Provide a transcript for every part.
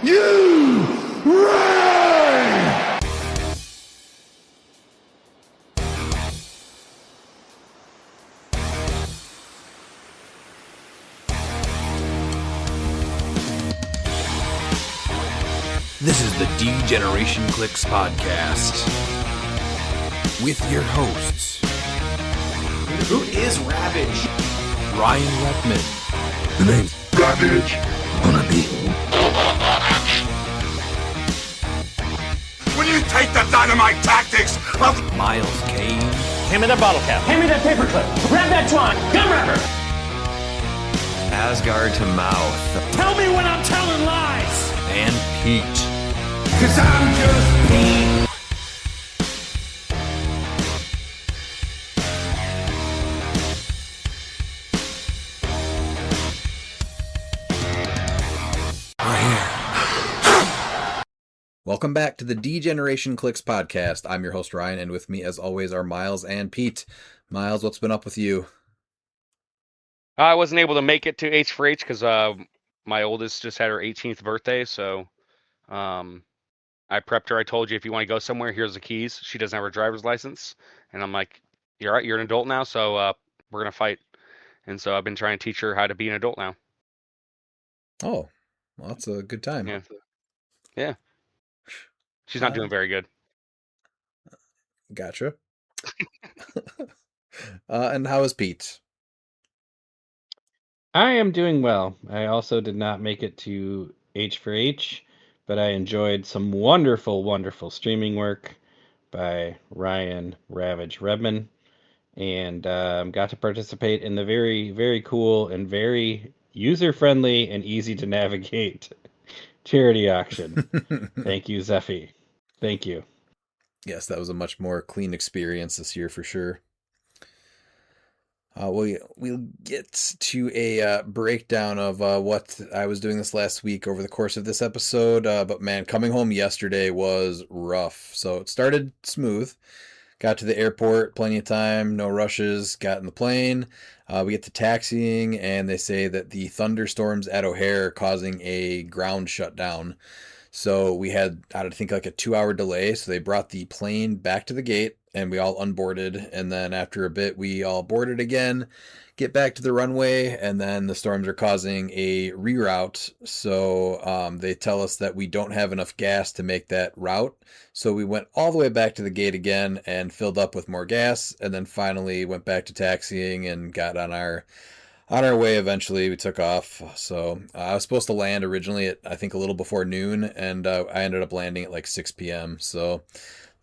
you ready? This is the D-Generation cliX podcast with your hosts, Who is Ravage? Ryan Redman, The name's Ravage. Gonna be. When you take the dynamite tactics of Miles Kane, Hand me that bottle cap. Hand me that paperclip. Grab that twine. Gun wrapper. Asgard to mouth. Tell me when I'm telling lies. and Pete. 'cause I'm just Pete. Welcome back to the D-Generation cliX podcast. I'm your host, Ryan, and with me, as always, are Miles and Pete. Miles, what's been up with you? I wasn't able to make it to HFH because my oldest just had her 18th birthday, so I prepped her. I told you, if you want to go somewhere, here's the keys. She doesn't have her driver's license, and I'm like, you're right, you're an adult now, so we're gonna fight. And so I've been trying to teach her how to be an adult now. Oh, well, that's a good time. Yeah. She's not doing very good. Gotcha. And how is Pete? I am doing well. I also did not make it to H4H, but I enjoyed some wonderful, wonderful streaming work by Ryan Ravage Redman, and got to participate in the very, very cool and very user-friendly and easy to navigate charity auction. Thank you, Zeffy. Thank you. Yes, that was a much more clean experience this year for sure. We'll get to a breakdown of what I was doing this last week over the course of this episode. But man, coming home yesterday was rough. So it started smooth. Got to the airport, plenty of time, no rushes. Got in the plane. We get to taxiing, and they say that the thunderstorms at O'Hare are causing a ground shutdown. So we had, I think, like a 2-hour delay. So they brought the plane back to the gate, and we all unboarded. And then after a bit, we all boarded again, get back to the runway, and then the storms are causing a reroute. So they tell us that we don't have enough gas to make that route. So we went all the way back to the gate again and filled up with more gas, and then finally went back to taxiing and got on our way. Eventually we took off. So I was supposed to land originally at, I think, a little before noon, and I ended up landing at like 6 p.m. So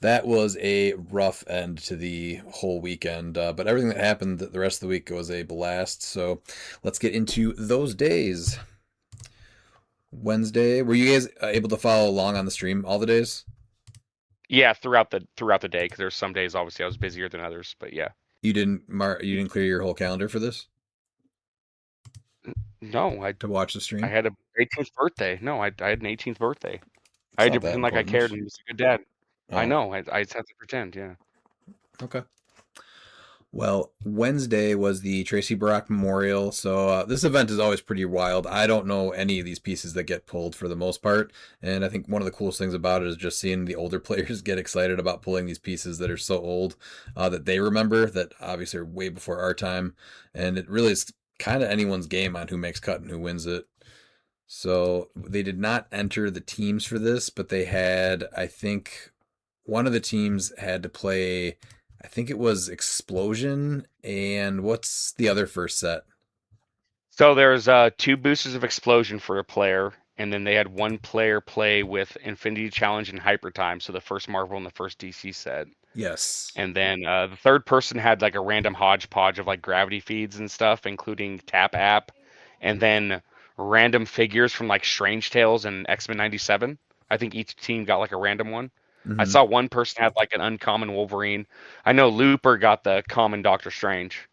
that was a rough end to the whole weekend, but everything that happened the rest of the week was a blast. So let's get into those days. Wednesday, were you guys able to follow along on the stream all the days? Yeah, throughout the day, because there's some days obviously I was busier than others, but yeah. You didn't clear your whole calendar for this? No, To watch the stream? I had an 18th birthday. No, I had an 18th birthday. I had to pretend like I cared and was a good dad. Oh. I know. I just had to pretend. Yeah. Okay. Well, Wednesday was the Tracy Brock Memorial, so this event is always pretty wild. I don't know any of these pieces that get pulled for the most part, and I think one of the coolest things about it is just seeing the older players get excited about pulling these pieces that are so old that they remember, that obviously are way before our time, and it really is kind of anyone's game on who makes cut and who wins it. So they did not enter the teams for this, but they had, I think, one of the teams had to play, I think it was Explosion, and what's the other first set? So there's 2 boosters of Explosion for a player, and then they had one player play with Infinity Challenge and Hyper Time, so the first Marvel and the first DC set. Yes. And then the third person had like a random hodgepodge of like gravity feeds and stuff, including Tap App, and then random figures from like Strange Tales and X-Men 97. I think each team got like a random one. Mm-hmm. I saw one person had like an uncommon Wolverine. I know Looper got the common Doctor Strange.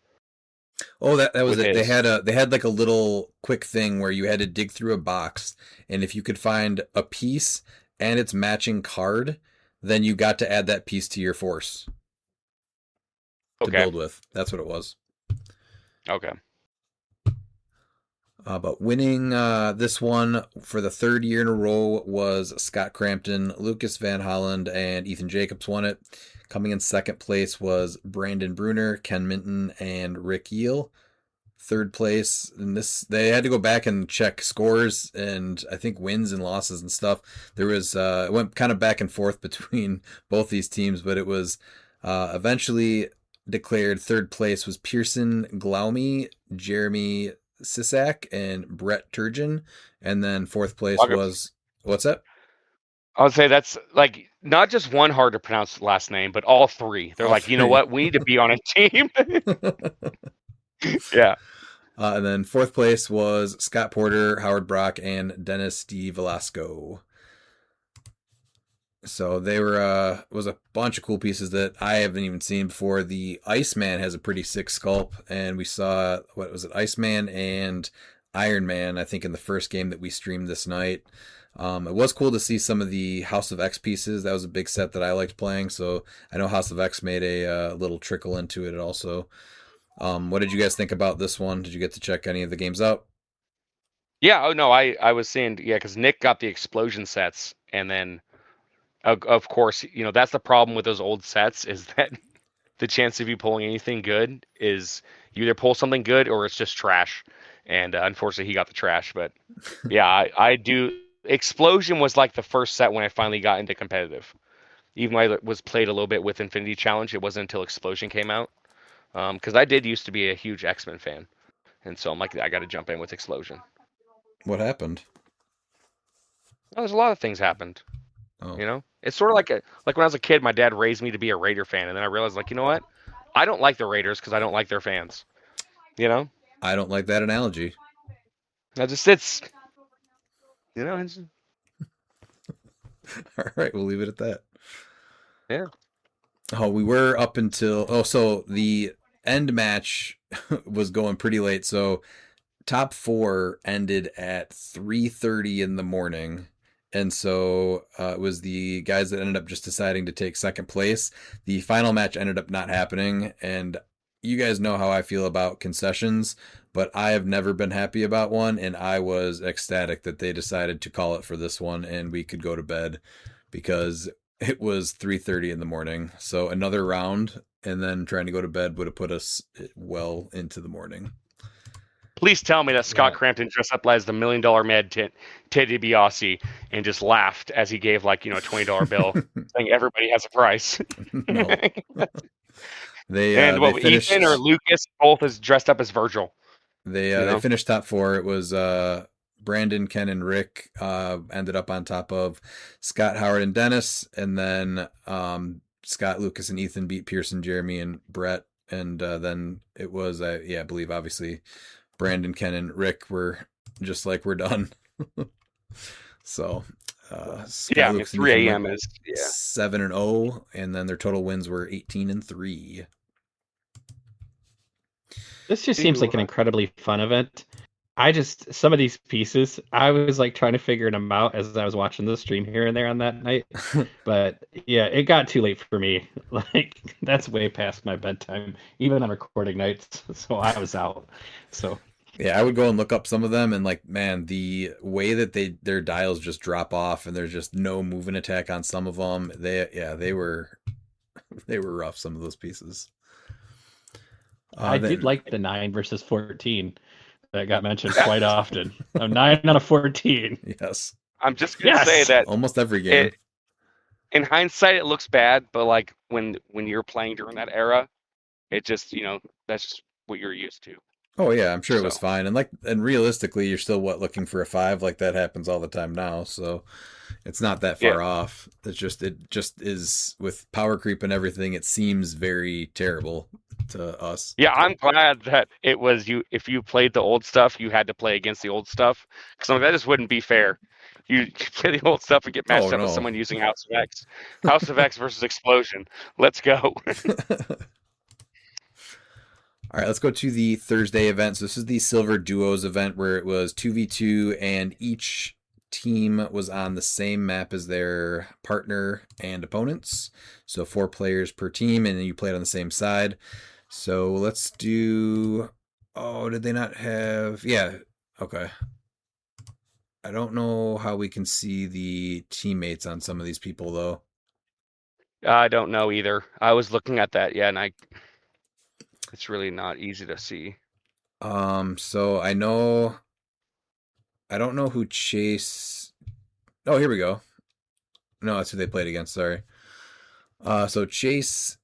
Oh, that was it. His. They had like a little quick thing where you had to dig through a box, and if you could find a piece and its matching card, then you got to add that piece to your force to build with. That's what it was. Okay. But winning this one for the third year in a row was Scott Crampton. Lucas Van Holland and Ethan Jacobs won it. Coming in second place was Brandon Bruner, Ken Minton, and Rick Yeel. Third place, and this they had to go back and check scores and I think wins and losses and stuff. There was it went kind of back and forth between both these teams, but it was eventually declared third place was Pearson Glaumy, Jeremy Sisak, and Brett Turgeon, and then fourth place was what's that? I would say that's like not just one hard to pronounce last name, but all three. They're All like, you know three. what? We need to be on a team. Yeah. And then fourth place was Scott Porter, Howard Brock, and Dennis D. Velasco. So they were was a bunch of cool pieces that I haven't even seen before. The Iceman has a pretty sick sculpt, and we saw what was it, Iceman and Iron Man, I think, in the first game that we streamed this night. It was cool to see some of the House of X pieces. That was a big set that I liked playing, so I know House of X made a little trickle into it also. What did you guys think about this one? Did you get to check any of the games out? Yeah. Oh no, I was saying because Nick got the explosion sets, and then of course that's the problem with those old sets is that the chance of you pulling anything good is you either pull something good or it's just trash. And unfortunately, he got the trash. But yeah, I do. Explosion was like the first set when I finally got into competitive. Even though I was played a little bit with Infinity Challenge, it wasn't until Explosion came out. Because I did used to be a huge X-Men fan, and so I'm like, I got to jump in with Explosion. What happened? Oh, there's a lot of things happened. Oh. It's sort of like when I was a kid, my dad raised me to be a Raider fan, and then I realized, like, you know what? I don't like the Raiders because I don't like their fans. I don't like that analogy. I just it's it's, All right, we'll leave it at that. yeah. Oh, we were up until so the end match was going pretty late. So top four ended at 3:30 in the morning, and so it was the guys that ended up just deciding to take second place. The final match ended up not happening, and you guys know how I feel about concessions, but I have never been happy about one, and I was ecstatic that they decided to call it for this one, and we could go to bed because it was 3:30 in the morning. So another round and then trying to go to bed would have put us well into the morning. Please tell me that Scott Crampton dressed up as the $1 million man Ted DiBiase and just laughed as he gave a $20 bill, saying everybody has a price. No. And they finished, Ethan or Lucas both is dressed up as Virgil. They finished top four. It was Brandon, Ken, and Rick ended up on top of Scott, Howard, and Dennis, and then Scott, Lucas, and Ethan beat Pearson, Jeremy, and Brett, and then it was I believe obviously Brandon, Ken, and Rick were just like, we're done. So Scott, Lucas, 3 a.m. is 7-0, and then their total wins were 18-3. This just seems like an incredibly fun event. Some of these pieces, I was like trying to figure them out as I was watching the stream here and there on that night. But yeah, it got too late for me. Like, that's way past my bedtime, even on recording nights. So I was out. So yeah, I would go and look up some of them, and like, man, the way that their dials just drop off, and there's just no movement attack on some of them. They were rough, some of those pieces. I did like the 9 versus 14 that got mentioned quite often. 9 out of 14. Yes. I'm just gonna say that almost every game. In hindsight, it looks bad, but like when you're playing during that era, it just that's just what you're used to. Oh yeah, I'm sure it was fine, and realistically, you're still looking for a 5, like that happens all the time now. So it's not that far off. It just is with power creep and everything. It seems very terrible to us. Yeah, I'm glad that it was you. If you played the old stuff, you had to play against the old stuff because that just wouldn't be fair. You play the old stuff and get matched up with someone using House of X. House of X versus Explosion. Let's go. All right, let's go to the Thursday event. So this is the Silver Duos event where it was 2v2 and each team was on the same map as their partner and opponents. So 4 players per team, and then you played on the same side. So let's do... Oh, did they not have... Yeah. Okay. I don't know how we can see the teammates on some of these people though. I don't know either. I was looking at that, yeah, and it's really not easy to see. So I don't know who Chase. Oh, here we go. No, that's who they played against. Sorry. So Chase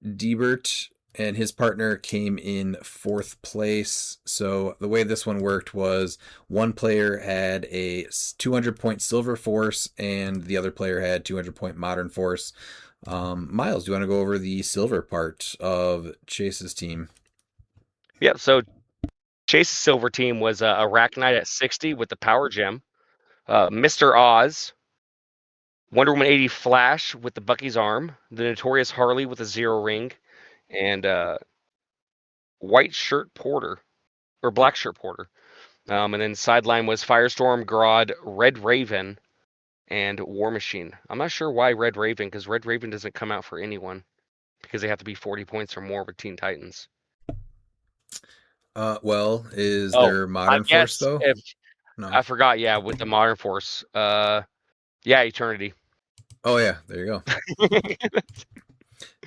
Diebert and his partner came in fourth place. So the way this one worked was one player had a 200-point silver force and the other player had 200-point modern force. Miles, do you want to go over the silver part of Chase's team? Yeah, so Chase's silver team was Arachnite at 60 with the power gem, Mr. Oz, Wonder Woman 80 Flash with the Bucky's arm, the Notorious Harley with a zero ring, and White Shirt Porter, or Black Shirt Porter. And then sideline was Firestorm, Grodd, Red Raven, and War Machine. I'm not sure why Red Raven, because Red Raven doesn't come out for anyone, because they have to be 40 points or more with Teen Titans. Well, is Oh, there I modern force guess though? if No. I forgot, yeah, with the Modern Force. Yeah, Eternity. Oh yeah, there you go.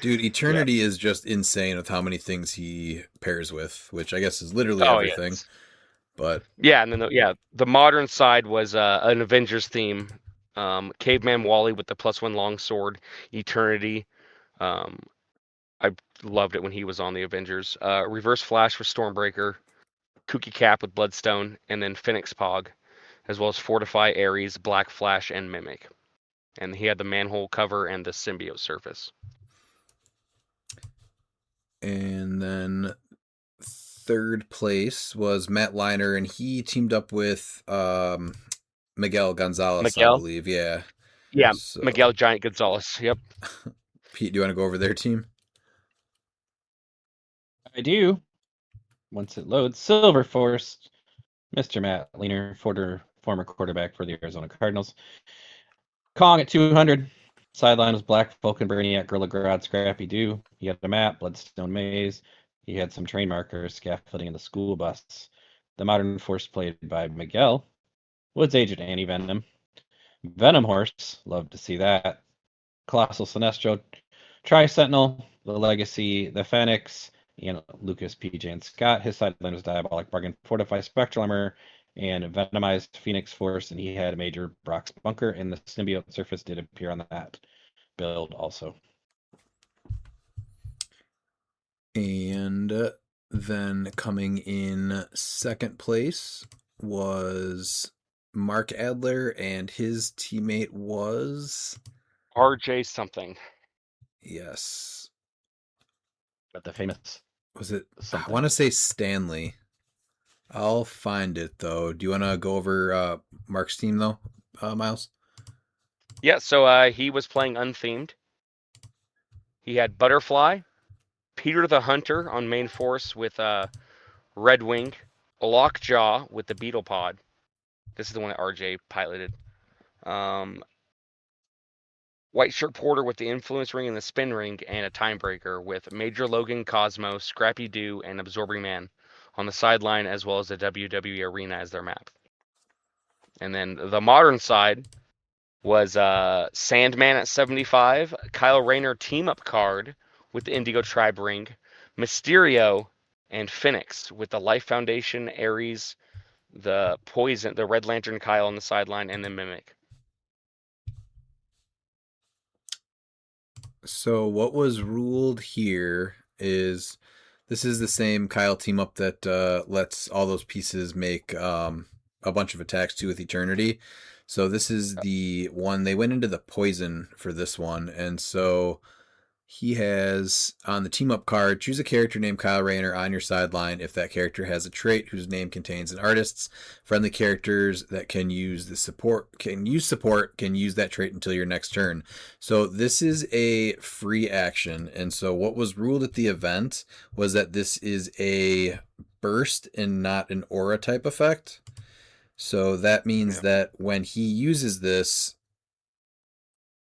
Dude, Eternity is just insane with how many things he pairs with, which I guess is literally Oh, everything. yes. But Yeah, and then the modern side was an Avengers theme. Caveman Wally with the +1 longsword, Eternity. Um, I loved it when he was on the Avengers. Reverse Flash for Stormbreaker, Kooky Cap with Bloodstone, and then Phoenix Pog, as well as Fortify, Ares, Black Flash, and Mimic. And he had the manhole cover and the symbiote surface. and then third place was Matt Liner, and he teamed up with Miguel Gonzalez, I Miguel? believe. Yeah. Yeah, So, Miguel Giant Gonzalez. Yep. Pete, do you want to go over their team? I do. Once it loads, Silver Force, Mr. Matt Leaner, former quarterback for the Arizona Cardinals. Kong at 200. Sideline was Black Vulcan, Brainiac, Gorilla Grodd, Scrappy Doo. He had a map, Bloodstone Maze. He had some train markers, scaffolding in the school bus. The Modern Force played by Miguel. Woods Agent Annie Venom. Venom Horse, love to see that. Colossal Sinestro, Tri-Sentinel, The Legacy, The Phoenix, and Lucas, PJ, and Scott. His sideline was Diabolic Bargain, Fortify, Spectral Armor, and Venomized Phoenix Force, and he had a major Brock's Bunker, and the Symbiote Surface did appear on that build also. And then coming in second place was Mark Adler, and his teammate was RJ something. yes. But the famous Was it? something. I want to say Stanley. I'll find it though. Do you want to go over Mark's team though, Miles? Yeah, so he was playing unthemed. He had Butterfly, Peter the Hunter on main force with Red Wing, Lockjaw with the Beetle Pod. This is the one that RJ piloted. White Shirt Porter with the Influence Ring and the Spin Ring, and a Timebreaker with Major Logan, Cosmo, Scrappy Doo, and Absorbing Man on the sideline, as well as the WWE Arena as their map. And then the modern side was Sandman at 75, Kyle Rayner team up card with the Indigo Tribe ring, Mysterio, and Phoenix with the Life Foundation, Ares, the Poison, the Red Lantern Kyle on the sideline, and the Mimic. So what was ruled here is this is the same Kyle team up that lets all those pieces make a bunch of attacks too with Eternity. So this is the one they went into the poison for this one, and so he has on the team up card, choose a character named Kyle Rayner on your sideline if that character has a trait whose name contains an artist's. Friendly characters that can use support can use that trait until your next turn. So this is a free action, and so what was ruled at the event was that this is a burst and not an aura type effect. So that means that when he uses this,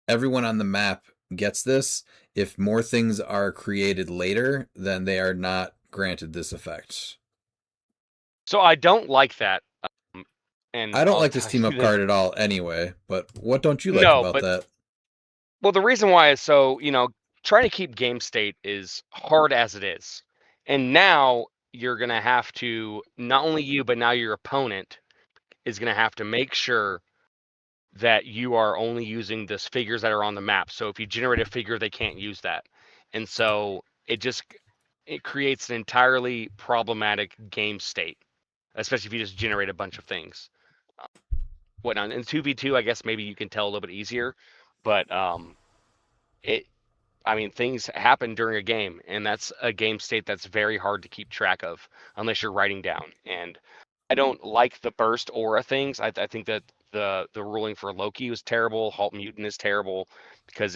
everyone on the map gets this. If more things are created later, then they are not granted this effect. So I don't like that. and I don't I'll like this tell team you up this. card at all anyway, but what don't you like No, about but that? well, the reason why is so, trying to keep game state is hard as it is. And now you're going to have to, not only you, but now your opponent is going to have to make sure that you are only using the figures that are on the map. So if you generate a figure, they can't use that. And so it creates an entirely problematic game state, especially if you just generate a bunch of things. Whatnot. In 2v2, I guess maybe you can tell a little bit easier, but it I mean, things happen during a game, and that's a game state that's very hard to keep track of unless you're writing down. And I don't like the burst aura things. I think that the ruling for Loki was terrible. Halt Mutant is terrible because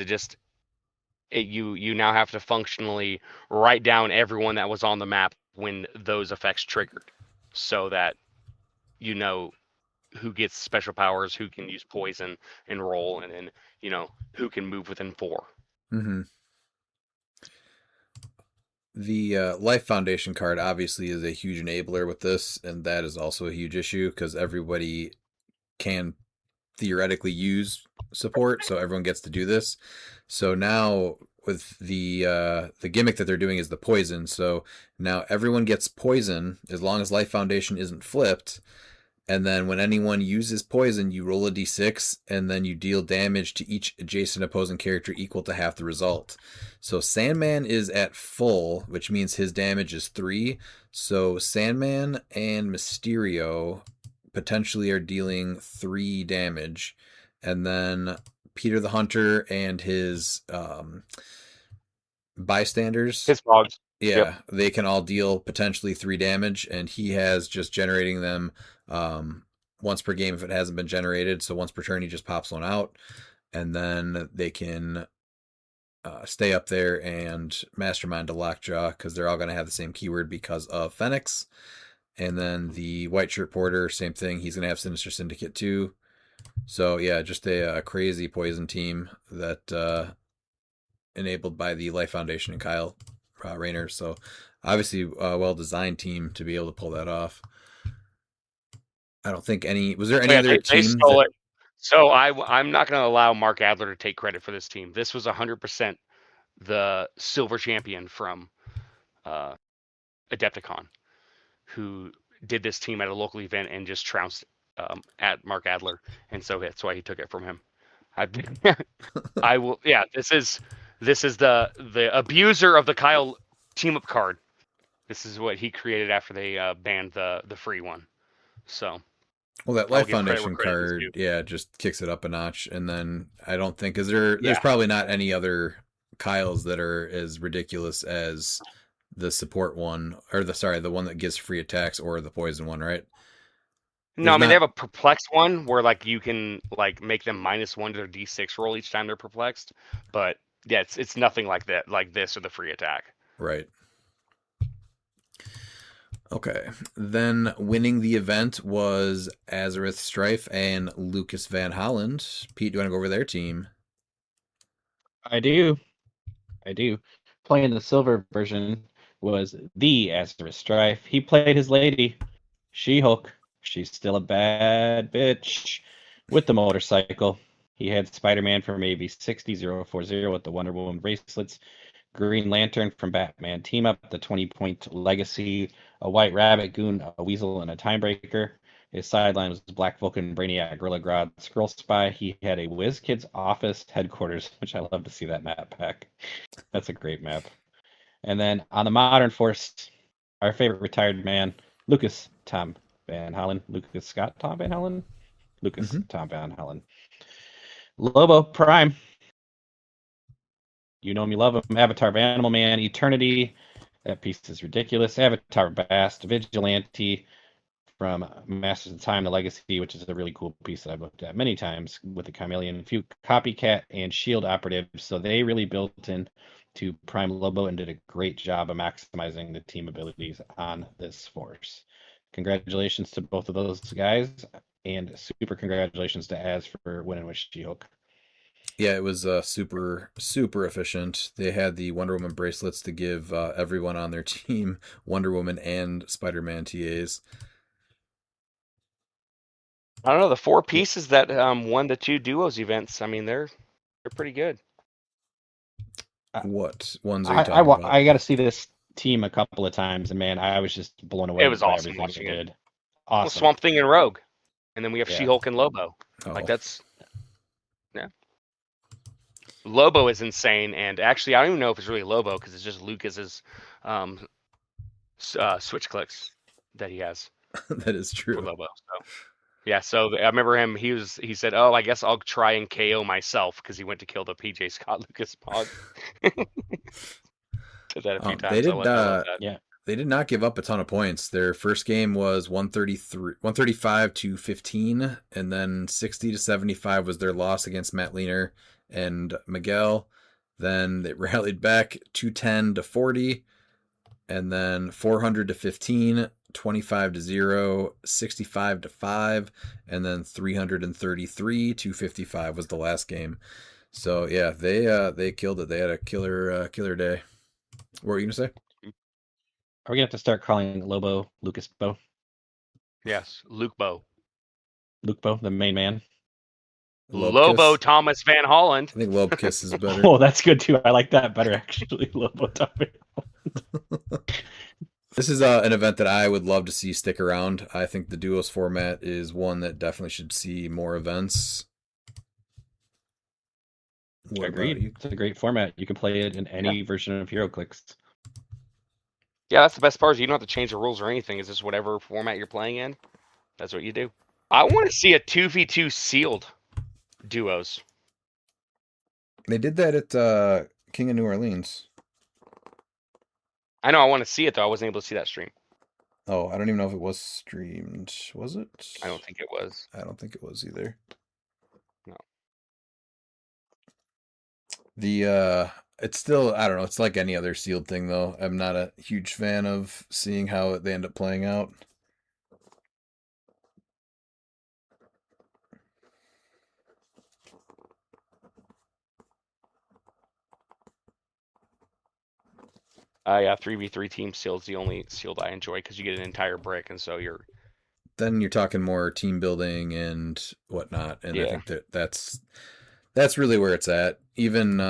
you now have to functionally write down everyone that was on the map when those effects triggered, so that you know who gets special powers, who can use poison and roll, and then who can move within 4. Mm-hmm. The Life Foundation card obviously is a huge enabler with this, and that is also a huge issue because everybody can theoretically use support, so everyone gets to do this. So now with the gimmick that they're doing is the poison. So now everyone gets poison as long as Life Foundation isn't flipped. And then when anyone uses poison, you roll a d6, and then you deal damage to each adjacent opposing character equal to half the result. So Sandman is at full, which means his damage is 3. So Sandman and Mysterio potentially are dealing 3 damage. And then Peter the Hunter and his bystanders, His fogs. yeah, they can all deal potentially 3 damage, and he has just generating them once per game if it hasn't been generated. So once per turn, he just pops one out, and then they can stay up there and mastermind a lockjaw because they're all going to have the same keyword because of Phoenix. And then the White Shirt Porter, same thing. He's going to have Sinister Syndicate too. So yeah, just a crazy poison team that enabled by the Life Foundation and Kyle Rayner. So obviously a well-designed team to be able to pull that off. I don't think was there any other They team stole that, it. So I'm not going to allow Mark Adler to take credit for this team. This was 100% the silver champion from uh, Adepticon, who did this team at a local event and just trounced at Mark Adler, and so that's why he took it from him. I will. Yeah, this is the abuser of the Kyle team up card. This is what he created after they banned the free one. So well, that I'll Life give credit where Foundation credit is card, due. yeah, just kicks it up a notch. And then I don't think, there's Yeah. probably not any other Kyles that are as ridiculous as the support one, or the one that gives free attacks, or the poison one, right? No, There's I mean they not, have a perplex one where like you can like make them -1 to their D6 roll each time they're perplexed, but yeah, it's nothing like that, like this or the free attack. right. Okay. Then winning the event was Azareth Strife and Lucas Van Holland. Pete, do you want to go over their team? I do. Playing the silver version was the Azareth Strife. He played his lady, She-Hulk. She's still a bad bitch with the motorcycle. He had Spider-Man from AV 60040 with the Wonder Woman bracelets, Green Lantern from Batman Team Up, the 20-point legacy, a White Rabbit, Goon, a Weasel, and a Timebreaker. His sideline was Black Vulcan, Brainiac, Gorilla Grodd, Skrull Spy. He had a WizKids office headquarters, which I love to see that map pack. That's a great map. And then on the Modern Force, our favorite retired man, Lucas Tom Van Hollen. Lucas Scott Tom Van Hollen? Lucas Tom Van Hollen. Lobo Prime. You know him, you love him. Avatar of Animal Man, Eternity. That piece is ridiculous. Avatar Bast, Vigilante from Masters of Time, The Legacy, which is a really cool piece that I've looked at many times with the Chameleon. A few Copycat and Shield operatives. So they really built in to Prime Lobo and did a great job of maximizing the team abilities on this force. Congratulations to both of those guys, and super congratulations to Az for winning with She-Hulk. Yeah, it was super efficient. They had the Wonder Woman bracelets to give everyone on their team Wonder Woman and Spider-Man TAs. I don't know, the 4 pieces that 1 to 2 duos events. I mean, they're pretty good. What ones are you talking about? I got to see this team a couple of times, and man, I was just blown away It was by awesome everything watching it it. did. Well, Awesome. Swamp Thing and Rogue, and then we have Yeah. She-Hulk and Lobo. Oh, Like that's Lobo is insane, and actually, I don't even know if it's really Lobo because it's just Lucas's switch clicks that he has that is for true. Lobo. So yeah, so I remember him. He said, "Oh, I guess I'll try and KO myself," because he went to kill the PJ Scott Lucas Pog. Did that a few times. They did. I love that. Yeah. They did not give up a ton of points. Their first game was 135 to 15, and then 60 to 75 was their loss against Matt Leaner and Miguel. Then they rallied back 210 to 40, and then 400 to 15, 25 to 0, 65 to 5, and then 333 to 55 was the last game. So yeah, they killed it. They had a killer day. What were you gonna say? Are we gonna have to start calling Lobo Lucas Bo? Yes, Luke Bo. Luke Bo, the main man. Lobo Lobkiss? Thomas Van Holland. I think Lobkiss is better. Oh, that's good too. I like that better actually. Lobo topic. This is an event that I would love to see stick around. I think the duos format is one that definitely should see more events. What about Agreed. you? It's a great format. You can play it in any version of HeroClix. Yeah, that's the best part. Is you don't have to change the rules or anything. It's just whatever format you're playing in. That's what you do. I want to see a 2v2 sealed duos. They did that at King of New Orleans. I know I want to see it though. I wasn't able to see that stream. Oh, I don't even know if it was streamed. Was it? I don't think it was. I don't think it was either. No. It's still, I don't know, it's like any other sealed thing though. I'm not a huge fan of seeing how they end up playing out. Yeah, 3v3 team sealed's the only sealed I enjoy because you get an entire brick, and so you're. Then you're talking more team building and whatnot, and I Yeah. think that's really where it's at. Even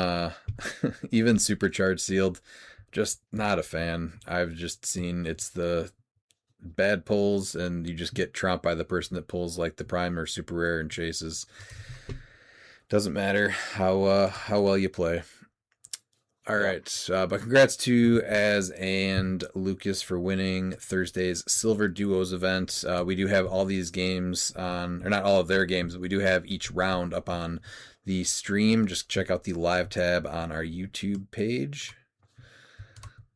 even supercharged sealed, just not a fan. I've just seen it's the bad pulls, and you just get trumped by the person that pulls like the prime or super rare and chases. Doesn't matter how well you play. All right, but congrats to Az and Lucas for winning Thursday's Silver Duos event. We do have all these games on, or not all of their games, but we do have each round up on the stream. Just check out the live tab on our YouTube page.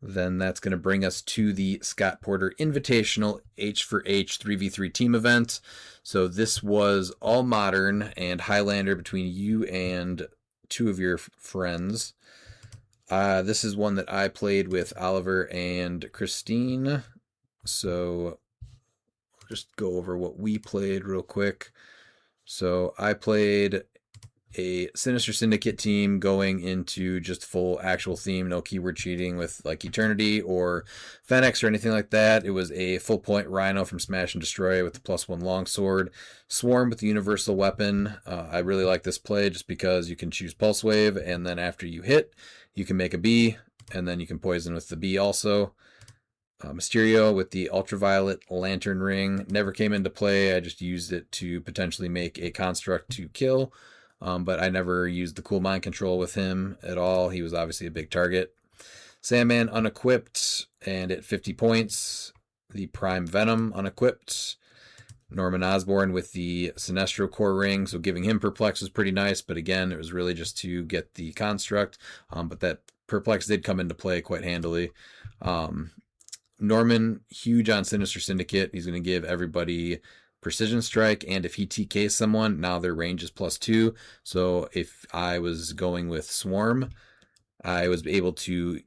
Then that's going to bring us to the Scott Porter Invitational H4H 3v3 team event. So this was all modern and Highlander between you and two of your friends. This is one that I played with Oliver and Christine. So I'll just go over what we played real quick. So I played a Sinister Syndicate team going into just full actual theme, no keyword cheating with like Eternity or Fenix or anything like that. It was a full point Rhino from Smash and Destroy with the +1 longsword, Swarm with the universal weapon. I really like this play just because you can choose Pulse Wave, and then after you hit, you can make a B, and then you can poison with the B also. Mysterio with the Ultraviolet Lantern Ring never came into play. I just used it to potentially make a construct to kill. But I never used the cool mind control with him at all. He was obviously a big target. Sandman unequipped and at 50 points. The Prime Venom unequipped. Norman Osborn with the Sinestro Core Ring, so giving him Perplex was pretty nice, but again, it was really just to get the construct. But that Perplex did come into play quite handily. Norman, huge on Sinister Syndicate. He's going to give everybody Precision Strike, and if he TKs someone, now their range is +2. So if I was going with Swarm, I was able to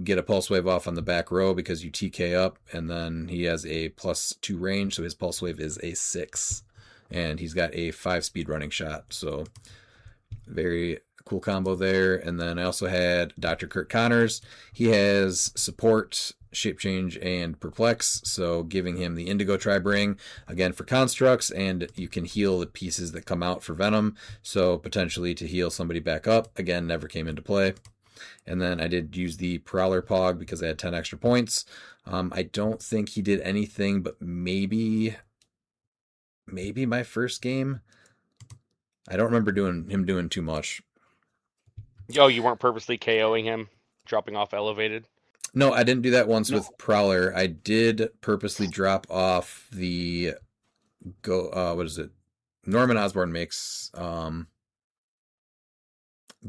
get a Pulse Wave off on the back row because you TK up, and then he has a +2 range, so his Pulse Wave is a 6. And he's got a 5 speed running shot, so very cool combo there. And then I also had Dr. Kurt Connors. He has support, shape change, and perplex, so giving him the Indigo Tri-Bring again for constructs, and you can heal the pieces that come out for Venom, so potentially to heal somebody back up. Again, never came into play. And then I did use the Prowler Pog because I had 10 extra points. I don't think he did anything, but maybe my first game. I don't remember him doing too much. Oh, you weren't purposely KOing him, dropping off elevated? No, I didn't do that once with Prowler. I did purposely drop off the what is it? Norman Osborn makes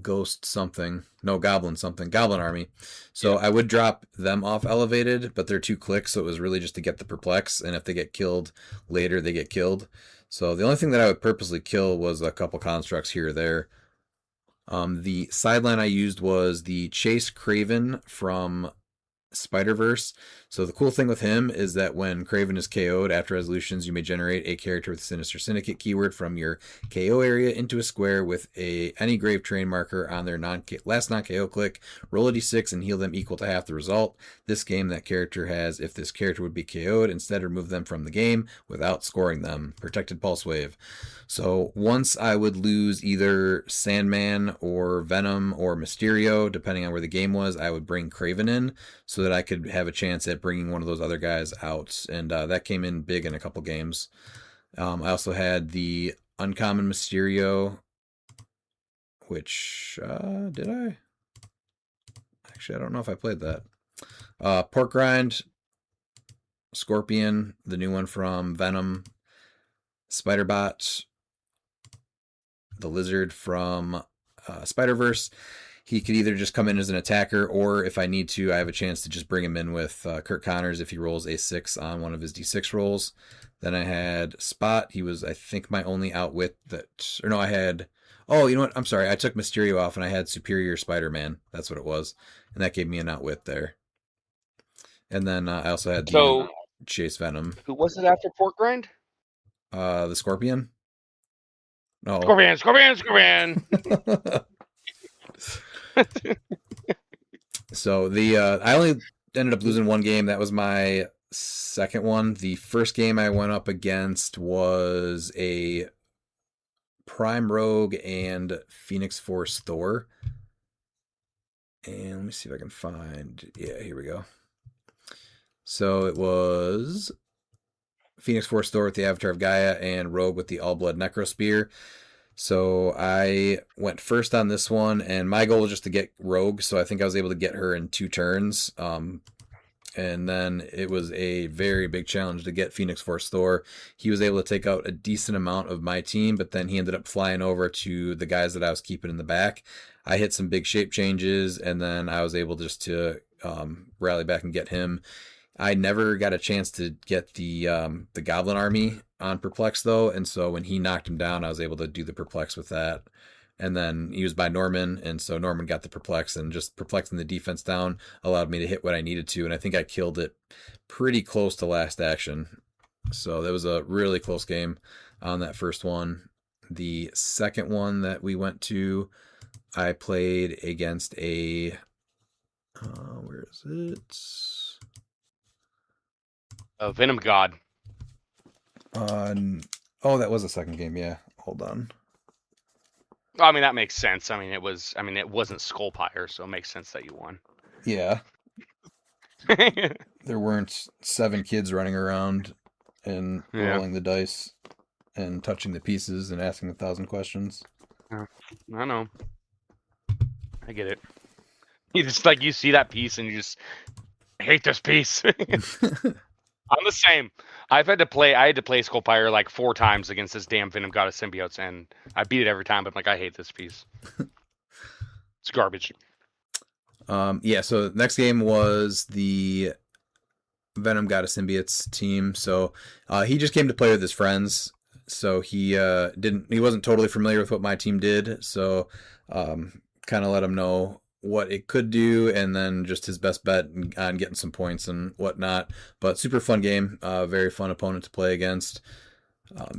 Ghost something. No, Goblin something. Goblin Army. So yeah. I would drop them off elevated, but they're 2 clicks, so it was really just to get the perplex, and if they get killed later, they get killed. So the only thing that I would purposely kill was a couple constructs here or there. The sideline I used was the Chase Craven from Spider-Verse. So the cool thing with him is that when Craven is KO'd after resolutions, you may generate a character with Sinister Syndicate keyword from your KO area into a square with any grave terrain marker on their last non-KO click. Roll a d6 and heal them equal to half the result. This game, that character has, if this character would be KO'd, instead remove them from the game without scoring them. Protected Pulse Wave. So once I would lose either Sandman or Venom or Mysterio, depending on where the game was, I would bring Craven in so that I could have a chance at bringing one of those other guys out. And that came in big in a couple games. I also had the Uncommon Mysterio, which, did I? Actually, I don't know if I played that. Pork Rind, Scorpion, the new one from Venom, Spider-Bot, the Lizard from Spider-Verse. He could either just come in as an attacker, or if I need to, I have a chance to just bring him in with Kurt Connors if he rolls a 6 on one of his D6 rolls. Then I had Spot. He was, I think, my only outwit that... Or no, I had... Oh, you know what? I'm sorry. I took Mysterio off, and I had Superior Spider-Man. That's what it was. And that gave me an outwit there. And then I also had the Chase Venom. Who was it after Pork Rind? The Scorpion? No. Scorpion! So I only ended up losing one game. That was my second one. The first game I went up against was a Prime Rogue and Phoenix Force Thor. And let me see if I can find... Yeah, here we go. So it was Phoenix Force Thor with the Avatar of Gaia and Rogue with the All Blood Necrospear. So I went first on this one, and my goal was just to get Rogue, so I think I was able to get her in 2 turns. And then it was a very big challenge to get Phoenix Force Thor. He was able to take out a decent amount of my team, but then he ended up flying over to the guys that I was keeping in the back. I hit some big shape changes, and then I was able just to rally back and get him. I never got a chance to get the Goblin Army on Perplex, though, and so when he knocked him down, I was able to do the Perplex with that. And then he was by Norman, and so Norman got the Perplex, and just perplexing the defense down allowed me to hit what I needed to, and I think I killed it pretty close to last action. So that was a really close game on that first one. The second one that we went to, I played against a... where is it? Venom God. Oh, that was the second game, yeah. Hold on. I mean, that makes sense. I mean, it wasn't Skullpire, so it makes sense that you won. Yeah. There weren't 7 kids running around and rolling the dice and touching the pieces and asking 1,000 questions. I know. I get it. You just you see that piece and you just hate this piece. I'm the same. I had to play Skullpire like 4 times against this damn Venom God of Symbiotes, and I beat it every time, but I'm like, I hate this piece. It's garbage. Yeah, so the next game was the Venom God of Symbiotes team. So he just came to play with his friends. So he wasn't totally familiar with what my team did. So kind of let him know what it could do, and then just his best bet on getting some points and whatnot. But super fun game, very fun opponent to play against.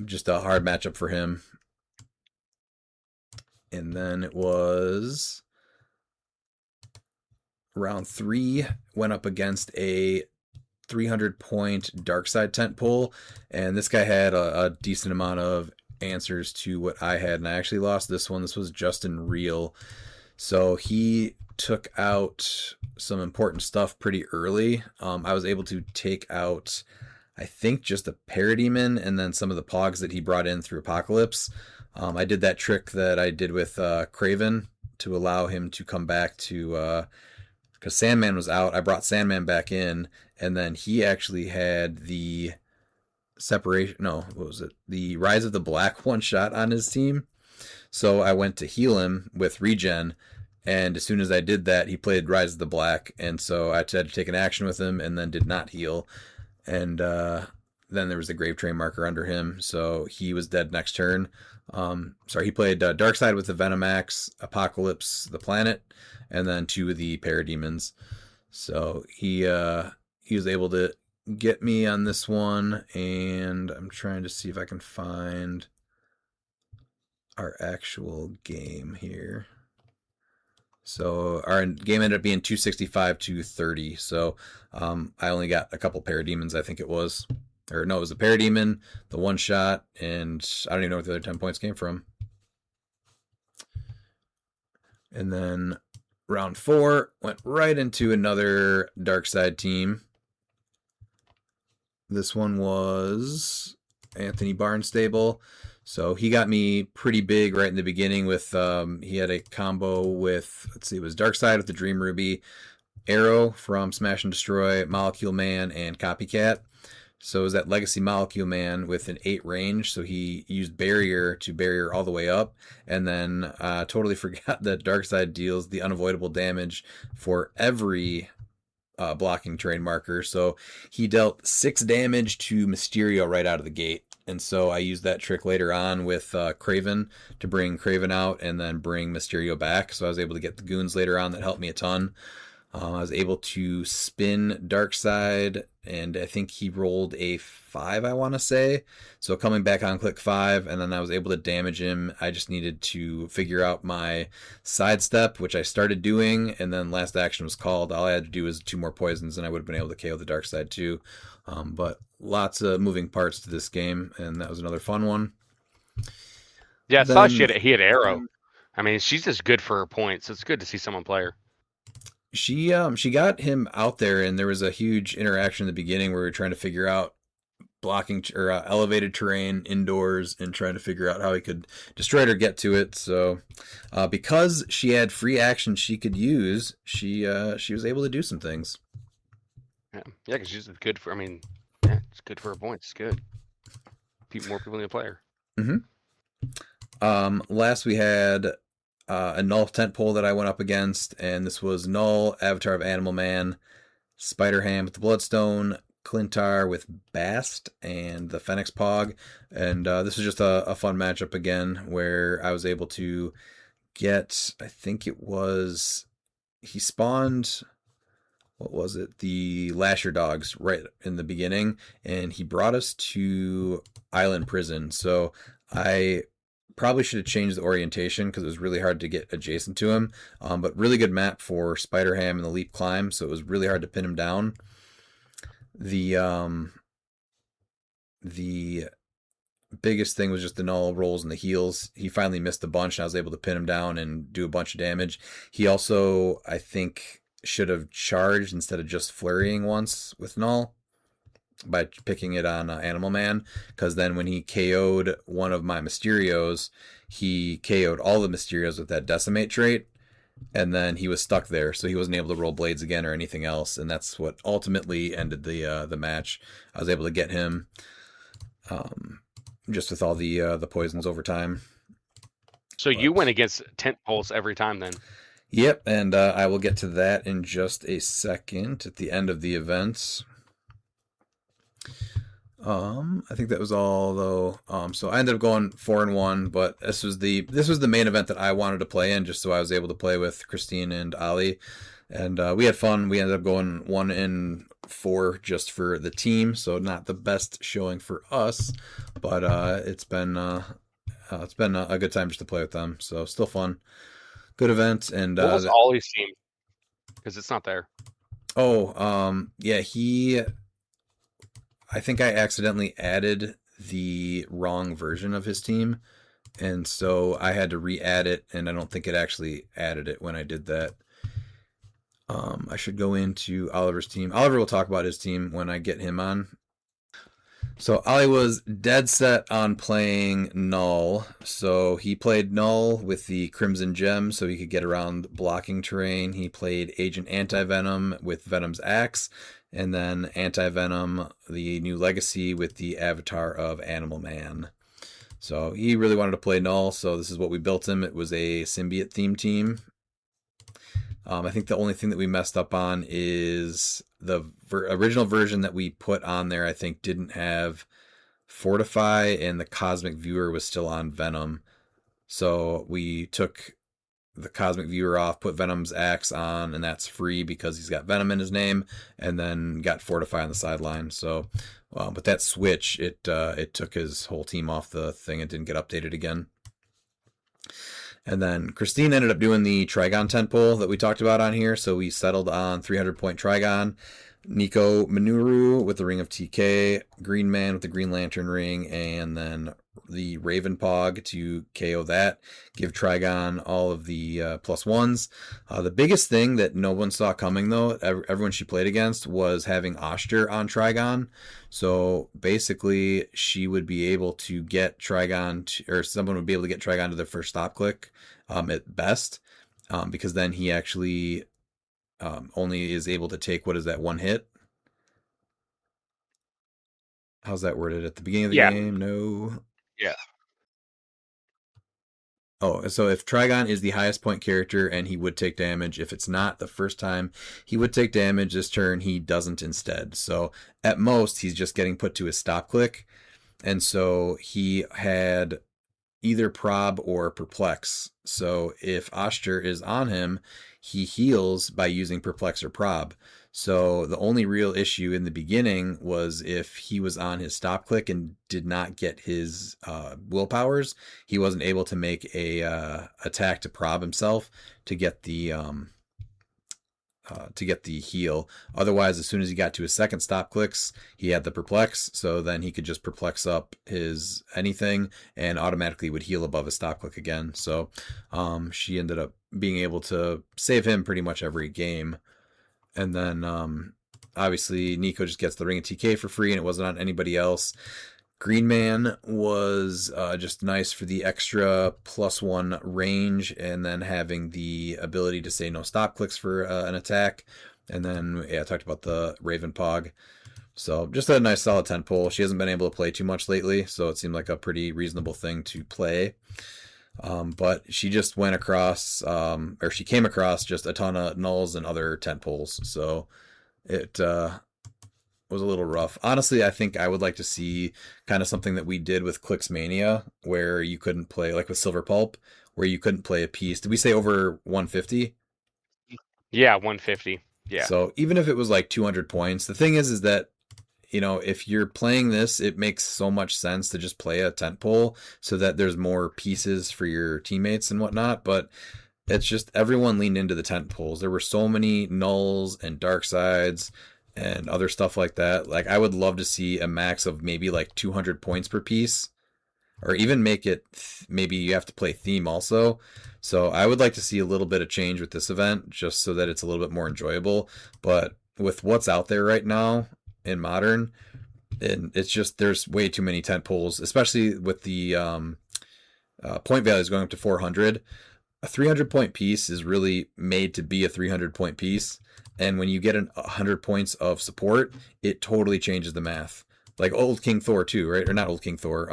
Just a hard matchup for him. And then it was round 3, went up against a 300-point dark side tent pole, and this guy had a decent amount of answers to what I had, and I actually lost this one. This was Justin Real. So he took out some important stuff pretty early. I was able to take out, I think, just a Parademon and then some of the Pogs that he brought in through Apocalypse. I did that trick that I did with Craven to allow him to come back to, because Sandman was out. I brought Sandman back in, and then he actually had the separation. No, what was it? The Rise of the Black one shot on his team. So I went to heal him with regen, and as soon as I did that, he played Rise of the Black, and so I had to take an action with him, and then did not heal. And then there was the Grave Train marker under him, so he was dead next turn. He played Darkside with the Venomax, Apocalypse, the Planet, and then 2 of the Parademons. So he was able to get me on this one, and I'm trying to see if I can find our actual game here. So our game ended up being 265 to 30. So I only got a couple Parademons, I think it was. Or no, it was a Parademon, the one shot, and I don't even know where the other 10 points came from. And then round 4 went right into another Darkside team. This one was Anthony Barnstable. So he got me pretty big right in the beginning with, he had a combo with, let's see, it was Darkside with the Dream Ruby, Arrow from Smash and Destroy, Molecule Man, and Copycat. So it was that Legacy Molecule Man with an 8 range, so he used Barrier to barrier all the way up, and then totally forgot that Darkside deals the unavoidable damage for every blocking terrain marker. So he dealt 6 damage to Mysterio right out of the gate. And so I used that trick later on with Craven to bring Craven out and then bring Mysterio back. So I was able to get the goons later on that helped me a ton. I was able to spin Darkside, and I think he rolled a 5, I want to say. So coming back on click 5, and then I was able to damage him. I just needed to figure out my sidestep, which I started doing, and then last action was called. All I had to do was 2 more poisons, and I would have been able to KO the Darkside too. But lots of moving parts to this game, and that was another fun one. Yeah, I saw he had Arrow. I mean, she's just good for her points. It's good to see someone play her. She got him out there, and there was a huge interaction in the beginning where we were trying to figure out blocking or elevated terrain indoors and trying to figure out how he could destroy it or get to it. So because she had free action she could use, she was able to do some things. Yeah, because she's good for. I mean, yeah, it's good for her points. It's good. More people need to play her. Mm-hmm. Last we had a Null tent pole that I went up against, and this was Null, Avatar of Animal Man, Spider-Ham with the Bloodstone, Clintar with Bast, and the Fenix Pog. And this was just a fun matchup again, where I was able to get, I think it was, he spawned, what was it? The Lasher Dogs right in the beginning, and he brought us to Island Prison. So I probably should have changed the orientation because it was really hard to get adjacent to him. But really good map for Spider-Ham and the Leap Climb, so it was really hard to pin him down. The biggest thing was just the Null rolls and the heals. He finally missed a bunch, and I was able to pin him down and do a bunch of damage. He also, I think, should have charged instead of just flurrying once with Null by picking it on Animal Man, because then when he KO'd one of my Mysterios, he KO'd all the Mysterios with that Decimate trait, and then he was stuck there, so he wasn't able to roll blades again or anything else, and that's what ultimately ended the match. I was able to get him just with all the poisons over time. So you went against tent poles every time then? Yep, and I will get to that in just a second at the end of the events. I think that was all though. So I ended up going 4-1, but this was the main event that I wanted to play in, just so I was able to play with Christine and Ali, and we had fun. We ended up going 1-4 just for the team, so not the best showing for us, but it's been it's been a good time just to play with them. So still fun, good event. And What was Ollie's team? Because it's not there. yeah, I think I accidentally added the wrong version of his team, and so I had to re-add it, and I don't think it actually added it when I did that. I should go into Oliver's team. Oliver will talk about his team when I get him on. So Ollie was dead set on playing Null. So he played Null with the Crimson Gem so he could get around blocking terrain. He played Agent Anti-Venom with Venom's Axe, and then Anti-Venom, the new legacy, with the avatar of Animal Man. So he really wanted to play Null, so this is what we built him. It was a symbiote theme team. I think the only thing that we messed up on is the original version that we put on there, I think, didn't have Fortify, and the Cosmic Viewer was still on Venom. So we took the Cosmic Viewer off, put Venom's Axe on, and that's free because he's got Venom in his name, and then got Fortify on the sideline. So, but that switch, it took his whole team off the thing. It didn't get updated again. And then Christine ended up doing the Trigon Temple that we talked about on here. So we settled on 300-point Trigon. Nico Minoru with the Ring of TK. Green Man with the Green Lantern Ring. And then the Raven Pog to KO that. Give Trigon all of the +1s. The biggest thing that no one saw coming, though, everyone she played against, was having Oster on Trigon. So basically, she would be able to get Trigon, or someone would be able to get Trigon to their first stop click at best, because then he actually only is able to take, what is that, one hit? How's that worded? At the beginning of the game? No. Yeah. Oh, so if Trigon is the highest point character and he would take damage, if it's not the first time he would take damage, this turn he doesn't instead. So at most he's just getting put to his stop click. And so he had either prob or perplex. So if Oster is on him, he heals by using perplex or prob. So the only real issue in the beginning was if he was on his stop click and did not get his willpowers, he wasn't able to make a attack to prob himself to get the heal. Otherwise, as soon as he got to his second stop clicks, he had the perplex, so then he could just perplex up his anything and automatically would heal above his stop click again. So she ended up being able to save him pretty much every game. And then obviously Nico just gets the Ring of TK for free, and it wasn't on anybody else. Green Man was just nice for the extra +1 range, and then having the ability to say no stop clicks for an attack. And then, yeah, I talked about the Raven Pog. So just a nice solid 10 pull. She hasn't been able to play too much lately, so it seemed like a pretty reasonable thing to play. But she just went across, or she came across just a ton of nulls and other 10 pulls. So it was a little rough. Honestly, I think I would like to see kind of something that we did with Clix Mania, where you couldn't play, like with Silver Pulp, where you couldn't play a piece. Did we say over 150? Yeah, 150. Yeah. So even if it was like 200 points, the thing is that, you know, if you're playing this, it makes so much sense to just play a tent pole so that there's more pieces for your teammates and whatnot. But it's just everyone leaned into the tent poles. There were so many nulls and dark sides and other stuff like that. Like, I would love to see a max of maybe like 200 points per piece, or even make it maybe you have to play theme also. So I would like to see a little bit of change with this event, just so that it's a little bit more enjoyable. But with what's out there right now in Modern, and it's just, there's way too many tent poles, especially with the point values going up to 400. A 300 point piece is really made to be a 300 point piece. And when you get 100 points of support, it totally changes the math. Like old King Thor too, right? Or not old King Thor,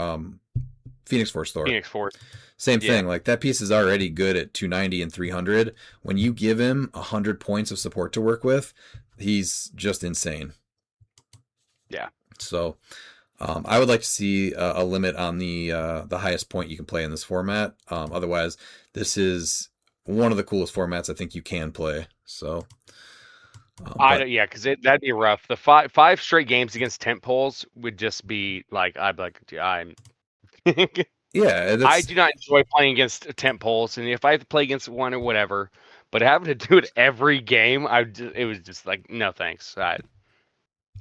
Phoenix Force Thor. Phoenix Force. Same thing. Like, that piece is already good at 290 and 300. When you give him 100 points of support to work with, he's just insane. Yeah. So I would like to see a limit on the highest point you can play in this format. Otherwise, this is one of the coolest formats I think you can play. So yeah, because that'd be rough. The five straight games against tent poles would just be like, I'd be like, I'm Yeah, I that's do not enjoy playing against temp poles, and if I have to play against one or whatever, but having to do it every game, it was just like, no thanks.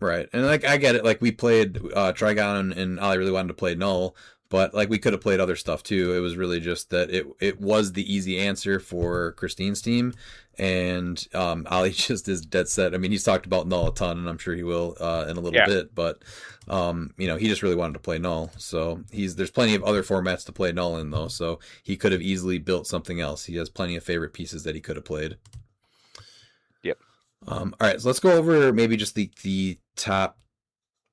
right. And like I get it. Like we played Trigon and Ollie really wanted to play Null, but like we could have played other stuff too. It was really just that it was the easy answer for Christine's team, and Ollie just is dead set. I mean, he's talked about Null a ton, and I'm sure he will in a little Yeah. bit, but he just really wanted to play Null. So there's plenty of other formats to play Null in though, so he could have easily built something else. He has plenty of favorite pieces that he could have played. Yep. All right, so let's go over maybe just the top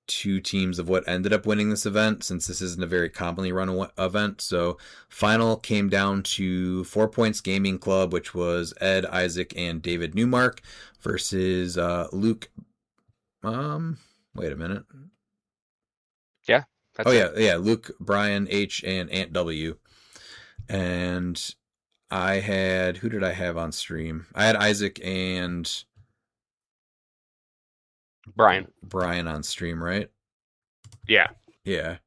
two teams of what ended up winning this event, since this isn't a very commonly run event. So final came down to 4 Points Gaming Club, which was Ed, Isaac, and David Newmark versus Luke. Wait a minute. Yeah. Luke, Brian H, and Ant W. And I had, who did I have on stream? I had Isaac and Brian on stream, right? Yeah. Yeah.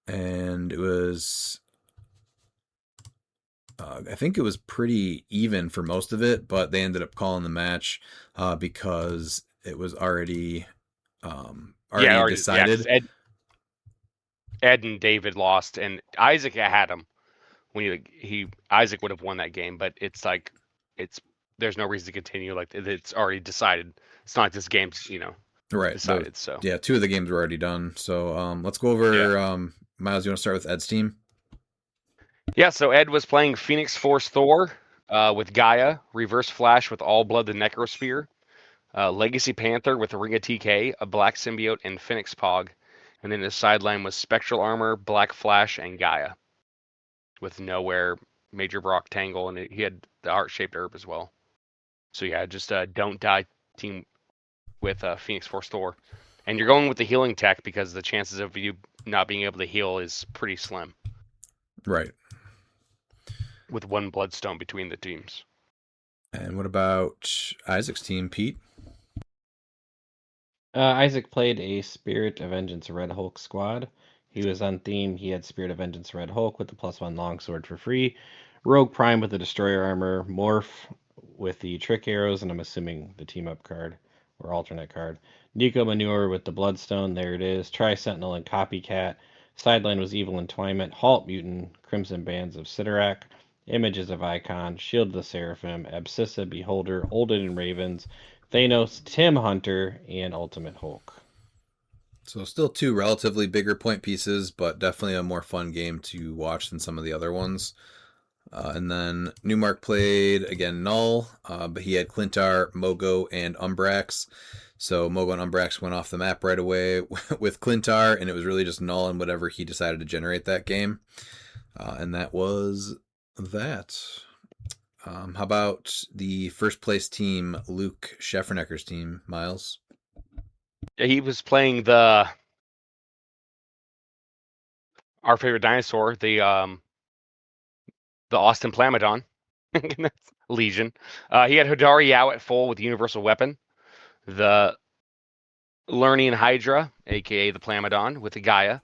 And it was, I think it was pretty even for most of it, but they ended up calling the match because it was already decided. Yeah, Ed and David lost, and Isaac had him when Isaac would have won that game, but it's like there's no reason to continue. Like it's already decided. It's not like this game's right decided. So yeah, 2 of the games were already done. So let's go over. Miles, you want to start with Ed's team? Yeah, so Ed was playing Phoenix Force Thor with Gaia, Reverse Flash with All Blood the Necrosphere, Legacy Panther with Ring of TK, a Black Symbiote, and Phoenix Pog. And then his sideline was Spectral Armor, Black Flash, and Gaia with Nowhere, Major Brock Tangle, and he had the heart-shaped herb as well. So yeah, just don't die team with Phoenix Force Thor. And you're going with the healing tech because the chances of you not being able to heal is pretty slim. Right. With 1 Bloodstone between the teams. And what about Isaac's team, Pete? Isaac played a Spirit of Vengeance Red Hulk squad. He was on theme. He had Spirit of Vengeance Red Hulk with the +1 longsword for free, Rogue Prime with the Destroyer armor, Morph with the Trick Arrows, and I'm assuming the team up card or alternate card. Nico Manure with the Bloodstone, there it is. Tri Sentinel and Copycat. Sideline was Evil Entwinement, Halt Mutant, Crimson Bands of Sidorak, Images of Icon, Shield of the Seraphim, Abscissa, Beholder, Olden and Ravens, Thanos, Tim Hunter, and Ultimate Hulk. So still 2 relatively bigger point pieces, but definitely a more fun game to watch than some of the other ones. And then Newmark played, again, Null, but he had Clintar, Mogo, and Umbrax. So Mogo and Umbrax went off the map right away with Clintar, and it was really just Null and whatever he decided to generate that game. And that was that. How about the first place team, Luke Scheffernecker's team, Miles? Yeah, he was playing our favorite dinosaur, the Austin Plamodon, Legion. He had Hodari Yao at full with Universal Weapon, the Lernian Hydra, aka the Plamodon, with the Gaia,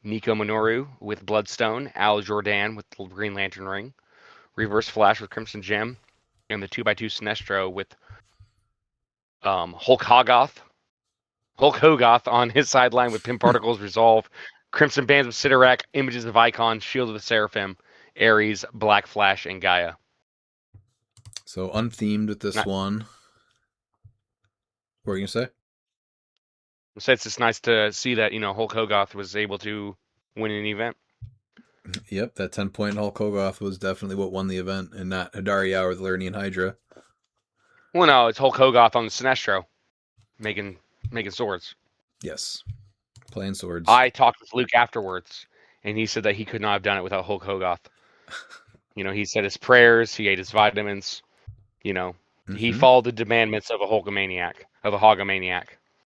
Nico Minoru with Bloodstone, Al Jordan with the Green Lantern Ring, Reverse Flash with Crimson Gem, and the 2x2 Sinestro with Hulk Hogarth on his sideline with Pim Particles, Resolve, Crimson Bands of Sidorak, Images of Icon, Shield of the Seraphim, Ares, Black Flash, and Gaia. So unthemed with this one. What were you going to say? So it's just nice to see that, Hulk Hogarth was able to win an event. Yep, that 10-point Hulk Hogarth was definitely what won the event, and not Hodari Yao or the Lernian Hydra. Well, no, it's Hulk Hogarth on the Sinestro, making swords. Yes, playing swords. I talked with Luke afterwards, and he said that he could not have done it without Hulk Hogarth. He said his prayers, he ate his vitamins, he followed the demandments of a Hogomaniac.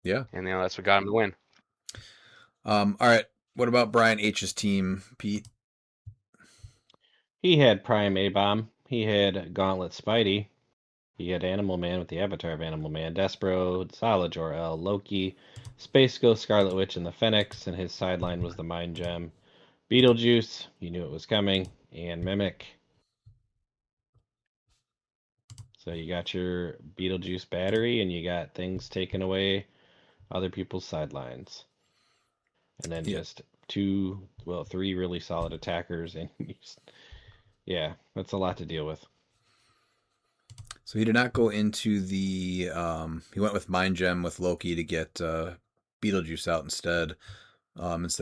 Yeah. And that's what got him to win. All right. What about Brian H's team, Pete? He had Prime A-Bomb. He had Gauntlet Spidey. He had Animal Man with the avatar of Animal Man, Despero, Solid Jor-El, Loki, Space Ghost, Scarlet Witch, and the Phoenix, and his sideline was the Mind Gem. Beetlejuice, you knew it was coming, and Mimic. So you got your Beetlejuice battery, and you got things taken away other people's sidelines. And then just three really solid attackers, and yeah, that's a lot to deal with. So he did not go into the. He went with Mind Gem with Loki to get Beetlejuice out instead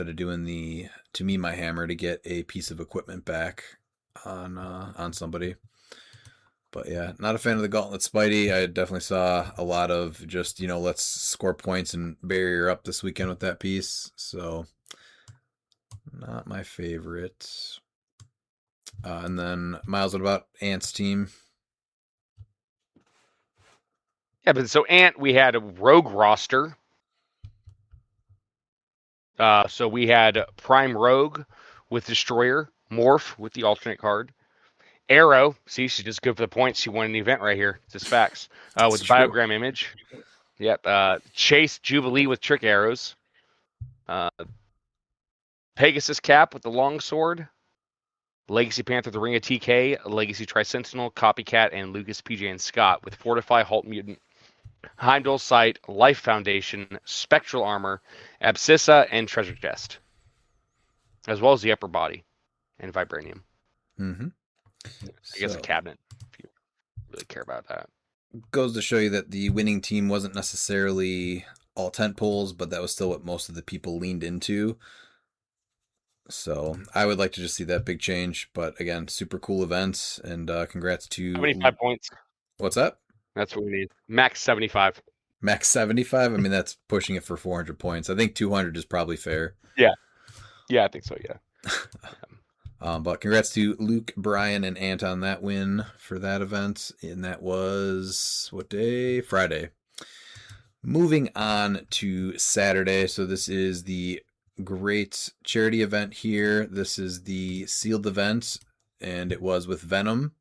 of doing the To Me My Hammer to get a piece of equipment back on somebody. But yeah, not a fan of the Gauntlet Spidey. I definitely saw a lot of just, let's score points and barrier up this weekend with that piece. So, not my favorite. And then, Miles, what about Ant's team? Yeah, but so Ant, we had a rogue roster. So we had Prime Rogue with Destroyer, Morph with the alternate card, Arrow. See, she's just good for the points. She won an event right here. Just facts. With true. Biogram Image. Yep. Chase Jubilee with Trick Arrows. Pegasus Cap with the Longsword. Legacy Panther, the Ring of TK, Legacy Tri-Sentinel, Copycat, and Lucas, PJ, and Scott with Fortify, Halt Mutant, Heimdall Sight, Life Foundation, Spectral Armor, Abscissa, and Treasure Chest, as well as the upper body and Vibranium. Mm-hmm. I guess a cabinet, if you really care about that. Goes to show you that the winning team wasn't necessarily all tent poles, but that was still what most of the people leaned into. So I would like to just see that big change. But again, super cool events, and congrats to 75 points. What's that? That's what we need. Max 75. Max 75? I mean, that's pushing it for 400 points. I think 200 is probably fair. Yeah. Yeah, I think so, yeah. But congrats to Luke, Brian, and Ant on that win for that event. And that was, what day? Friday. Moving on to Saturday. So this is the great charity event here. This is the sealed event, and it was with Venom.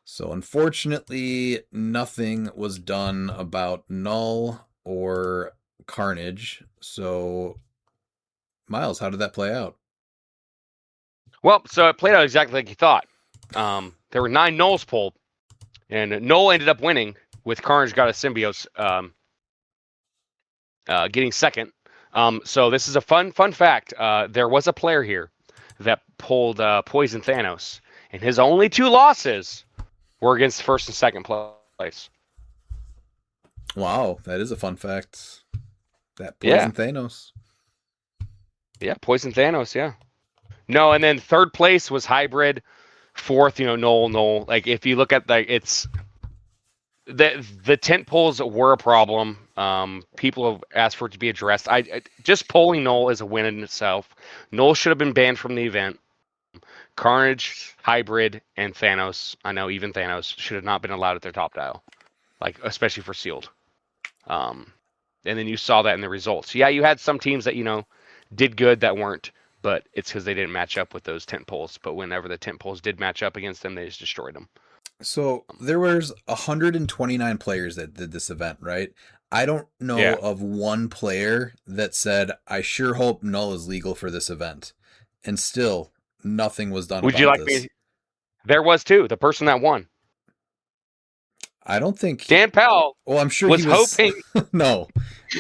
So unfortunately, nothing was done about Null or Carnage. So, Miles, how did that play out? Well, so it played out exactly like you thought. There were 9 Nulls pulled, and Null ended up winning, with Carnage got a symbiote getting second. So this is a fun fact. There was a player here that pulled Poison Thanos, and his only 2 losses were against first and second place. Wow, that is a fun fact. That Poison Thanos. Yeah, Poison Thanos, yeah. No, and then third place was Hybrid. Fourth, Null. Like, if you look at, it's... The tent pulls were a problem. People have asked for it to be addressed. I just pulling Null is a win in itself. Null should have been banned from the event. Carnage, Hybrid, and Thanos. I know even Thanos should have not been allowed at their top dial, like especially for sealed. And then you saw that in the results. Yeah, you had some teams that did good that weren't, but it's because they didn't match up with those tent poles. But whenever the tent poles did match up against them, they just destroyed them. So there was 129 players that did this event, right? I don't know of one player that said, I sure hope Null is legal for this event. And still, nothing was done Would about you like this. me? There was too. The person that won. I don't think Dan Powell. Well, I'm sure was he was hoping. No,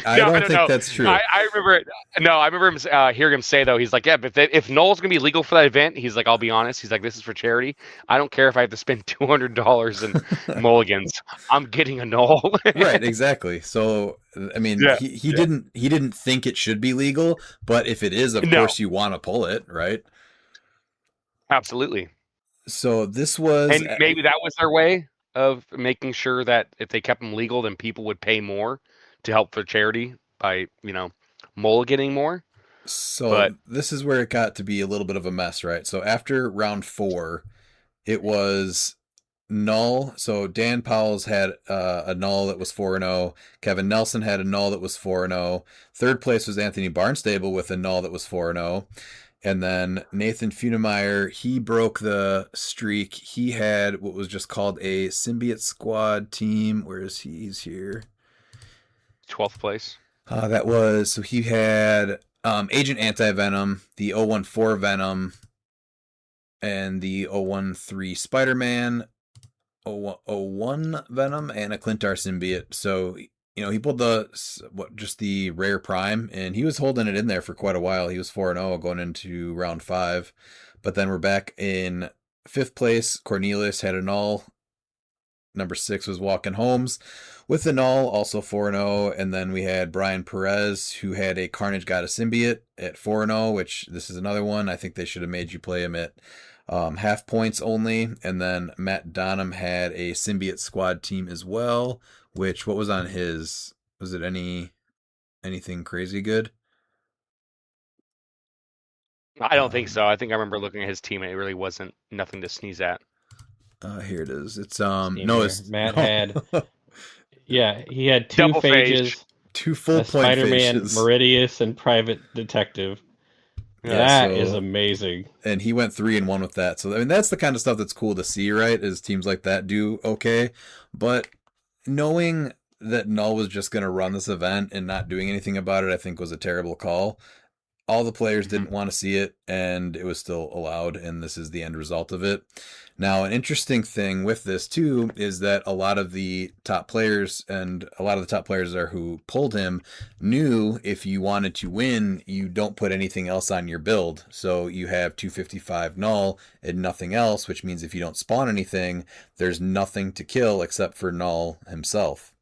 I don't think that's true. I remember. No, I remember him hearing him say though. He's like, yeah, but if Null's gonna be legal for that event, he's like, I'll be honest. He's like, this is for charity. I don't care if I have to spend $200 in mulligans. I'm getting a Null. Right, exactly. So I mean, he didn't think it should be legal, but if it is, of course you want to pull it, right? Absolutely. So this was, and maybe that was their way of making sure that if they kept them legal, then people would pay more to help for charity by, mulliganing more. So this is where it got to be a little bit of a mess, right? So after round 4, it was Null. So Dan Powell's had a Null that was 4-0. Kevin Nelson had a Null that was 4-0. Third place was Anthony Barnstable with a Null that was 4-0. And then Nathan Funemeyer, he broke the streak. He had what was just called a Symbiote Squad team. Where is he? He's here. 12th place. So he had Agent Anti-Venom, the 014 Venom, and the 013 Spider-Man, 001 Venom, and a Clintar symbiote. So, he pulled just the rare prime, and he was holding it in there for quite a while. He was 4-0 going into round 5. But then we're back in 5th place. Cornelius had a null. Number 6 was Walken Holmes with the null, also 4-0. And then we had Brian Perez, who had a Carnage Got a Symbiote at 4-0, which this is another one. I think they should have made you play him at half points only. And then Matt Donham had a Symbiote Squad team as well, which, what was on his? Was it anything crazy good? I don't think so. I think I remember looking at his team, and it really wasn't nothing to sneeze at. Here it is. It's See no, here. it's Matt had he had 2 Double phage. phages, 2 full a point Spider-Man, phages. Meridius, and Private Detective. Yeah, That so- is amazing. And he went 3-1 with that. So I mean, that's the kind of stuff that's cool to see, right? Is teams like that do okay. But knowing that Null was just going to run this event and not doing anything about it, I think was a terrible call. All the players didn't want to see it, and it was still allowed, and this is the end result of it. Now, an interesting thing with this, too, is that a lot of the top players who pulled him knew if you wanted to win, you don't put anything else on your build. So you have 255 null and nothing else, which means if you don't spawn anything, there's nothing to kill except for Null himself.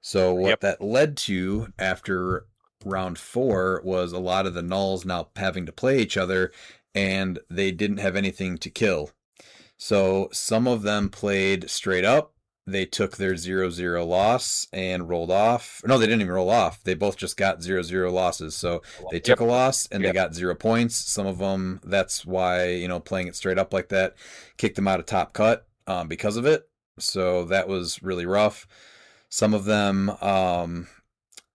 So what that led to after round 4 was a lot of the nulls now having to play each other, and they didn't have anything to kill. So some of them played straight up. They took their 0-0 loss and rolled off. No, they didn't even roll off. They both just got 0-0 losses. So they took a loss and they got 0 points. Some of them, that's why, playing it straight up like that kicked them out of top cut because of it. So that was really rough. Some of them,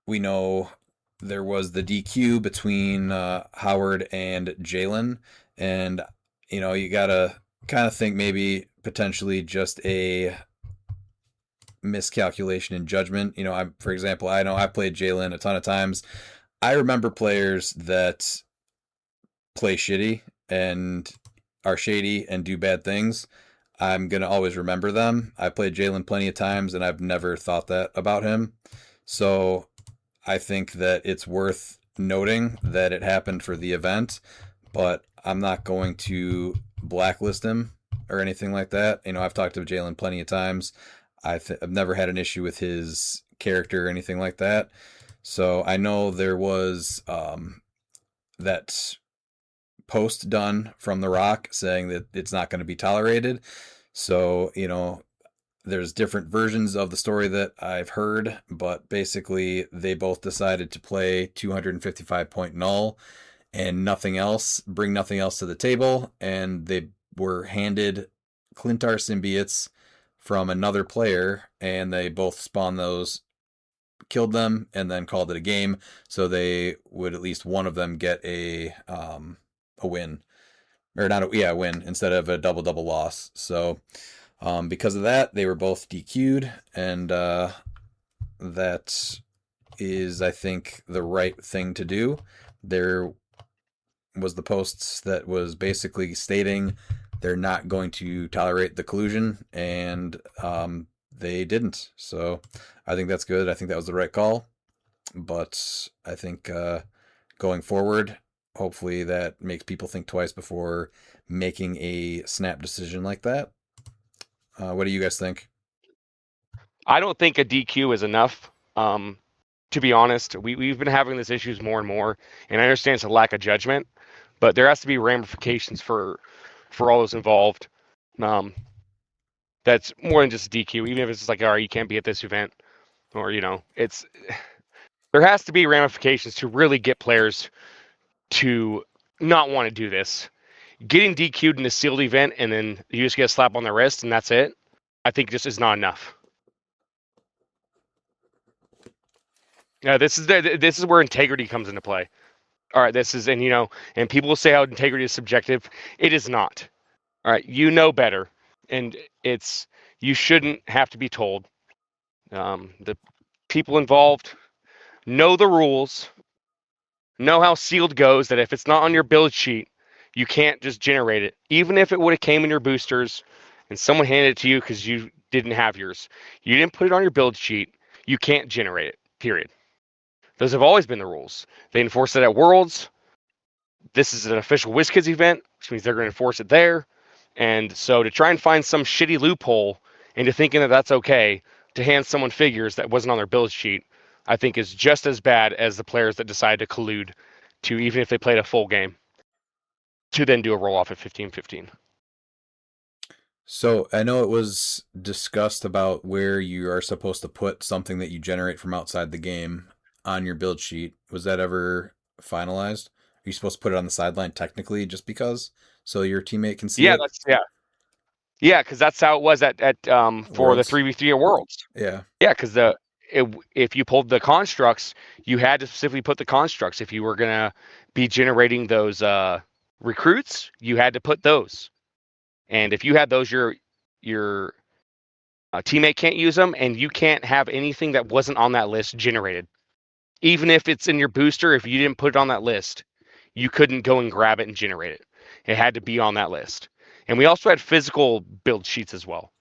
we know there was the DQ between Howard and Jalen. And, you got to kind of think maybe potentially just a miscalculation in judgment. For example, I know I played Jalen a ton of times. I remember players that play shitty and are shady and do bad things. I'm going to always remember them. I played Jalen plenty of times, and I've never thought that about him. So I think that it's worth noting that it happened for the event, but I'm not going to blacklist him or anything like that. I've talked to Jalen plenty of times. I've never had an issue with his character or anything like that. So I know there was that post done from The Rock saying that it's not going to be tolerated. So, there's different versions of the story that I've heard, but basically they both decided to play 255 point null and nothing else, bring nothing else to the table, and they were handed Clintar symbiotes from another player, and they both spawned those, killed them, and then called it a game, so they would at least one of them get a win. Or not a win instead of a double loss. So because of that, they were both DQ'd, and that is, I think, the right thing to do. There was the posts that was basically stating they're not going to tolerate the collusion, and they didn't. So I think that's good. I think that was the right call. But I think going forward, hopefully that makes people think twice before making a snap decision like that. What do you guys think? I don't think a DQ is enough. To be honest, we've been having these issues more and more, and I understand it's a lack of judgment, but there has to be ramifications for all those involved. That's more than just a DQ, even if it's just like, all right, you can't be at this event, or it's there has to be ramifications to really get players to not want to do this. Getting DQ'd in a sealed event and then you just get a slap on the wrist and that's it, I think just is not enough. Yeah, this is where integrity comes into play. All right, and people will say how integrity is subjective. It is not. All right, you know better, and you shouldn't have to be told. The people involved know the rules. know how sealed goes, that if it's not on your build sheet, you can't just generate it. Even if it would have came in your boosters and someone handed it to you because you didn't have yours. You didn't put it on your build sheet, you can't generate it, period. Those have always been the rules. They enforce it at Worlds. This is an official WizKids event, which means they're going to enforce it there. And so to try and find some shitty loophole into thinking that that's okay to hand someone figures that wasn't on their build sheet, I think is just as bad as the players that decide to collude to, even if they played a full game, to then do a roll-off at 15-15. So I know it was discussed about where you are supposed to put something that you generate from outside the game on your build sheet. Was that ever finalized? Are you supposed to put it on the sideline technically just because? So your teammate can see Yeah, it? yeah, because that's how it was at for the Worlds. 3v3 at Worlds. Yeah. Yeah, because if you pulled the constructs, you had to specifically put the constructs. If you were gonna be generating those recruits, you had to put those. And if you had those, your teammate can't use them, and you can't have anything that wasn't on that list generated. Even if it's in your booster, if you didn't put it on that list, you couldn't go and grab it and generate it. It had to be on that list. And we also had physical build sheets as well.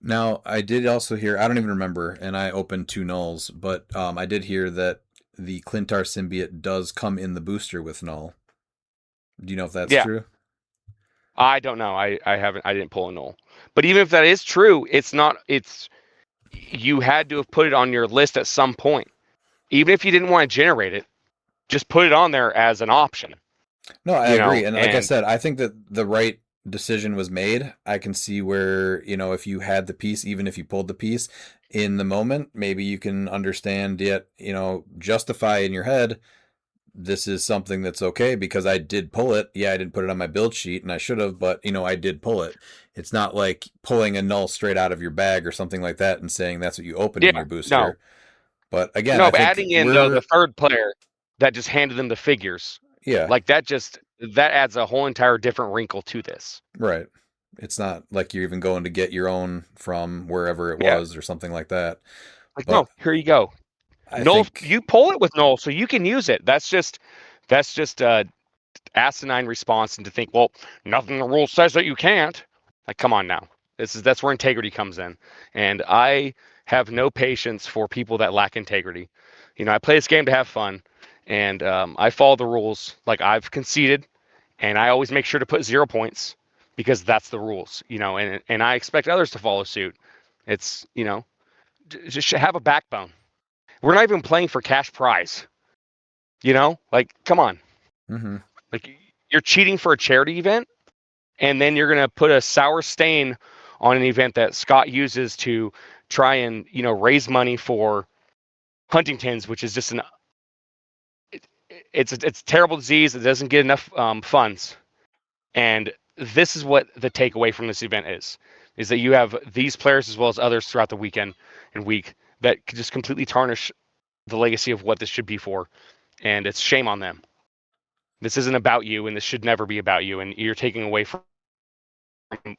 Now, I did also hear, I don't even remember, and I opened 2 nulls, but I did hear that the Clintar symbiote does come in the booster with null. Do you know if that's true? I don't know. I didn't pull a null. But even if that is true, you had to have put it on your list at some point. Even if you didn't want to generate it, just put it on there as an option. No, I agree. And like I said, I think that the right decision was made. I can see where, if you had the piece, even if you pulled the piece in the moment, maybe you can understand yet, justify in your head, this is something that's okay because I did pull it. Yeah, I didn't put it on my build sheet and I should have, but I did pull it. It's not like pulling a null straight out of your bag or something like that and saying that's what you opened in your booster. No. But again, but adding in the third player that just handed them the figures. Yeah. Like that adds a whole entire different wrinkle to this. Right. It's not like you're even going to get your own from wherever it was or something like that. Like, no, here you go. You pull it with null, so you can use it. That's just asinine response, and to think, well, nothing in the rule says that you can't. Like, come on now. That's where integrity comes in. And I have no patience for people that lack integrity. I play this game to have fun, and I follow the rules. Like, I've conceded, and I always make sure to put 0 points because that's the rules. And I expect others to follow suit. It's just have a backbone. We're not even playing for cash prize. Like, come on. Mm-hmm. Like, you're cheating for a charity event, and then you're going to put a sour stain on an event that Scott uses to try and, raise money for Huntington's, which is just it's a terrible disease that doesn't get enough funds. And this is what the takeaway from this event is that you have these players as well as others throughout the weekend and week that could just completely tarnish the legacy of what this should be for. And it's shame on them. This isn't about you, and this should never be about you. And you're taking away from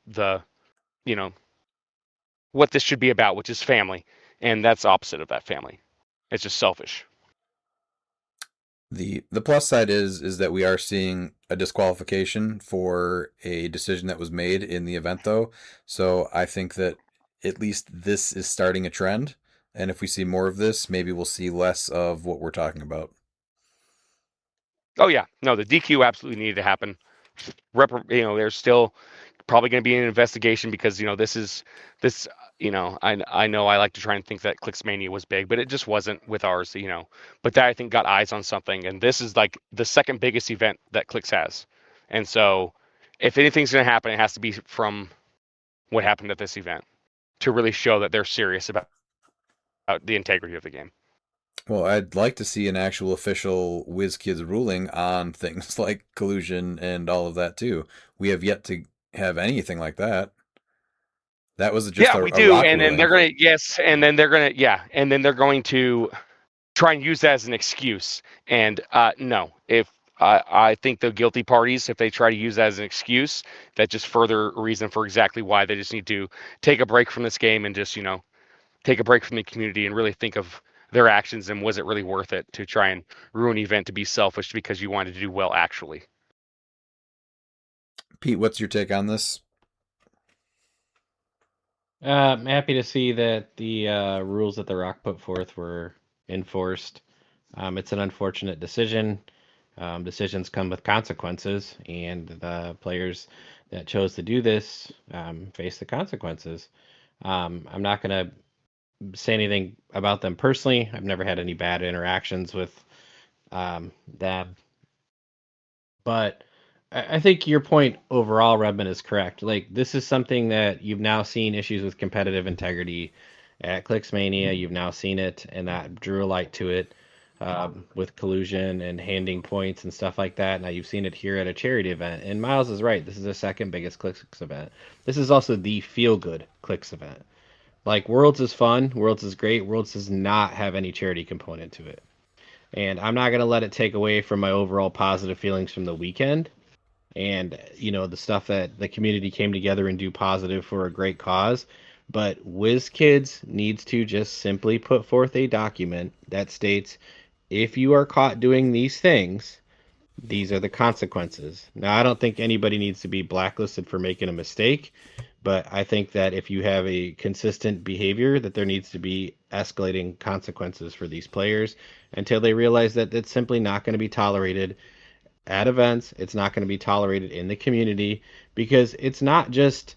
the, what this should be about, which is family. And that's opposite of that family. It's just selfish. The plus side is that we are seeing a disqualification for a decision that was made in the event, though. So I think that at least this is starting a trend. And if we see more of this, maybe we'll see less of what we're talking about. Oh, yeah. No, the DQ absolutely needed to happen. There's still probably going to be an investigation because, I know I like to try and think that cliX Mania was big, but it just wasn't with ours, But that, I think, got eyes on something. And this is like the second biggest event that cliX has. And so if anything's going to happen, it has to be from what happened at this event to really show that they're serious about the integrity of the game. Well, I'd like to see an actual official WizKids ruling on things like collusion and all of that too. We have yet to have anything like that. That was just we do, and then they're going to try and use that as an excuse. And no, if I think the guilty parties, if they try to use that as an excuse, that just further reason for exactly why they just need to take a break from this game and just take a break from the community and really think of their actions, and was it really worth it to try and ruin an event to be selfish because you wanted to do well actually? Pete, what's your take on this? I'm happy to see that the rules that the Rock put forth were enforced. It's an unfortunate decision. Decisions come with consequences, and the players that chose to do this face the consequences. I'm not going to say anything about them personally. I've never had any bad interactions with them, but I think your point overall, Redmond, is correct. Like, this is something that you've now seen issues with competitive integrity at CliX Mania. You've now seen it, and that drew a light to it with collusion and handing points and stuff like that. Now you've seen it here at a charity event. And Miles is right. This is the second biggest CliX event. This is also the feel-good CliX event. Like, Worlds is fun. Worlds is great. Worlds does not have any charity component to it. And I'm not going to let it take away from my overall positive feelings from the weekend and the stuff that the community came together and do positive for a great cause. But WizKids needs to just simply put forth a document that states, if you are caught doing these things, these are the consequences. Now, I don't think anybody needs to be blacklisted for making a mistake, but I think that if you have a consistent behavior, that there needs to be escalating consequences for these players until they realize that it's simply not going to be tolerated at events. It's not going to be tolerated in the community, because it's not just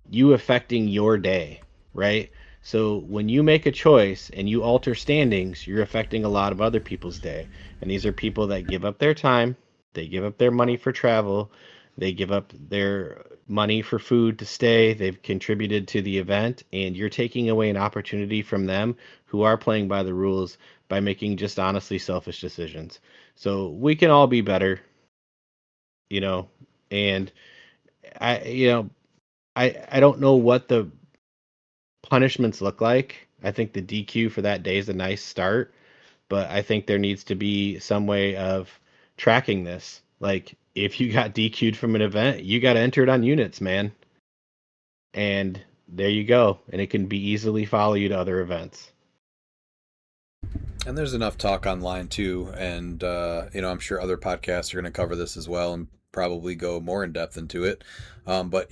you affecting your day, right? So when you make a choice and you alter standings, you're affecting a lot of other people's day. And these are people that give up their time, they give up their money for travel, they give up their money for food to stay, they've contributed to the event, and you're taking away an opportunity from them who are playing by the rules by making just honestly selfish decisions. So we can all be better, and I don't know what the punishments look like. I think the DQ for that day is a nice start, but I think there needs to be some way of tracking this. Like, if you got DQ'd from an event, you got to enter it on units, man. And there you go. And it can be easily follow you to other events. And there's enough talk online too, and I'm sure other podcasts are going to cover this as well and probably go more in depth into it. But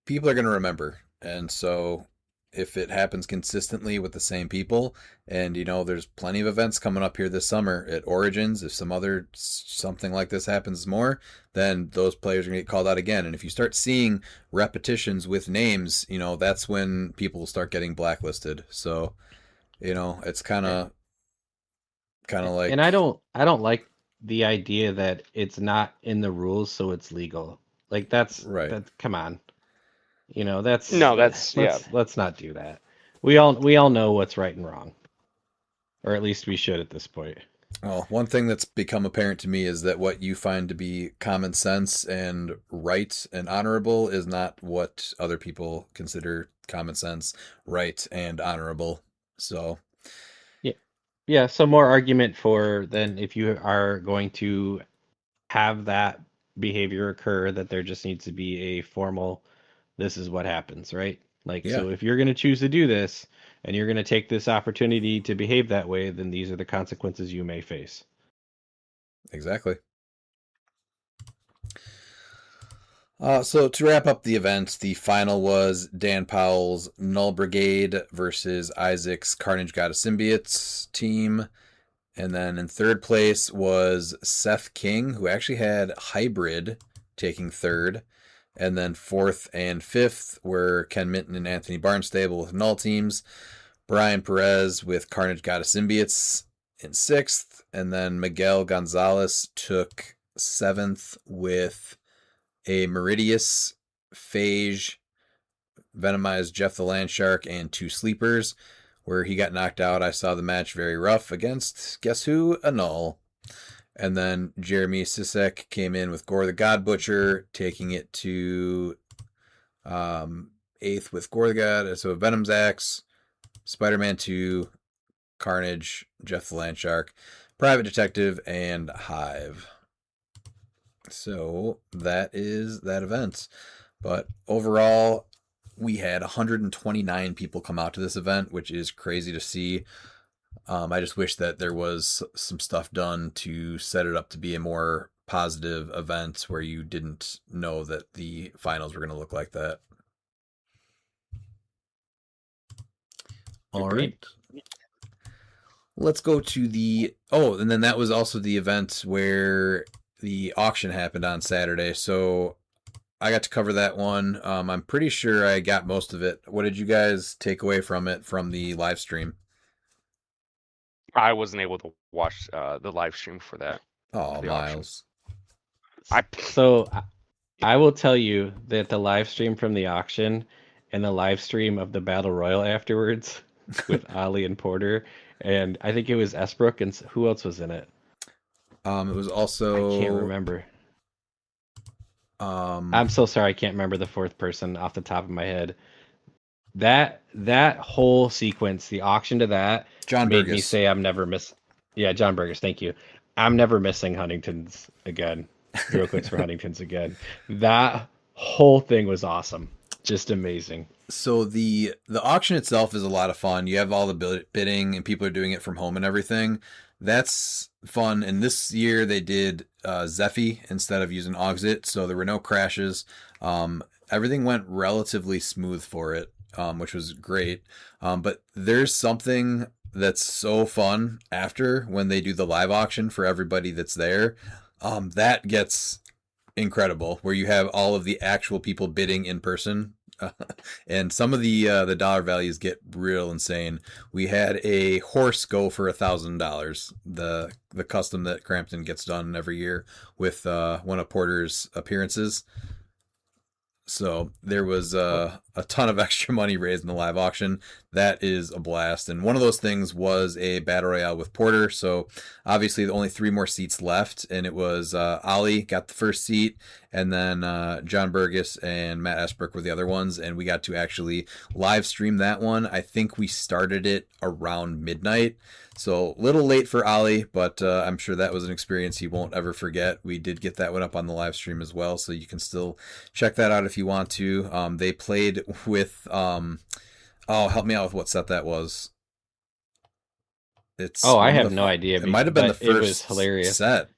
people are going to remember, and so if it happens consistently with the same people, and there's plenty of events coming up here this summer at Origins. If something like this happens more, then those players are going to get called out again. And if you start seeing repetitions with names, that's when people will start getting blacklisted. So it's kind of like, And I don't like the idea that it's not in the rules, so it's legal. Like, right. come on. That's Let's not do that. We all know what's right and wrong. Or at least we should at this point. Well, one thing that's become apparent to me is that what you find to be common sense and right and honorable is not what other people consider common sense, right, and honorable. So Yeah, some more argument for then, if you are going to have that behavior occur, that there just needs to be a formal, this is what happens, right? Like, yeah, so if you're going to choose to do this and you're going to take this opportunity to behave that way, then these are the consequences you may face. exactly. So to wrap up the event, the final was Dan Powell's Null Brigade versus Isaac's Carnage God of Symbiotes team. And then in third place was Seth King, who actually had Hybrid taking third. And then fourth and fifth were Ken Minton and Anthony Barnstable with Null teams. Brian Perez with Carnage God of Symbiotes in sixth. And then Miguel Gonzalez took seventh with a Meridius, Phage, Venomized Jeff the Landshark, and two Sleepers. Where he got knocked out, I saw the match very rough against, guess who? A Null. And then Jeremy Sisek came in with Gore the God Butcher, taking it to eighth with Gore the God. So Venom's Axe, Spider-Man 2, Carnage, Jeff the Landshark, Private Detective, and Hive. So that is that event. But overall, we had 129 people come out to this event, which is crazy to see. I just wish that there was some stuff done to set it up to be a more positive event where you didn't know that the finals were going to look like that. All Agreed. right. Let's go to the and then that was also the event where the auction happened on Saturday. So I got to cover that one. I'm pretty sure I got most of it. What did you guys take away from it from the live stream? I wasn't able to watch the live stream for that. Oh, The auction. Miles. So I will tell you that the live stream from the auction and the live stream of the Battle Royal afterwards with Ali and Porter, and I think it was Esbrook and who else was in it? It was also I can't remember. Um, I'm so sorry, I can't remember the fourth person off the top of my head. That whole sequence, the auction to that, John made me Burgess. say I'm never miss. Yeah, John Burgess, thank you. I'm never missing Huntington's again. Hero clicks for Huntington's again. That whole thing was awesome, just amazing. So the auction itself is a lot of fun. You have all the bidding, and people are doing it from home and everything. That's fun. And this year they did Zephy instead of using Auxit, so there were no crashes. Everything went relatively smooth for it, which was great. But there's something that's so fun after when they do the live auction for everybody that's there. That gets incredible, where you have all of the actual people bidding in person. And some of the dollar values get real insane. We had a horse go for $1,000. The custom that Crampton gets done every year with one of Porter's appearances. So there was a ton of extra money raised in the live auction. That is a blast. And one of those things was a battle royale with Porter. So obviously only 3 more seats left. And it was Ali got the first seat. And then John Burgess and Matt Esbrook were the other ones. And we got to actually live stream that one. I think we started it around midnight. So a little late for Ali, but I'm sure that was an experience he won't ever forget. We did get that one up on the live stream as well, so you can still check that out if you want to. They played with, help me out with what set that was. It's I have no idea. It might have been the first it was hilarious. set.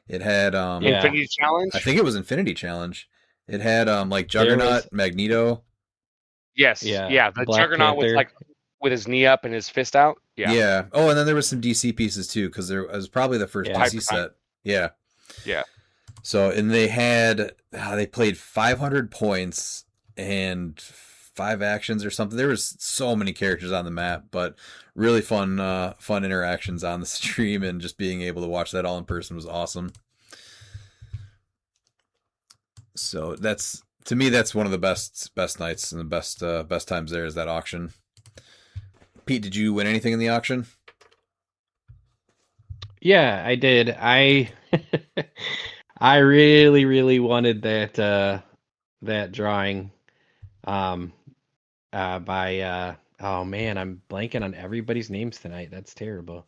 It had Infinity Challenge. I think it was Infinity Challenge. It had like Juggernaut, Magneto. Yes, yeah. The Black Juggernaut Panther. was with his knee up and his fist out. Yeah. Oh, and then there was some DC pieces too, because there was probably the first DC set. Yeah. Yeah. So, and they had they played 500 points and 5 actions or something. There was so many characters on the map, but really fun interactions on the stream, and just being able to watch that all in person was awesome. So to me that's one of the best nights and the best times there is that auction. Pete, did you win anything in the auction? Yeah, I did. I really, really wanted that drawing by oh man, I'm blanking on everybody's names tonight. That's terrible.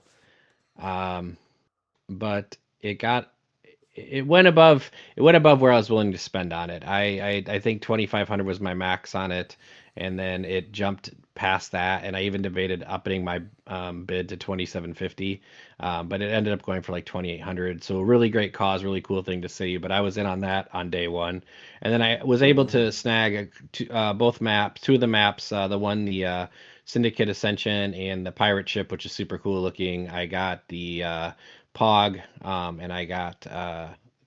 But it went above where I was willing to spend on it. I think 2,500 was my max on it, and then it jumped past that, and I even debated upping my bid to 2,750, but it ended up going for like 2,800. So a really great cause, really cool thing to see. But I was in on that on day one, and then I was able to snag both maps, 2 of the maps, the Syndicate Ascension and the pirate ship, which is super cool looking. I got the Pog, and I got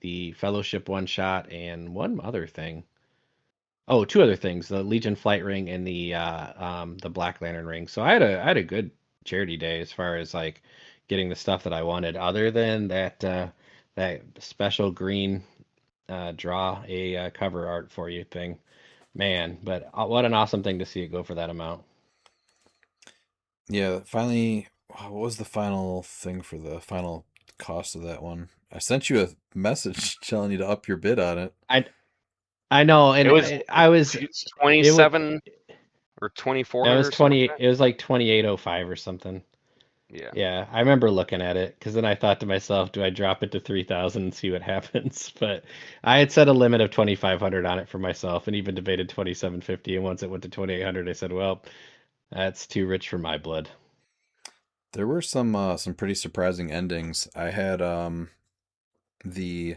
the Fellowship one shot and one other thing. Oh, 2 other things: the Legion flight ring and the Black Lantern ring. So I had a good charity day as far as like getting the stuff that I wanted. Other than that special green draw a cover art for you thing, man. But what an awesome thing to see it go for that amount. Yeah, finally. What was the final thing for the final cost of that one? I sent you a message telling you to up your bid on it. I know, and I was 27 or 24. It was 20. It was like 2805 or something. Yeah. Yeah, I remember looking at it because then I thought to myself, do I drop it to 3,000 and see what happens? But I had set a limit of 2,500 on it for myself, and even debated 2,750. And once it went to 2,800, I said, well, that's too rich for my blood. There were some pretty surprising endings. I had the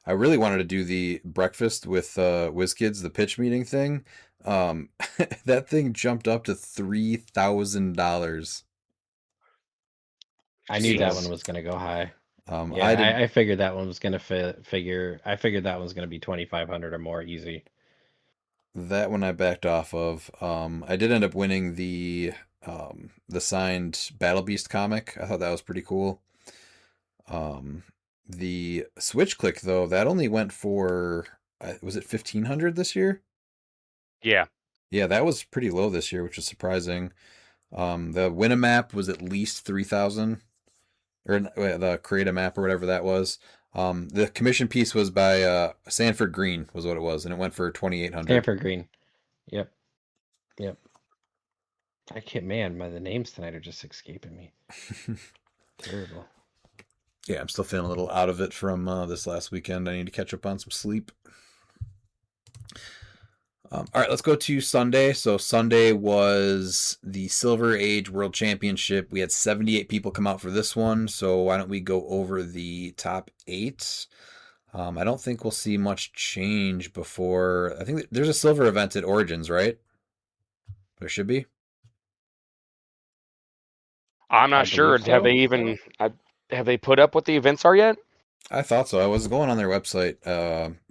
I really wanted to do the breakfast with WizKids, the pitch meeting thing. That thing jumped up to $3,000. I knew that Jeez. one was going to go high. Yeah, I did. I figured that one was going to figure. I figured that one's going to be 2,500 or more easy. That one I backed off of. I did end up winning the signed Battle Beast comic. I thought that was pretty cool. The Switch Click though, that only went for was it 1,500 this year? Yeah. Yeah, that was pretty low this year, which is surprising. The win a map was at least 3,000, or the create a map or whatever that was. The commission piece was by Sanford Green was what it was, and it went for 2,800. Stanford Green. Yep. I can't. Man, the names tonight are just escaping me. Terrible. Yeah, I'm still feeling a little out of it from this last weekend. I need to catch up on some sleep. All right, let's go to Sunday. So Sunday was the Silver Age World Championship. We had 78 people come out for this one. So why don't we go over the top 8? I don't think we'll see much change before. I think there's a silver event at Origins, right? There should be. I'm not I sure. believe so. Have they put up what the events are yet? I thought so. I was going on their website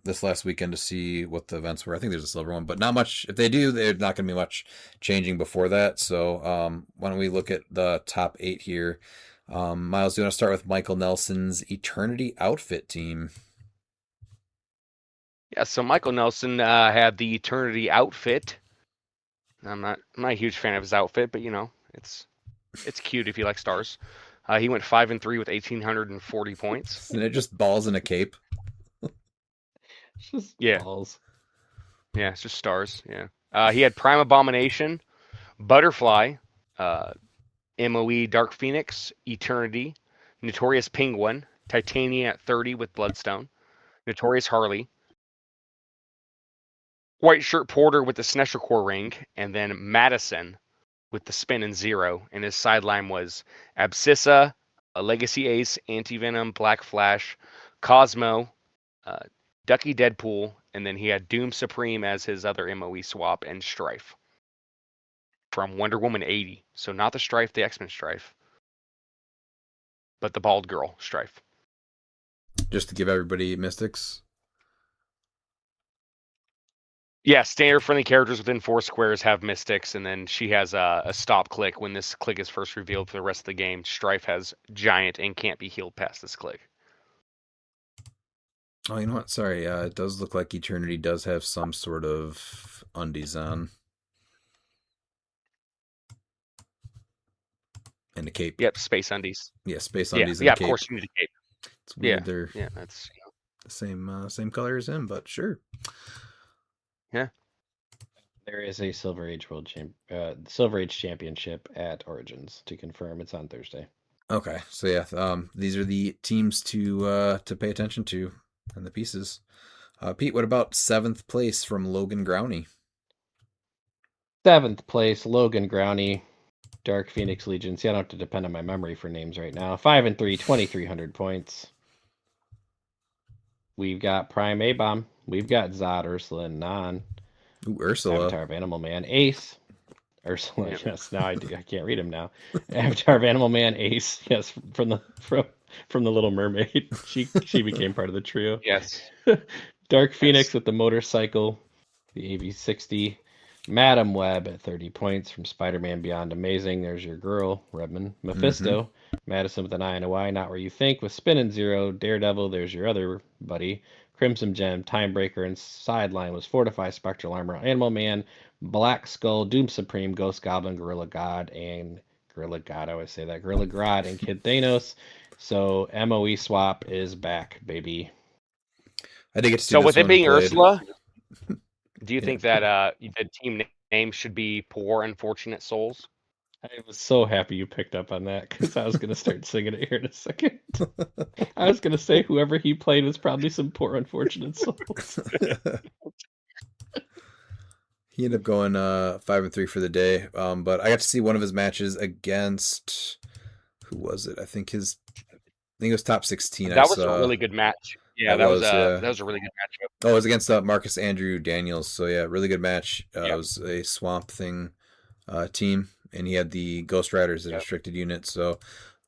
this last weekend to see what the events were. I think there's a silver one, but not much. If they do, there's not going to be much changing before that. So why don't we look at the top 8 here? Miles, do you want to start with Michael Nelson's Eternity Outfit team? Yeah, so Michael Nelson had the Eternity Outfit. I'm not a huge fan of his outfit, but it's cute if you like stars. He went 5-3 with 1,840 points. And it just balls in a cape. It's just Yeah. balls. Yeah, it's just stars. Yeah. He had Prime Abomination, Butterfly, MOE Dark Phoenix, Eternity, Notorious Penguin, Titania at 30 with Bloodstone, Notorious Harley, White Shirt Porter with the Snesher Core ring, and then Madison with the Spin and 0. And his sideline was Abscissa, a Legacy Ace, Anti-Venom, Black Flash, Cosmo, Ducky Deadpool, and then he had Doom Supreme as his other MOE swap, and Strife from Wonder Woman 80. So not the Strife, the X-Men Strife, but the bald girl Strife. Just to give everybody mystics. Yeah, standard friendly characters within 4 squares have mystics, and then she has a stop click when this click is first revealed for the rest of the game. Strife has giant and can't be healed past this click. Oh, you know what? Sorry, it does look like Eternity does have some sort of undies on. And a cape. Yep, space undies. Yeah, space undies and Yeah, a of cape. course you need a cape. It's weird they're That's the same color as him, but sure. Yeah. There is a Silver Age Championship at Origins. To confirm, it's on Thursday. Okay, so yeah, these are the teams to pay attention to and the pieces. Pete, what about 7th place from Logan Growney? 7th place, Logan Growney, Dark Phoenix Legion. See, I don't have to depend on my memory for names right now. 5-3, 2,300 points. We've got Prime A-Bomb. We've got Zod, Ursula, and Non. Ooh, Ursula. Avatar of Animal Man, Ace. Ursula, yes. Now I can't read him now. Avatar of Animal Man, Ace. Yes, from the Little Mermaid. She became part of the trio. Yes. Dark Phoenix with the motorcycle, the AV60. Madam Web at 30 points from Spider-Man Beyond Amazing. There's your girl, Redman. Mephisto. Madison with an I and a Y, Not Where You Think, with Spin and 0. Daredevil, there's your other buddy. Crimson Gem, Timebreaker, and Sideline was Fortify, Spectral Armor, Animal Man, Black Skull, Doom Supreme, Ghost Goblin, Gorilla God, and Gorilla God, I always say that. Gorilla Grodd and Kid Thanos. So MOE swap is back, baby. I did get to see So this with it one being played. Ursula, do you think that the team name should be Poor Unfortunate Souls? I was so happy you picked up on that because I was going to start singing it here in a second. I was going to say whoever he played was probably some poor unfortunate souls. He ended up going 5-3 for the day, but I got to see one of his matches against who was it? I think it was top 16. That was a really good match. Yeah, that was yeah. that was a really good matchup. Oh, it was against Marcus Andrew Daniels. So yeah, really good match. Yep. It was a Swamp Thing team, and he had the Ghost Riders, the Yep. restricted unit. So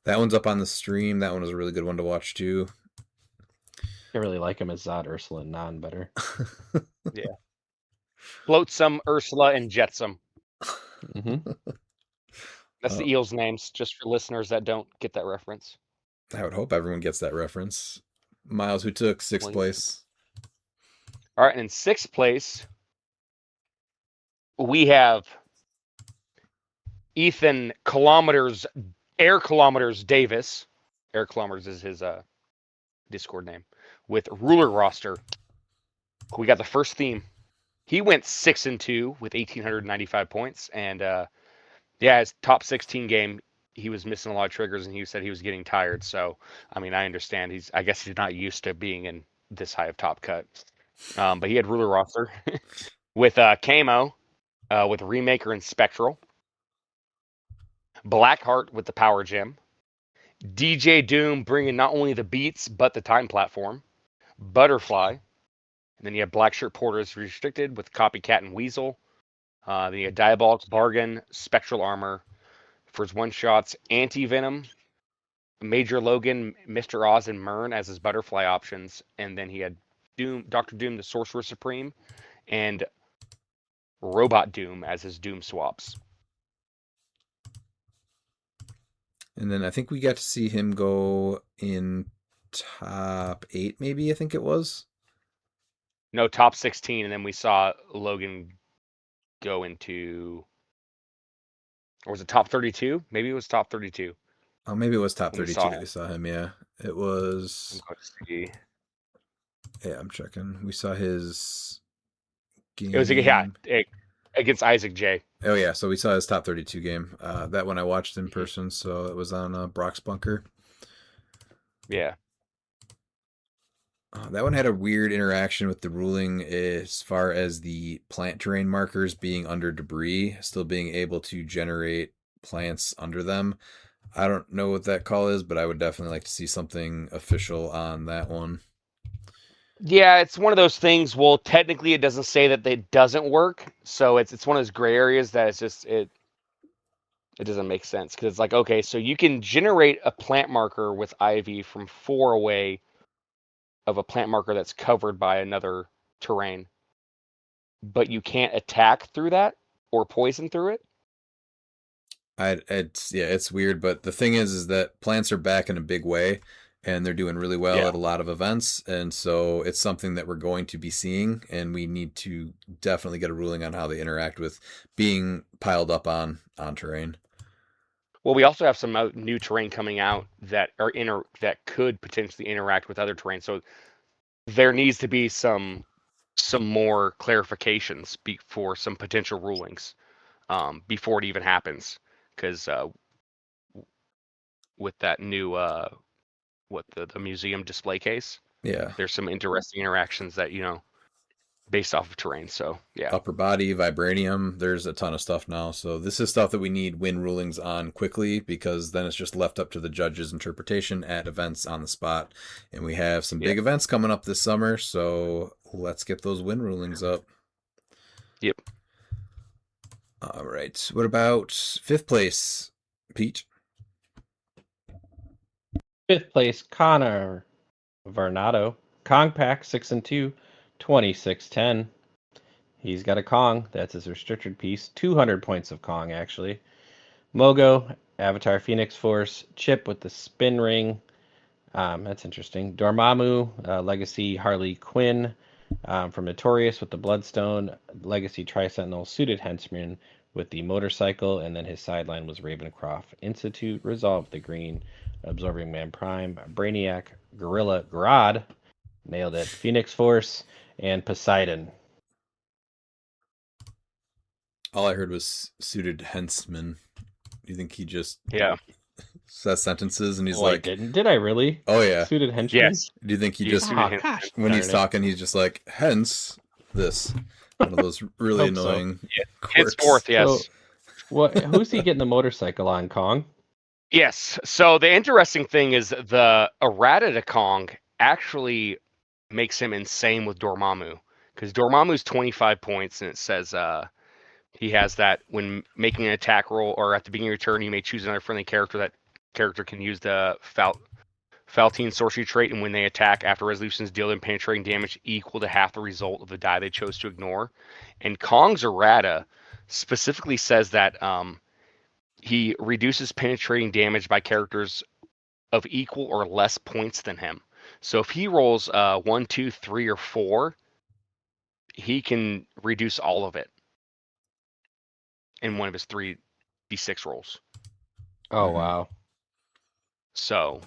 that one's up on the stream. That one was a really good one to watch too. I really like him as Zod, Ursula, and Non better. Yeah. Flotsam, Ursula, and Jetsam. Mm-hmm. That's the Eels' names, just for listeners that don't get that reference. I would hope everyone gets that reference. Miles, who took sixth place? All right, and in sixth place, we have Ethan Air Kilometers Davis. Air Kilometers is his Discord name. With Ruler Roster. We got the first theme. He went 6-2 with 1,895 points, and his top 16 game, he was missing a lot of triggers, and he said he was getting tired. So, I mean, I understand. I guess he's not used to being in this high of top cut. But he had Ruler Roster with Camo, with Remaker and Spectral, Blackheart with the Power Gem, DJ Doom bringing not only the beats but the time platform, Butterfly. And then you have Black Shirt Porters restricted with Copycat and Weasel. Then you have Diabolic Bargain, Spectral Armor for his one-shots, Anti-Venom, Major Logan, Mr. Oz, and Mern as his Butterfly options. And then he had Dr. Doom, the Sorcerer Supreme, and Robot Doom as his Doom swaps. And then I think we got to see him go in top 8, maybe, I think it was. No, top 16, and then we saw Logan go into, or was it top 32? Maybe it was top 32. Oh, maybe it was top 32 saw that we saw him, yeah. It was... I'm going to see. Yeah, I'm checking. We saw his game. It was against Isaac J. Oh, yeah, so we saw his top 32 game. That one I watched in person, so it was on Brock's Bunker. Yeah. That one had a weird interaction with the ruling as far as the plant terrain markers being under debris, still being able to generate plants under them. I don't know what that call is, but I would definitely like to see something official on that one. Yeah, it's one of those things. Well, technically, it doesn't say that it doesn't work, so it's one of those gray areas that it's just it doesn't make sense because it's like, okay, so you can generate a plant marker with Ivy from 4 away of a plant marker that's covered by another terrain, but you can't attack through that or poison through it. It's weird, but the thing is that plants are back in a big way, and they're doing really well at a lot of events, and so it's something that we're going to be seeing, and we need to definitely get a ruling on how they interact with being piled up on terrain. Well, we also have some new terrain coming out that that could potentially interact with other terrain. So there needs to be some more clarifications for some potential rulings before it even happens. Because with that new the museum display case, there's some interesting interactions that based off of terrain. So yeah, upper body, vibranium, there's a ton of stuff now, so this is stuff that we need win rulings on quickly, because then it's just left up to the judges' interpretation at events on the spot, and we have some big events coming up this summer, so let's get those win rulings up. Yep. All right, what about 5th place, Pete? 5th place, Connor Varnado, Kong Pack 6-2, 2610. He's got a Kong. That's his restricted piece. 200 points of Kong, actually. Mogo, Avatar Phoenix Force, Chip with the Spin Ring. That's interesting. Dormammu, Legacy Harley Quinn from Notorious with the Bloodstone. Legacy Tri-Sentinel Suited Henchman with the motorcycle. And then his sideline was Ravencroft Institute, Resolve the Green, Absorbing Man Prime, Brainiac, Gorilla Grodd. Nailed it. Phoenix Force and Poseidon. All I heard was Suited Henchman. Do you think he just says sentences and he's like, did I really? Oh yeah, Suited Henchman. Yes. Do you think he just when he's talking, he's just like, hence this, one of those really annoying. Henceforth, yes. So, who's he getting the motorcycle on, Kong? Yes. So the interesting thing is the errata to Kong actually makes him insane with Dormammu, because Dormammu's 25 points, and it says he has that when making an attack roll or at the beginning of your turn, you may choose another friendly character. That character can use the Faltine sorcery trait, and when they attack after resolutions, deal them penetrating damage equal to half the result of the die they chose to ignore. And Kong's errata specifically says that he reduces penetrating damage by characters of equal or less points than him. So if he rolls 1, 2, 3, or 4, he can reduce all of it in one of his 3d6 rolls. Oh, Mhm. wow. So,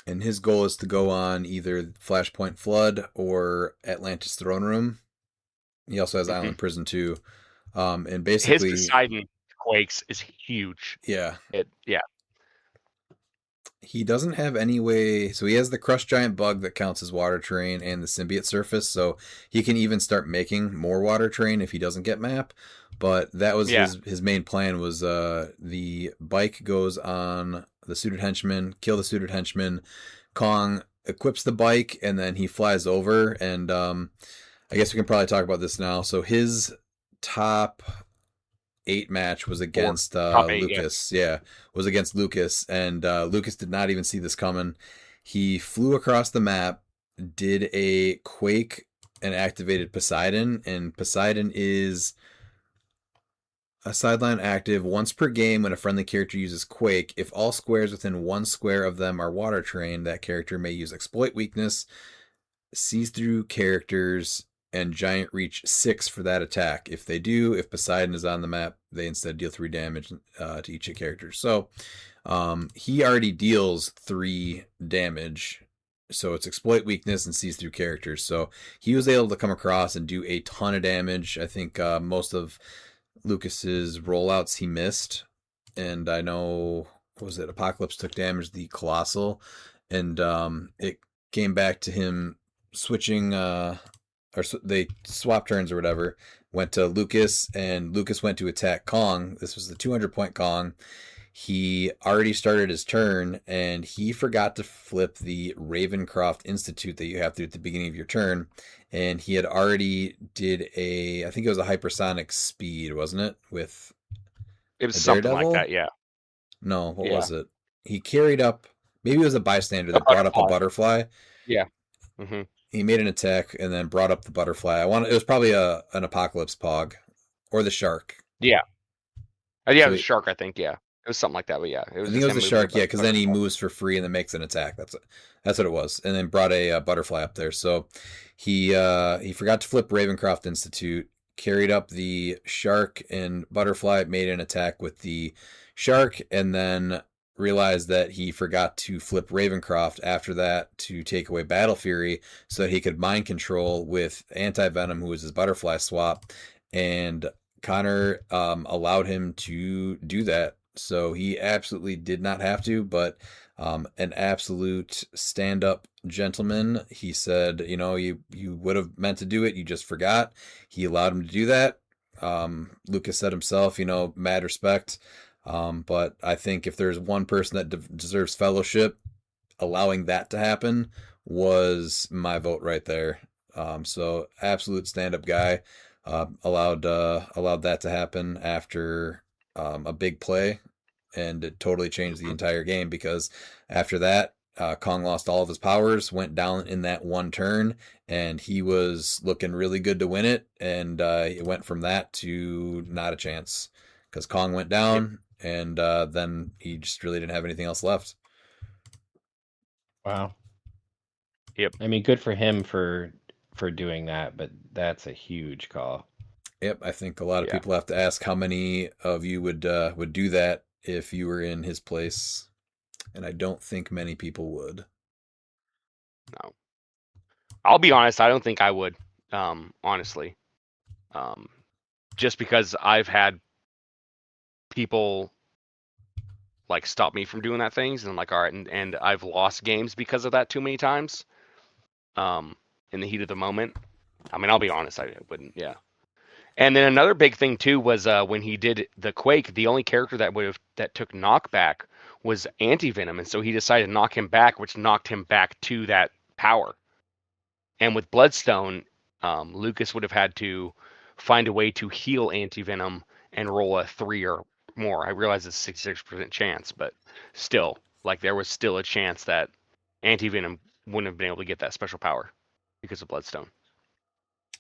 And his goal is to go on either Flashpoint Flood or Atlantis Throne Room. He also has Island Prison too. And his basically, Poseidon Quakes is huge. yeah, Yeah. he doesn't have any way. So he has the Crush Giant Bug that counts as Water Terrain and the Symbiote Surface. So he can even start making more Water Terrain if he doesn't get map. But that was Yeah. his main plan was the bike goes on the Suited Henchman, kill the Suited Henchman. Kong equips the bike and then he flies over. And I guess we can probably talk about this now. So his top 8 match was against top 8, Lucas. Yeah, was against Lucas, and Lucas did not even see this coming. He flew across the map, did a quake, and activated Poseidon. And Poseidon is a sideline active once per game when a friendly character uses Quake. If all squares within 1 square of them are water terrain, that character may use Exploit Weakness, sees through characters, and Giant Reach 6 for that attack. If they do, if Poseidon is on the map, they instead deal 3 damage to each of characters. So he already deals 3 damage. So it's Exploit Weakness and sees through characters. So he was able to come across and do a ton of damage. I think most of Lucas's rollouts he missed. And I know, what was it? Apocalypse took damage, the Colossal. And it came back to him switching they swapped turns or whatever, went to Lucas, and Lucas went to attack Kong. This was the 200-point Kong. He already started his turn, and he forgot to flip the Ravencroft Institute that you have to do at the beginning of your turn, and he had already did I think it was a hypersonic speed, wasn't it? With It was a something Daredevil? like that, yeah. No, what Yeah. was it? He carried up, maybe it was a bystander that brought up a butterfly. Yeah. Mm-hmm. He made an attack and then brought up the butterfly. It was probably an Apocalypse Pog or the shark. Yeah. Yeah, So it was Shark, I think, yeah. It was something like that, but yeah. It was I think it was him the moving shark, yeah, because then he butterfly. moves for free and then makes an attack. That's what it was, and then brought a butterfly up there. So he forgot to flip Ravencroft Institute, carried up the shark and butterfly, made an attack with the shark, and then realized that he forgot to flip Ravencroft after that to take away Battle Fury so that he could mind control with Anti-Venom, who was his butterfly swap, and Connor allowed him to do that. So he absolutely did not have to, but an absolute stand-up gentleman. He said, you would have meant to do it, you just forgot. He allowed him to do that. Lucas said himself, mad respect. But I think if there's one person that deserves fellowship, allowing that to happen was my vote right there. So absolute stand-up guy. Allowed that to happen after a big play, and it totally changed the entire game, because after that, Kong lost all of his powers, went down in that one turn, and he was looking really good to win it, and it went from that to not a chance, because Kong went down, and then he just really didn't have anything else left. Wow. Yep. I mean, good for him for doing that, but that's a huge call. Yep, I think a lot of Yeah. people have to ask how many of you would do that if you were in his place, and I don't think many people would. No. I'll be honest, I don't think I would, honestly. Just because I've had people like stop me from doing that things, and I'm like, all right, and I've lost games because of that too many times. In the heat of the moment. I mean, I'll be honest, I wouldn't, yeah. And then another big thing too was when he did the Quake, the only character that took knockback was Anti-Venom, and so he decided to knock him back, which knocked him back to that power. And with Bloodstone, Lucas would have had to find a way to heal Anti-Venom and roll a 3 or more. I realize it's a 66% chance, but still, like there was still a chance that Anti-Venom wouldn't have been able to get that special power because of Bloodstone.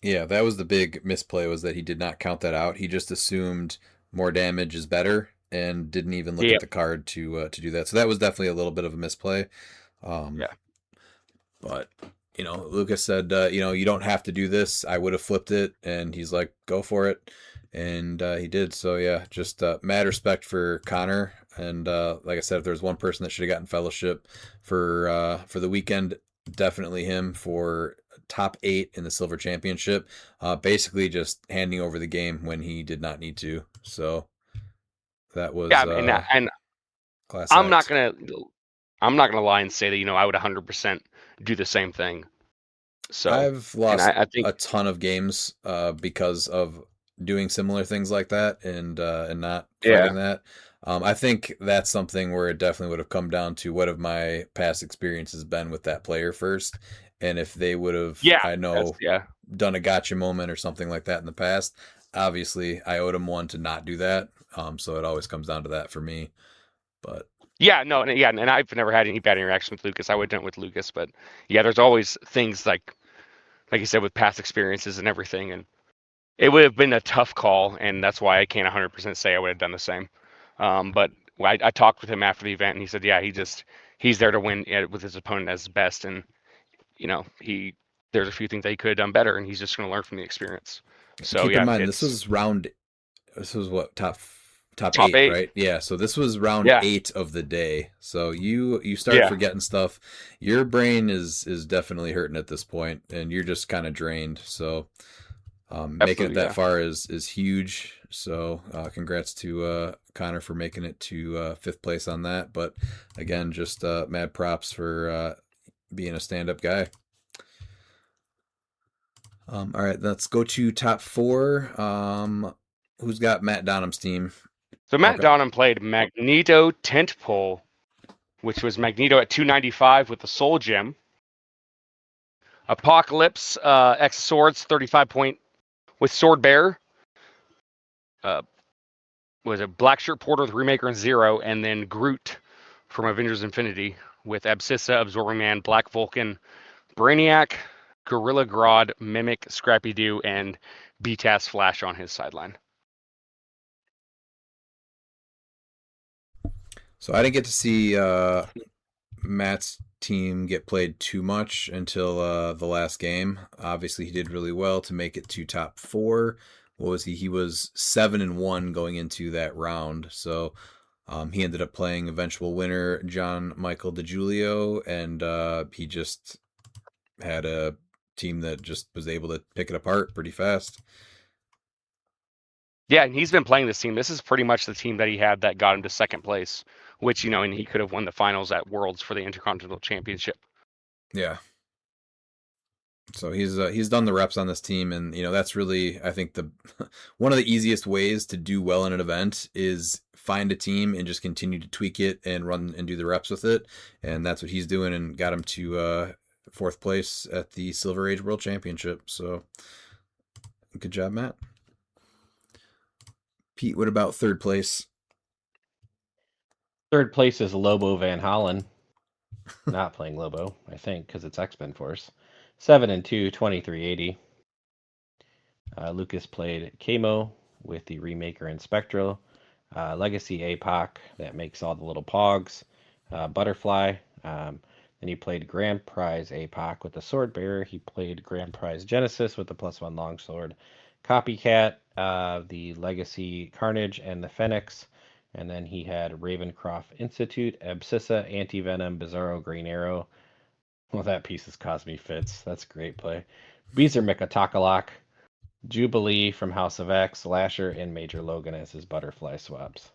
Yeah, that was the big misplay, was that he did not count that out. He just assumed more damage is better and didn't even look Yeah. at the card to do that. So that was definitely a little bit of a misplay. Yeah. But Lucas said, you don't have to do this. I would have flipped it, and he's like, go for it, and he did. So yeah, just mad respect for Connor. And like I said, if there's one person that should have gotten fellowship for the weekend, definitely him for top 8 in the Silver Championship. Basically just handing over the game when he did not need to. So that was and class I'm act. not gonna lie and say that I would 100% do the same thing. So I've lost I think a ton of games because of doing similar things like that and not fighting that. I think that's something where it definitely would have come down to what have my past experiences been with that player first, and if they would have, done a gotcha moment or something like that in the past. Obviously, I owed him one to not do that, so it always comes down to that for me. But and I've never had any bad interaction with Lucas. I would have done it with Lucas, but yeah, there's always things like you said with past experiences and everything, and it would have been a tough call, and that's why I can't 100% say I would have done the same. But I talked with him after the event, and he said, yeah, he's there to win with his opponent as best, and there's a few things that he could have done better, and he's just going to learn from the experience. So keep in mind, this was what, top top 8, 8, right? Yeah, so this was round 8 of the day. So you start forgetting stuff. Your brain is definitely hurting at this point, and you're just kind of drained. So making it that far is huge. So congrats to Connor for making it to 5th place on that. But again, just mad props for being a stand-up guy. All right, let's go to top 4. Who's got Matt Donham's team? So Matt Donham played Magneto Tentpole, which was Magneto at 295 with the Soul Gem. Apocalypse X Swords 35 point with Sword Bearer. Was a Black Shirt Porter with Remaker and 0, and then Groot from Avengers Infinity with Abscissa, Absorbing Man, Black Vulcan, Brainiac, Gorilla Grodd, Mimic, Scrappy Doo, and BTAS Flash on his sideline. So I didn't get to see Matt's team get played too much until the last game. Obviously, he did really well to make it to top 4. What was he? He was 7-1 going into that round. So he ended up playing eventual winner John Michael DiGiulio, and he just had a team that just was able to pick it apart pretty fast. Yeah, and he's been playing this team. This is pretty much the team that he had that got him to 2nd place, which, and he could have won the finals at Worlds for the Intercontinental Championship. Yeah. So he's done the reps on this team, and that's really, I think, the one of the easiest ways to do well in an event is find a team and just continue to tweak it and run and do the reps with it, and that's what he's doing, and got him to 4th place at the Silver Age World Championship. So good job, Matt. Pete, what about 3rd place? 3rd place is Lobo Van Hollen. Not playing Lobo, I think, because it's X-Men Force. 7-2, 2380. Lucas played Kamo with the Remaker and Spectral. Legacy APOC, that makes all the little pogs. Butterfly. Then he played Grand Prize APOC with the Sword Bearer. He played Grand Prize Genesis with the +1 Longsword. Copycat, the Legacy Carnage, and the Phoenix. And then he had Ravencroft Institute, Abscissa, Anti-Venom, Bizarro, Green Arrow. Well, that piece has caused me fits. That's a great play. Beezer Mikatakalock, Jubilee from House of X, Lasher, and Major Logan as his butterfly swaps.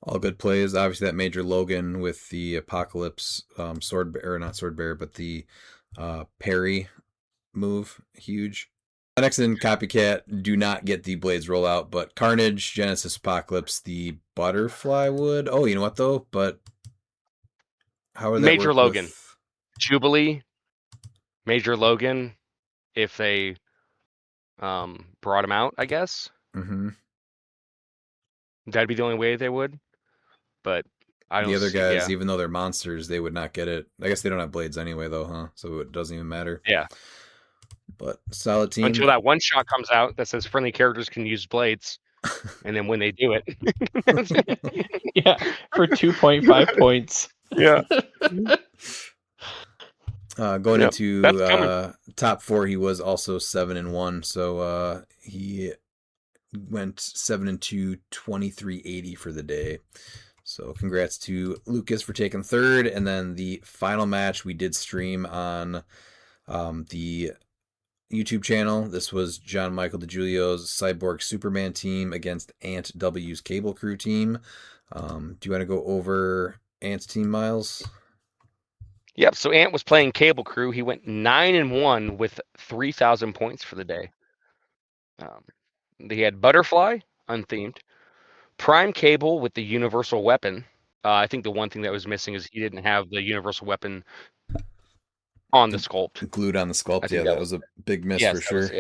All good plays. Obviously, that Major Logan with the Apocalypse Sword Bearer, not Sword Bearer, but the parry move, huge. Onyx and Copycat do not get the Blades rollout, but Carnage, Genesis, Apocalypse, the Butterfly would. Oh, you know what though? But how would that Major work Logan, with? Jubilee, Major Logan, if they brought him out, I guess Mm-hmm. that'd be the only way they would. But I The don't other see. guys, Yeah, even though they're monsters, they would not get it. I guess they don't have blades anyway, though, huh? So it doesn't even matter. yeah. But solid team. Until that one shot comes out that says friendly characters can use blades, and then when they do it, Yeah, for 2.5 points. yeah, Going Yep, into that's coming. top 4, he was also 7-1. So he went 7-2, 2380 for the day. So congrats to Lucas for taking third. And then the final match we did stream on the YouTube channel. This was John Michael DeGiulio's Cyborg Superman team against Ant W's Cable Crew team. Do you want to go over Ant's team, Miles? Yep. So Ant was playing Cable Crew. He went 9-1 with 3,000 points for the day. He had Butterfly, unthemed, Prime Cable with the Universal Weapon. I think the one thing that was missing is he didn't have the Universal Weapon on the sculpt. Glued on the sculpt. I Yeah, think that was a big miss yes, for that sure. was,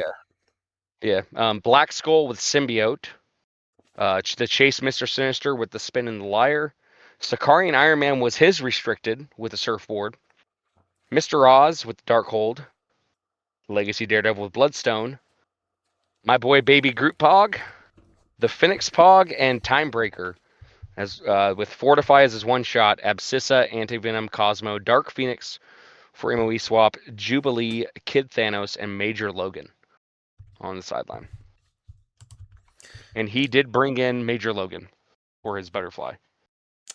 yeah. Black Skull with Symbiote. The Chase Mr. Sinister with the Spin and the Liar. Sakari and Iron Man was his restricted with the Surfboard. Mr. Oz with the Darkhold. Legacy Daredevil with Bloodstone. My boy Baby Groot Pog. The Phoenix Pog and Timebreaker. As with Fortify as his one shot, Abscissa, Antivenom, Cosmo, Dark Phoenix for MOE swap, Jubilee, Kid Thanos, and Major Logan on the sideline. And he did bring in Major Logan for his Butterfly.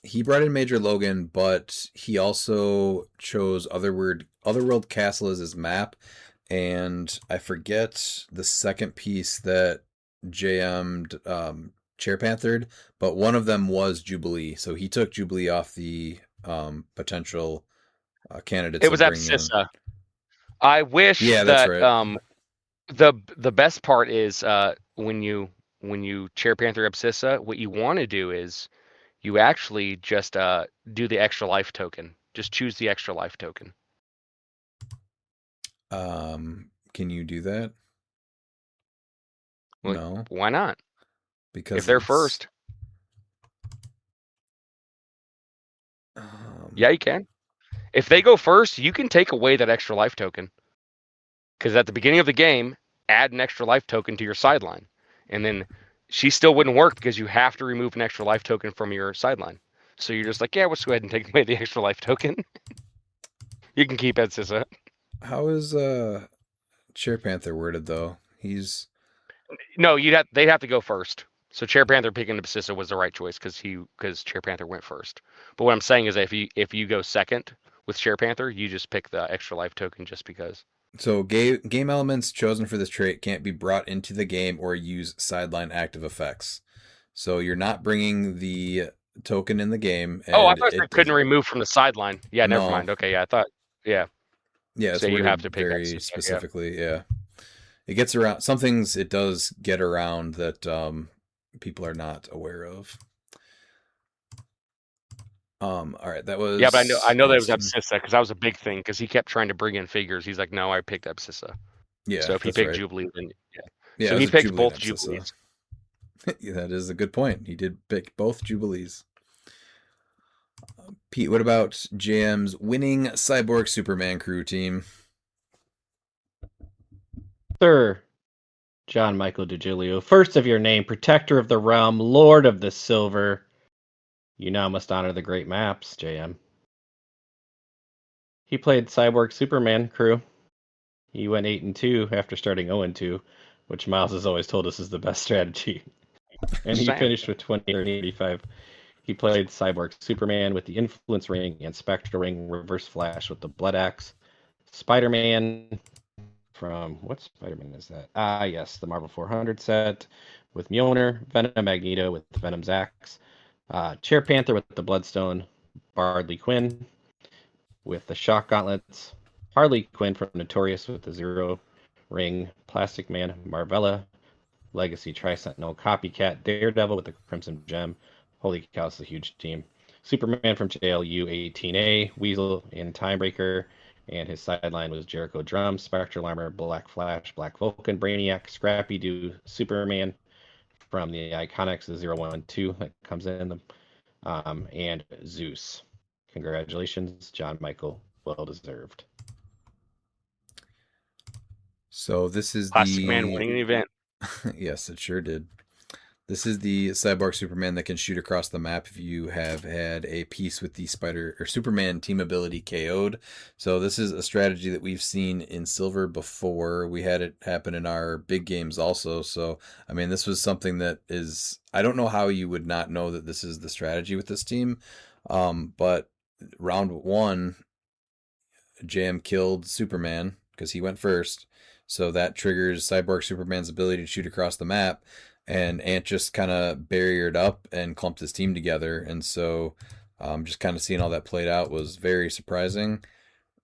He brought in Major Logan, but he also chose Otherworld Castle as his map, and I forget the second piece that JM'd Chair Panthered, but one of them was Jubilee, so he took Jubilee off the potential candidates. It was Abscissa. I wish Yeah, that that's right. the best part is when you Chair Panther Abscissa, what you want to do is you actually just do the extra life token. Just choose the extra life token. Can you do that? Like, No, why not? because If they're first, Um, yeah, you can. If they go first, you can take away that extra life token. Because at the beginning of the game, add an extra life token to your sideline. And then she still wouldn't work because you have to remove an extra life token from your sideline. So you're just like, yeah, let's go ahead and take away the extra life token. You can keep Ed Sissa. How is Chair Panther worded though? He's No, they'd have to go first. So Chair Panther picking up Sissa was the right choice because Chair Panther went first. But what I'm saying is that if you go second with Chair Panther, you just pick the extra life token just because. so game elements chosen for this trait can't be brought into the game or use sideline active effects. So you're not bringing the token in the game. And Oh, I thought you it couldn't doesn't. remove from the sideline. Yeah, never No. mind. Okay, yeah, I thought. Yeah, Yeah, it's so you have worded to pick very Sissa. Yeah. specifically. Yeah, it gets around some things. It does get around that people are not aware of. All right, that was. Yeah, but I know that it was Austin. Abscissa because that was a big thing because he kept trying to bring in figures. He's like, no, I picked Abscissa. Yeah, So if he that's picked right. Jubilee, then yeah. Yeah, So it he was a picked Jubilee both and Abscissa. Jubilees. Yeah, that is a good point. He did pick both Jubilees. Pete, what about JM's winning Cyborg Superman crew team? Sir John Michael DeGilio, first of your name, protector of the realm, lord of the silver. You now must honor the great maps, JM. He played Cyborg Superman crew. He went 8-2 after starting 0-2, which Miles has always told us is the best strategy. And he Same. finished with 20-85. He played Cyborg Superman with the Influence Ring and Spectral Ring Reverse Flash with the Blood Axe. Spider-Man from what Spider-Man is that? Yes, the Marvel 400 set with Mjolnir, Venom Magneto with the Venom's Axe, Chair Panther with the Bloodstone, Bardley Quinn with the Shock Gauntlets, Harley Quinn from Notorious with the Zero Ring, Plastic Man, Marvella, Legacy, Tri-Sentinel, Copycat, Daredevil with the Crimson Gem. Holy cow, it's a huge team. Superman from JLU 18A, Weasel in Timebreaker, and his sideline was Jericho Drum, Spectral Armor, Black Flash, Black Vulcan, Brainiac, Scrappy Doo, Superman from the Iconics, the 012 that comes in, and Zeus. Congratulations, John Michael. Well deserved. So this is Plastic Man winning the event. Yes, it sure did. This is the Cyborg Superman that can shoot across the map if you have had a piece with the Spider or Superman team ability KO'd. So this is a strategy that we've seen in Silver before. We had it happen in our big games also. So, I mean, this was something that is, I don't know how you would not know that this is the strategy with this team. But round one, Jam killed Superman because he went first. So that triggers Cyborg Superman's ability to shoot across the map. And Ant just kind of barriered up and clumped his team together. And so just kind of seeing all that played out was very surprising.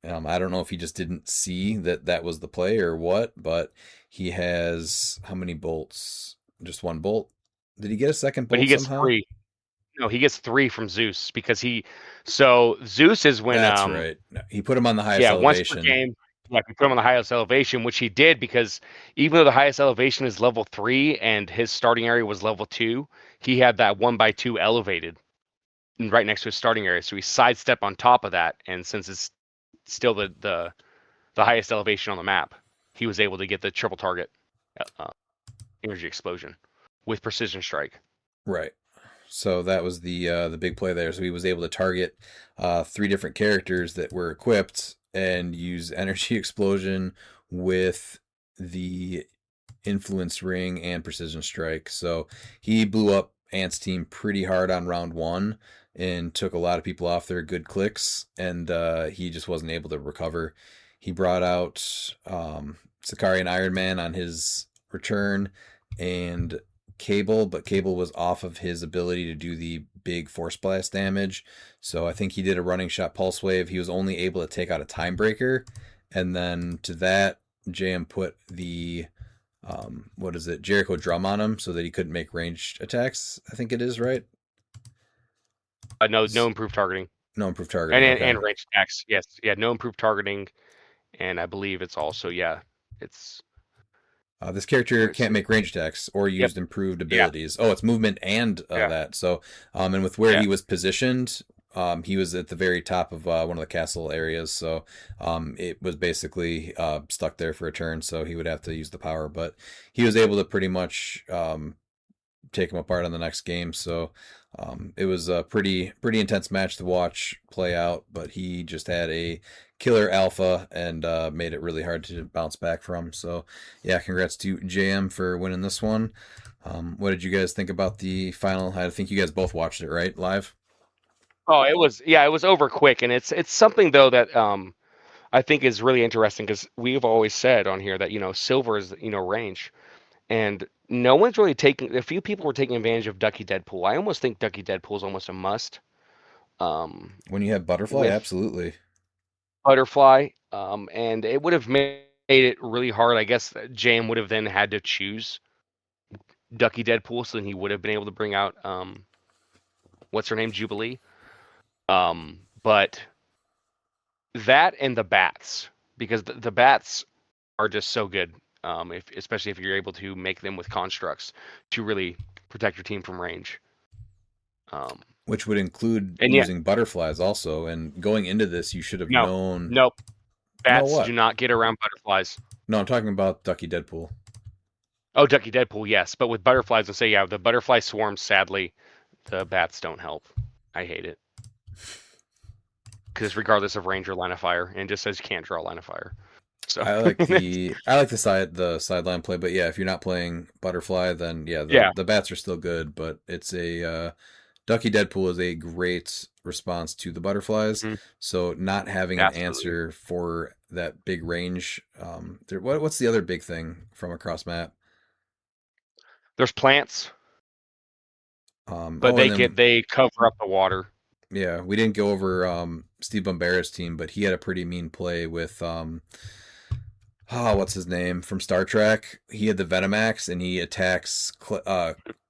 I don't know if he just didn't see that that was the play or what, but he has how many bolts? Just one bolt? Did he get a second bolt But he gets somehow? 3. No, he gets 3 from Zeus because so Zeus is when That's right. No, he put him on the highest once per elevation. game, like we put him on the highest elevation, which he did because even though the highest elevation is level 3 and his starting area was level 2, he had that 1x2 elevated right next to his starting area. So he sidestep on top of that, and since it's still the highest elevation on the map, he was able to get the triple target energy explosion with precision strike. Right. So that was the big play there. So he was able to target 3 different characters that were equipped and use energy explosion with the influence ring and precision strike. So he blew up Ant's team pretty hard on round 1 and took a lot of people off their good clicks, and he just wasn't able to recover. He brought out Sakari and Iron Man on his return and Cable, but Cable was off of his ability to do the big force blast damage. So I think he did a running shot pulse wave. He was only able to take out a time breaker. And then to that, JM put the Jericho drum on him so that he couldn't make ranged attacks. I think it is, right? No improved targeting. No improved targeting. And ranged attacks. Yes. Yeah, no improved targeting. And I believe it's also, it's this character can't make range attacks or use improved abilities. Oh, it's movement and that. So, and with where he was positioned, he was at the very top of one of the castle areas. So, it was basically stuck there for a turn. So he would have to use the power, but he was able to pretty much take him apart on the next game. So, it was a pretty intense match to watch play out. But he just had a killer alpha and made it really hard to bounce back from. So yeah, congrats to JM for winning this one. What did you guys think about the final? I think you guys both watched it, right, live? Oh, it was over quick, and it's something though that I think is really interesting because we've always said on here that silver is range, and no one's really taking. A few people were taking advantage of Ducky Deadpool. I almost think Ducky Deadpool is almost a must. When you have Butterfly, absolutely. Butterfly, and it would have made it really hard. I guess Jam would have then had to choose Ducky Deadpool, so then he would have been able to bring out what's her name, Jubilee. But that and the bats, because the bats are just so good. Especially if you're able to make them with constructs to really protect your team from range. Which would include using butterflies also. And going into this, you should have known. Nope. Bats do not get around butterflies. No, I'm talking about Ducky Deadpool. Oh, Ducky Deadpool, yes. But with butterflies, I'll say, the butterfly swarms, sadly, the bats don't help. I hate it. Because regardless of range or line of fire, and it just says you can't draw a line of fire. So I like the sideline play, but yeah, if you're not playing butterfly, then the bats are still good, but it's a Ducky Deadpool is a great response to the butterflies. Mm-hmm. So not having an answer for that big range. What's the other big thing from across map? There's plants, but they cover up the water. Yeah, we didn't go over Steve Bombera's team, but he had a pretty mean play with Oh, what's his name from Star Trek? He had the Venomax, and he attacks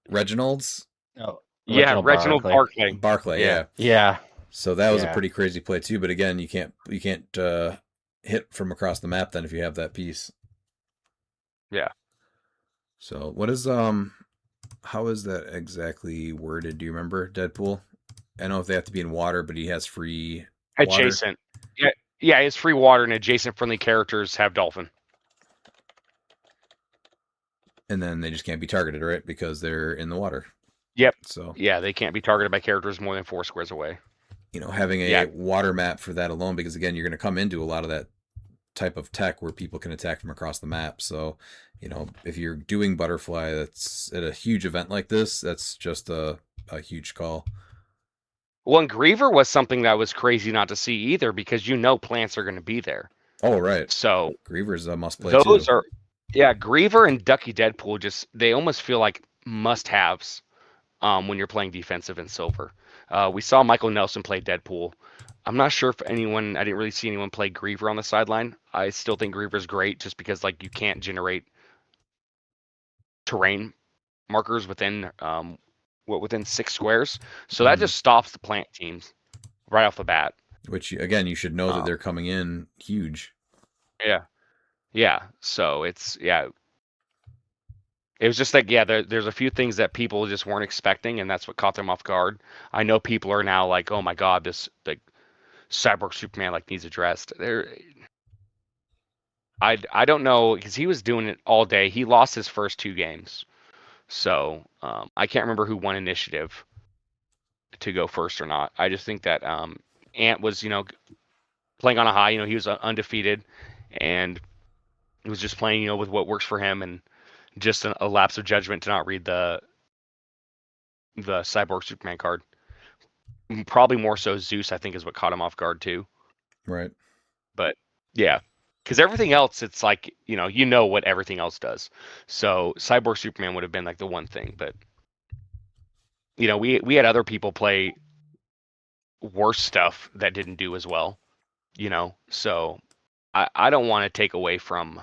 Reginald's Oh, Yeah, Reginald Reginald Barclay. Barclay. Barclay. Yeah. Yeah. Yeah, So that was a yeah. pretty crazy play too. But again, you can't hit from across the map then if you have that piece. Yeah. So what is how is that exactly worded? Do you remember Deadpool? I know if they have to be in water, but he has free water. Adjacent. Yeah, yeah, it's free water and adjacent friendly characters have dolphin. And then they just can't be targeted, right? Because they're in the water. Yep. So Yeah, they can't be targeted by characters more than 4 squares away. having a Yeah. water map for that alone, because again, you're going to come into a lot of that type of tech where people can attack from across the map. So, if you're doing butterfly, that's at a huge event like this, that's just a huge call. Well, and Griever was something that was crazy not to see either because plants are going to be there. Oh, right. So Griever's a must play those too. are, yeah, Griever and Ducky Deadpool they almost feel like must-haves when you're playing defensive in Silver. We saw Michael Nelson play Deadpool. I'm not sure if I didn't really see anyone play Griever on the sideline. I still think Griever's great just because you can't generate terrain markers within 6 squares. So that just stops the plant teams right off the bat. Which again, you should know that they're coming in huge. Yeah. Yeah. So it was just there's a few things that people just weren't expecting, and that's what caught them off guard. I know people are now like, oh my God, this Cyborg Superman needs addressed. I don't know because he was doing it all day. He lost his first 2 games, so I can't remember who won initiative to go first or not. I just think that Ant was playing on a high. He was undefeated, and he was just playing with what works for him, and just a lapse of judgment to not read the Cyborg Superman card. Probably more so Zeus, I think, is what caught him off guard too. Right. But yeah, because everything else, it's what everything else does. So Cyborg Superman would have been the one thing, but we had other people play worse stuff that didn't do as well. So I don't want to take away from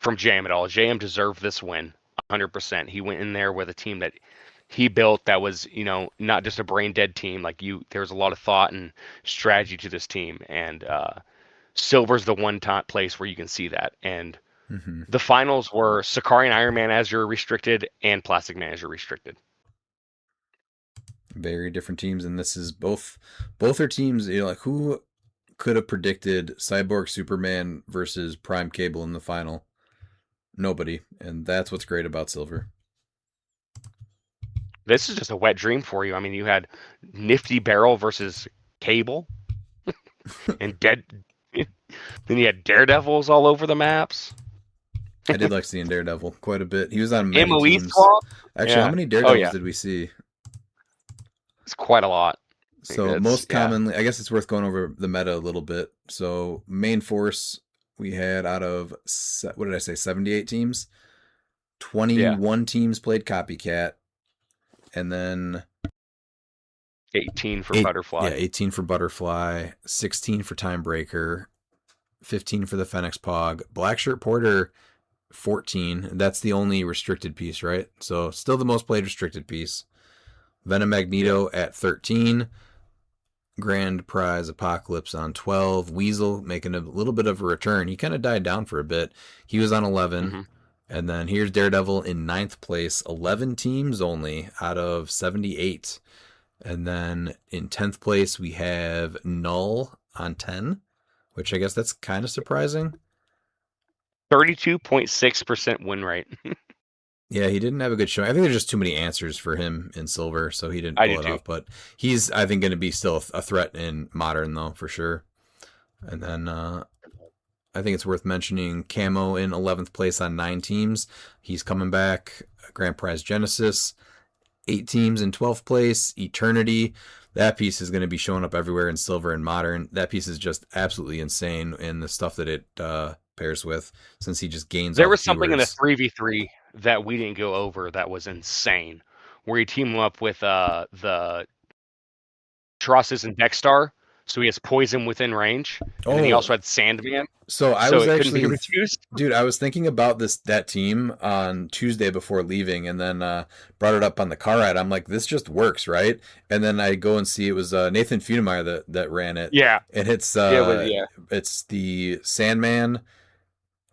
JM at all. JM deserved this win 100%. He went in there with a team that he built that was, not just a brain dead team. There was a lot of thought and strategy to this team, and Silver's the one place where you can see that. And the finals were Sakari and Iron Man as your restricted and Plastic Man as your restricted. Very different teams, and this is both are teams. Who could have predicted Cyborg Superman versus Prime Cable in the final? Nobody, and that's what's great about Silver. This is just a wet dream for you. I mean, you had Nifty Barrel versus Cable, and then you had Daredevils all over the maps. I did like seeing Daredevil quite a bit. He was on many MOE teams. swap? Actually, how many Daredevils did we see? It's quite a lot. So most commonly, I guess it's worth going over the meta a little bit. So main force, we had out of, what did I say, 78 teams? 21 teams played Copycat. And then 18 for Butterfly. Yeah, 18 for Butterfly, 16 for Timebreaker, 15 for the Fenix Pog. Blackshirt Porter, 14. That's the only restricted piece, right? So still the most played restricted piece. Venom Magneto at 13. Grand Prize Apocalypse on 12. Weasel making a little bit of a return. He kind of died down for a bit. He was on 11. And then here's Daredevil in 9th place. 11 teams only out of 78. And then in 10th place, we have Null on 10, which I guess that's kind of surprising. 32.6% win rate. Yeah, he didn't have a good show. I think there's just too many answers for him in Silver, so he didn't pull it off. But he's, I think, going to be still a threat in Modern, though, for sure. And then I think it's worth mentioning Camo in 11th place on 9 teams. He's coming back. Grand Prize Genesis, 8 teams in 12th place. Eternity, that piece is going to be showing up everywhere in Silver and Modern. That piece is just absolutely insane in the stuff that it pairs with, since he just gains. There was something in the 3v3 that we didn't go over that was insane, where you team him up with the Trusses and Dexstar. So he has poison within range. And then he also had Sandman. So I so was it actually, couldn't be reduced. dude, I was thinking about that team on Tuesday before leaving, and then brought it up on the car ride. I'm like, this just works, right? And then I go and see it was Nathan Funemeyer that ran it. Yeah. And it's Yeah. it's the Sandman,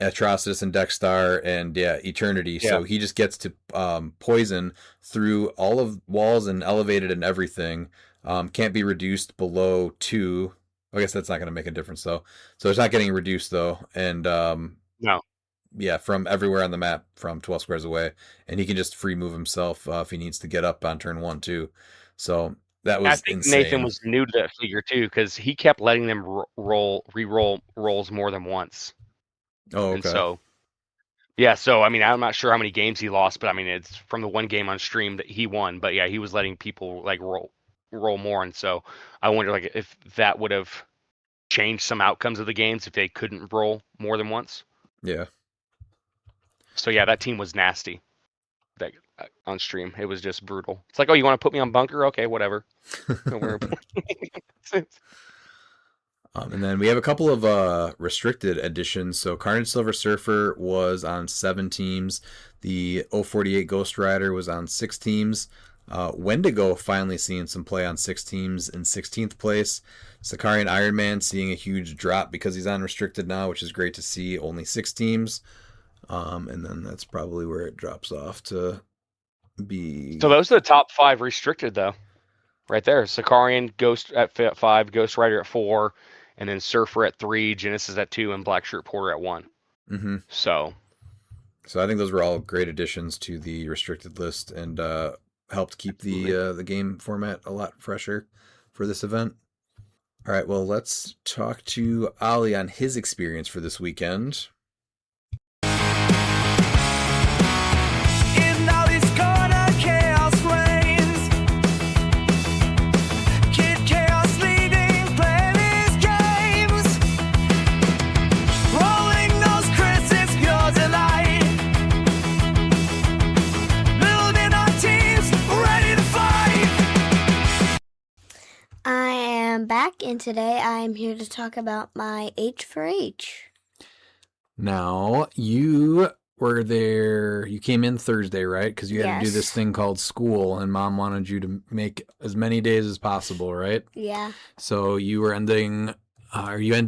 Atrocitus and Dexstar, and Eternity. Yeah. So he just gets to poison through all of walls and elevated and everything. Can't be reduced below 2. I guess that's not going to make a difference though. So it's not getting reduced though, and No. yeah, from everywhere on the map, from 12 squares away, and he can just free move himself if he needs to get up on turn 1 too. So that was I think insane. Nathan was new to that figure too, because he kept letting them re-roll rolls more than once. Oh, okay. And so, yeah. So I mean, I'm not sure how many games he lost, but I mean, it's from the one game on stream that he won. But yeah, he was letting people like roll more, and so I wonder like if that would have changed some outcomes of the games if they couldn't roll more than once. Yeah. So yeah, that team was nasty. That on stream, it was just brutal. It's like, oh, you want to put me on bunker? Okay, whatever. And then we have a couple of restricted editions. So Carnage Silver Surfer was on 7 teams. The 048 Ghost Rider was on 6 teams. Wendigo finally seeing some play on 6 teams in 16th place. Sakarian Iron Man seeing a huge drop because he's on restricted now, which is great to see. Only 6 teams. And then that's probably where it drops off to be. So those are the top 5 restricted, though. Right there. Sakarian, Ghost at 5, Ghost Rider at 4, and then Surfer at 3, Genesis at 2, and Black Shirt Porter at 1. Mm-hmm. So I think those were all great additions to the restricted list and helped keep the game format a lot fresher for this event. All right, well, let's talk to Ali on his experience for this weekend. Back, and today I am here to talk about my H4H. Now, you were there, you came in Thursday, right? Because you had to do this Yes. thing called school, and Mom wanted you to make as many days as possible, right? Yeah. So you ended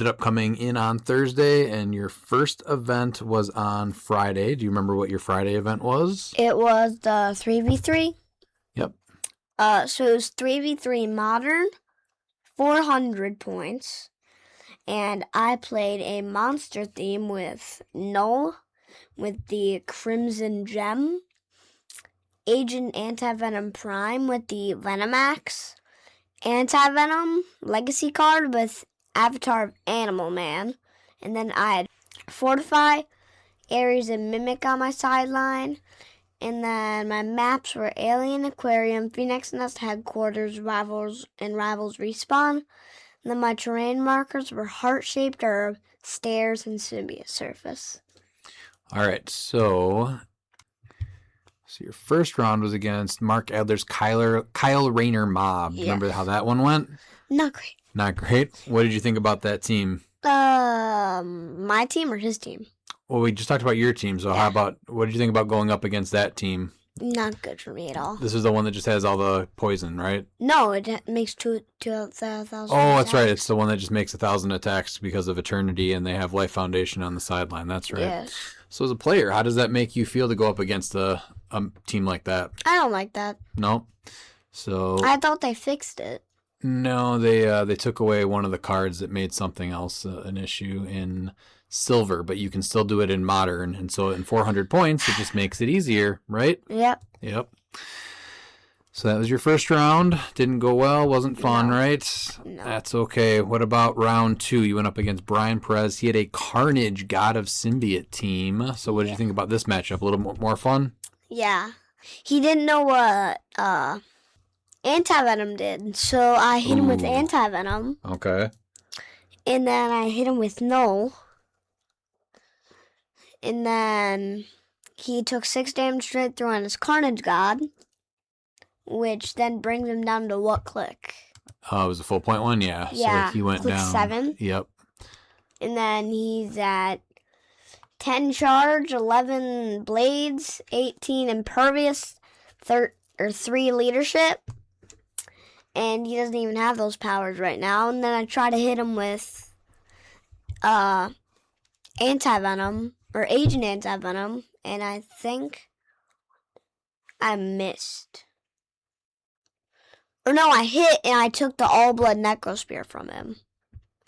up coming in on Thursday, and your first event was on Friday. Do you remember what your Friday event was? It was the 3v3. Yep. So it was 3v3 modern, 400 points, and I played a monster theme with Null, with the Crimson Gem, Agent Anti-Venom Prime with the Venomax, Anti-Venom Legacy card with Avatar of Animal Man, and then I had Fortify, Ares, and Mimic on my sideline. And then my maps were Alien Aquarium, Phoenix Nest Headquarters, Rivals Respawn. And then my terrain markers were Heart-Shaped Herb, Stairs, and Symbiote Surface. All right, so your first round was against Mark Adler's Kyle Rayner Mob. Yes. Remember how that one went? Not great. Not great. What did you think about that team? My team or his team? Well, we just talked about your team, so what did you think about going up against that team? Not good for me at all. This is the one that just has all the poison, right? No, it makes 2,000. Oh, that's right. It's the one that just makes 1,000 attacks because of Eternity, and they have Life Foundation on the sideline. That's right. Yes. So as a player, how does that make you feel to go up against a team like that? I don't like that. No? So I thought they fixed it. no, they took away one of the cards that made something else an issue in Silver, but you can still do it in Modern, and so in 400 points, it just makes it easier, right? Yep. Yep. So that was your first round. Didn't go well. Wasn't fun, right? No. That's okay. What about round 2? You went up against Brian Perez. He had a Carnage God of Symbiote team. So what did you think about this matchup? A little more fun? Yeah. He didn't know what Anti-Venom did, so I hit him with Ooh. Anti-Venom, Okay. and then I hit him with Null, and then he took 6 damage straight through on his Carnage God, which then brings him down to what click? Oh, it was a full point one? Yeah. Yeah, So he went click down. 7. Yep. And then he's at 10 charge, 11 blades, 18 impervious, 3 leadership. And he doesn't even have those powers right now. And then I try to hit him with anti-venom, or agent anti-venom. And I think I missed. Or no, I hit and I took the all-blood necrospear from him.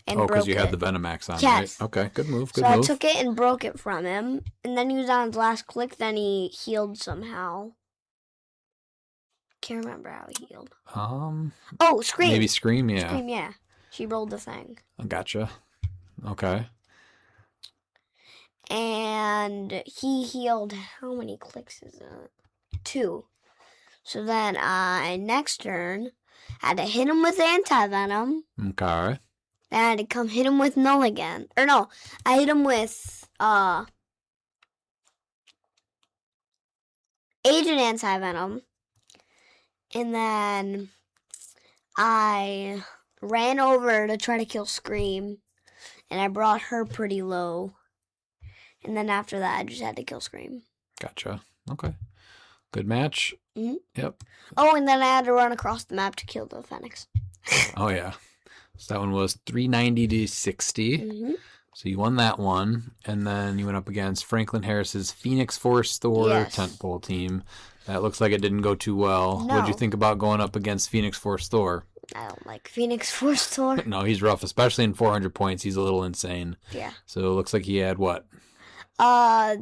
And Because you broke had it. the Venemax on, Yes. right? Okay, good move, good So move. I took it and broke it from him. And then he was on his last click, then he healed somehow. Can't remember how he healed. Oh, Scream. maybe Scream, yeah. Scream, yeah. She rolled the thing. Gotcha. Okay. And he healed, how many clicks is it? 2. So then next turn, I had to hit him with anti-venom. Okay. Then I had to come hit him with null again. Or no, I hit him with agent anti-venom. And then I ran over to try to kill Scream. And I brought her pretty low. And then after that, I just had to kill Scream. Gotcha. Okay. Good match. Mm-hmm. Yep. Oh, and then I had to run across the map to kill the Phoenix. Oh, yeah. So that one was 390 to 60. Mm-hmm. So you won that one. And then you went up against Franklin Harris's Phoenix Force Thor tentpole team. That looks like it didn't go too well. No. What'd you think about going up against Phoenix Force Thor? I don't like Phoenix Force Thor. No, he's rough, especially in 400 points. He's a little insane. Yeah. So it looks like he had what?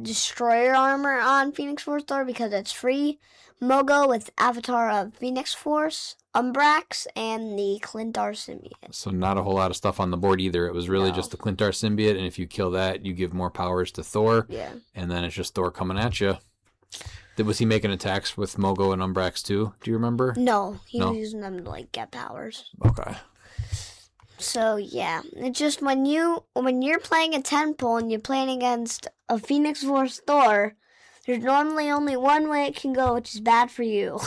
Destroyer armor on Phoenix Force Thor because it's free. Mogo with Avatar of Phoenix Force, Umbrax, and the Clintar symbiote. So not a whole lot of stuff on the board either. It was really just the Clintar symbiote, and if you kill that, you give more powers to Thor. Yeah. And then it's just Thor coming at you. Was he making attacks with Mogo and Umbrax too? Do you remember? No, he No. was using them to get powers. Okay. So yeah, it's just when you're playing a tentpole and you're playing against a Phoenix Force Thor, there's normally only one way it can go, which is bad for you.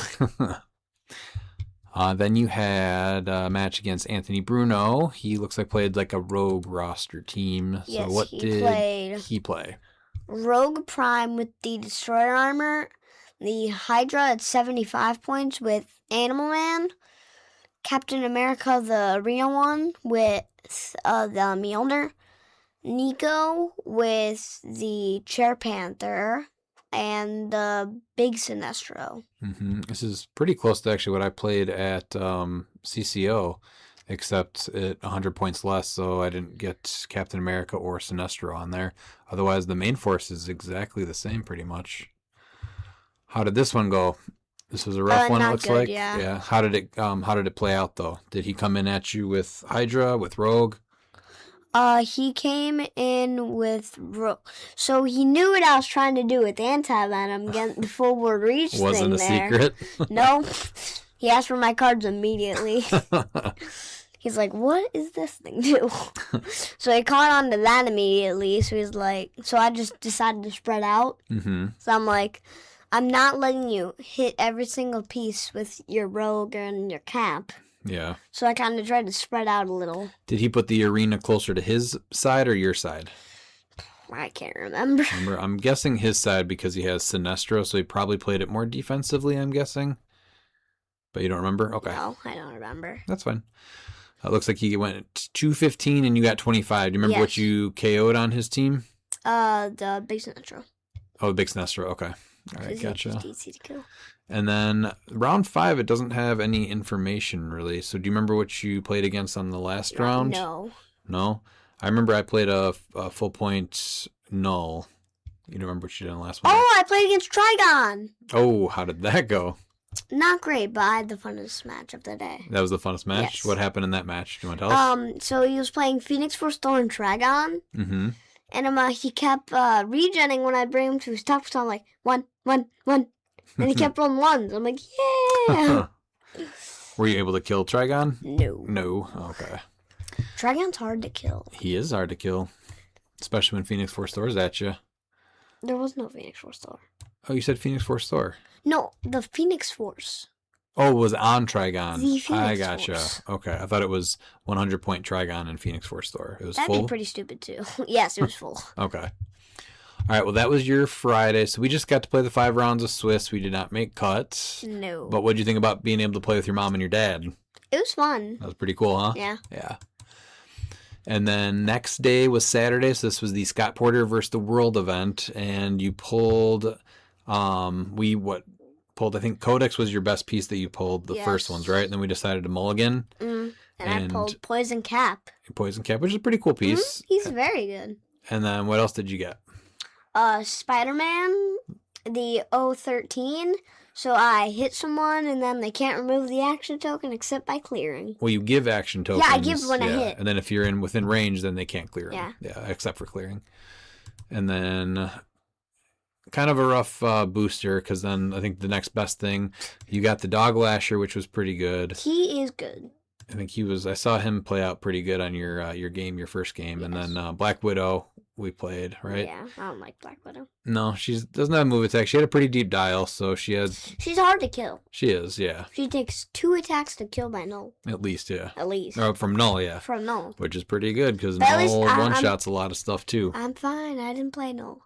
Then you had a match against Anthony Bruno. He looks like played like a rogue roster team. So Yes, what he did played he play? Rogue Prime with the Destroyer armor, the Hydra at 75 points with Animal Man, Captain America the Arena one with the Mjolnir, Nico with the Chair Panther, and the Big Sinestro. Mm-hmm. This is pretty close to actually what I played at CCO, except at 100 points less, so I didn't get Captain America or Sinestro on there. Otherwise, the main force is exactly the same pretty much. How did this one go? This was a rough one, it not looks good, like. yeah. How did it play out though? Did he come in at you with Hydra, with Rogue? He came in with so he knew what I was trying to do with anti-venom, getting the forward reach Wasn't thing a there. secret. No, he asked for my cards immediately. He's like, "What is this thing do?" So he caught on to that immediately. So he's like, so I just decided to spread out. Mm-hmm. So I'm like, I'm not letting you hit every single piece with your rogue and your cap. Yeah. So I kind of tried to spread out a little. Did he put the arena closer to his side or your side? I can't remember. I'm guessing his side because he has Sinestro, so he probably played it more defensively, I'm guessing. But you don't remember? Okay. No, I don't remember. That's fine. It looks like he went 215 and you got 25. Do you remember what you KO'd on his team? The Big Sinestro. Oh, Big Sinestro. Okay. All right, gotcha. It's easy to kill. And then round 5, it doesn't have any information really. So do you remember what you played against on the last round? No. No? I remember I played a full point null. You don't remember what you did in the last one? Oh, I played against Trigon. Oh, how did that go? Not great, but I had the funnest match of the day. That was the funnest match? Yes. What happened in that match? Do you want to tell us? So he was playing Phoenix Force Thor and Trigon. Mm-hmm. And he kept regenning when I bring him to his top. So I'm like, 1, 1, 1. And he kept rolling ones. I'm like, yeah. Were you able to kill Trigon? No. No. Okay. Trigon's hard to kill. He is hard to kill, especially when Phoenix Force Thor's at you. There was no Phoenix Force Thor. Oh, you said Phoenix Force Thor. No, the Phoenix Force. Oh, it was on Trigon. The Phoenix I gotcha. Force. Okay, I thought it was 100 point Trigon and Phoenix Force store. It was That'd full? be pretty stupid, too. Yes, it was full. Okay. All right, well, that was your Friday. So we just got to play the 5 rounds of Swiss. We did not make cuts. No. But what did you think about being able to play with your mom and your dad? It was fun. That was pretty cool, huh? Yeah. Yeah. And then next day was Saturday. So this was the Scott Porter versus the World event. And you pulled, pulled, I think Codex was your best piece that you pulled, the first ones, right? And then we decided to mulligan. And I pulled Poison Cap. Poison Cap, which is a pretty cool piece. He's very good. And then what else did you get? Spider-Man, the 013. So I hit someone, and then they can't remove the action token except by clearing. Well, you give action tokens. Yeah, I give when I hit. And then if you're within range, then they can't clear them. Yeah. Yeah, except for clearing. And then kind of a rough booster, because then I think the next best thing, you got the Dog Lasher, which was pretty good. He is good. I think I saw him play out pretty good on your first game. Yes. And then Black Widow, we played, right? Yeah, I don't like Black Widow. No, she doesn't have move attack. She had a pretty deep dial, so she's hard to kill. She is, yeah. She takes 2 attacks to kill by null. At least, yeah. At least. Or from null, yeah. From null. Which is pretty good, because null one-shots a lot of stuff, too. I'm fine. I didn't play null.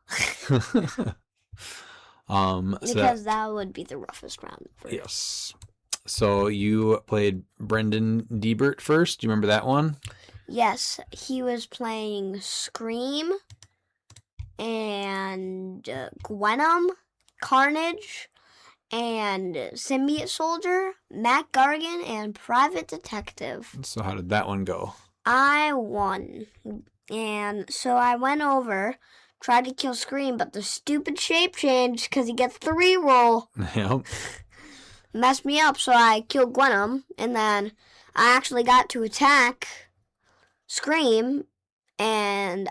Because that would be the roughest round ever. Yes. So you played Brendan Diebert first. Do you remember that one? Yes. He was playing Scream and Gwenom, Carnage, and Symbiote Soldier, Matt Gargan, and Private Detective. So how did that one go? I won. And so I went over, tried to kill Scream, but the stupid shape changed because he gets the reroll. Yep. Messed me up, so I killed Gwenom, and then I actually got to attack Scream, and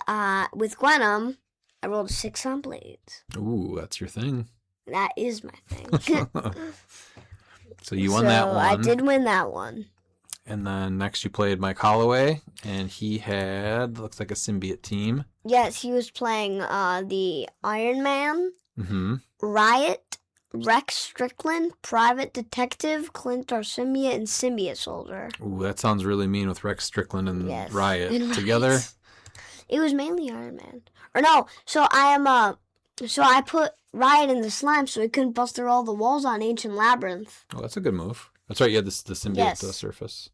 with Gwenom, I rolled 6 on blades. Ooh, that's your thing. That is my thing. So you won that one. I did win that one. And then next you played Mike Holloway, and he had, looks like a symbiote team. Yes, he was playing the Iron Man, Riot, Rex Strickland, Private Detective, Clint our Symbiote, and Symbiote Soldier. Ooh, that sounds really mean with Rex Strickland and Riot and together. It was mainly Iron Man. Or no, so I put Riot in the slime so he couldn't bust through all the walls on Ancient Labyrinth. Oh, that's a good move. That's right, you had the symbiote surface.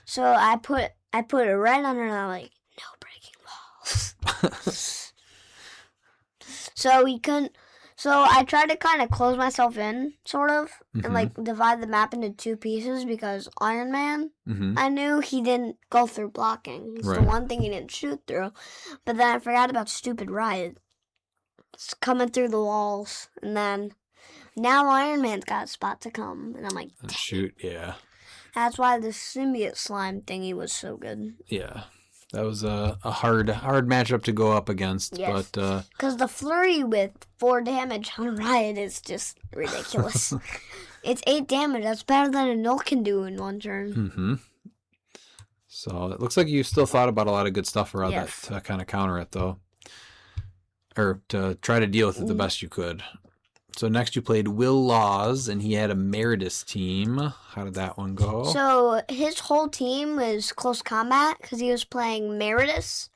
So I put it right under and I'm like, no breaking walls. So we couldn't. So I tried to kind of close myself in, sort of, and like divide the map into 2 pieces because Iron Man, I knew he didn't go through blocking. It's the one thing he didn't shoot through. But then I forgot about stupid Riot. It's coming through the walls. And then now Iron Man's got a spot to come. And I'm like, shoot, yeah. That's why the symbiote slime thingy was so good. Yeah. That was a hard matchup to go up against. Yes. But because the flurry with 4 damage on Riot is just ridiculous. It's 8 damage. That's better than a null can do in 1 turn. So it looks like you still thought about a lot of good stuff around that to kind of counter it, though. Or to try to deal with it the best you could. So next you played Will Laws, and he had a Meredith team. How did that one go? So his whole team was close combat because he was playing Meredith,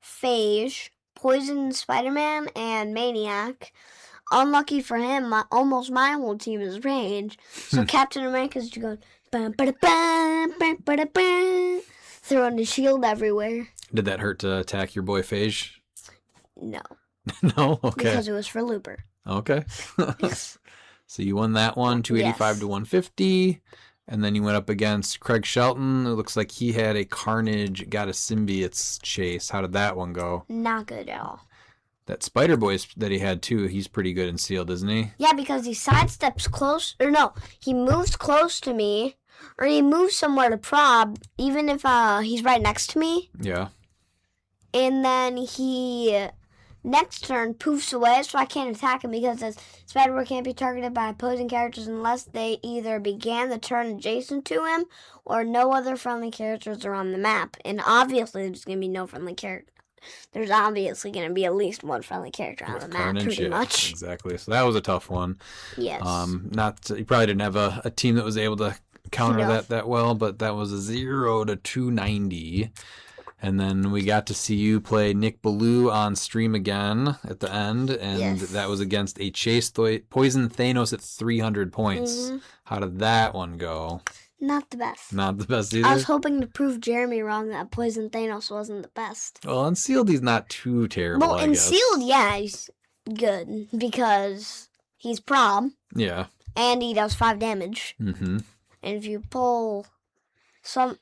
Phage, Poison Spider-Man, and Maniac. Unlucky for him, almost my whole team is range. So Captain America's just going, throwing the shield everywhere. Did that hurt to attack your boy Phage? No. No? Okay. Because it was for Looper. Okay. So you won that one, 285 to 150. And then you went up against Craig Shelton. It looks like he had a Carnage, got a Symbiotes chase. How did that one go? Not good at all. That Spider Boy that he had, too, he's pretty good in sealed, isn't he? Yeah, because he sidesteps close. Or no, he moves close to me. Or he moves somewhere to prob, even if he's right next to me. Yeah. And then he... next turn, poofs away, so I can't attack him because Spider-Man can't be targeted by opposing characters unless they either began the turn adjacent to him or no other friendly characters are on the map. And obviously, there's going to be no friendly character. there's obviously going to be at least one friendly character on the map, Carnage, pretty yeah, much. exactly. So that was a tough one. Yes. You probably didn't have a team that was able to counter No. that well, but that was a 0 to 290. And then we got to see you play Nick Ballou on stream again at the end, and Yes. that was against a Chase Poison Thanos at 300 points. How did that one go? Not the best. Not the best either? I was hoping to prove Jeremy wrong that Poison Thanos wasn't the best. Well, in Sealed, he's not too terrible, Well, I in guess. Sealed, yeah, he's good because he's prob Yeah. and he does 5 damage. Mm-hmm. And if you pull some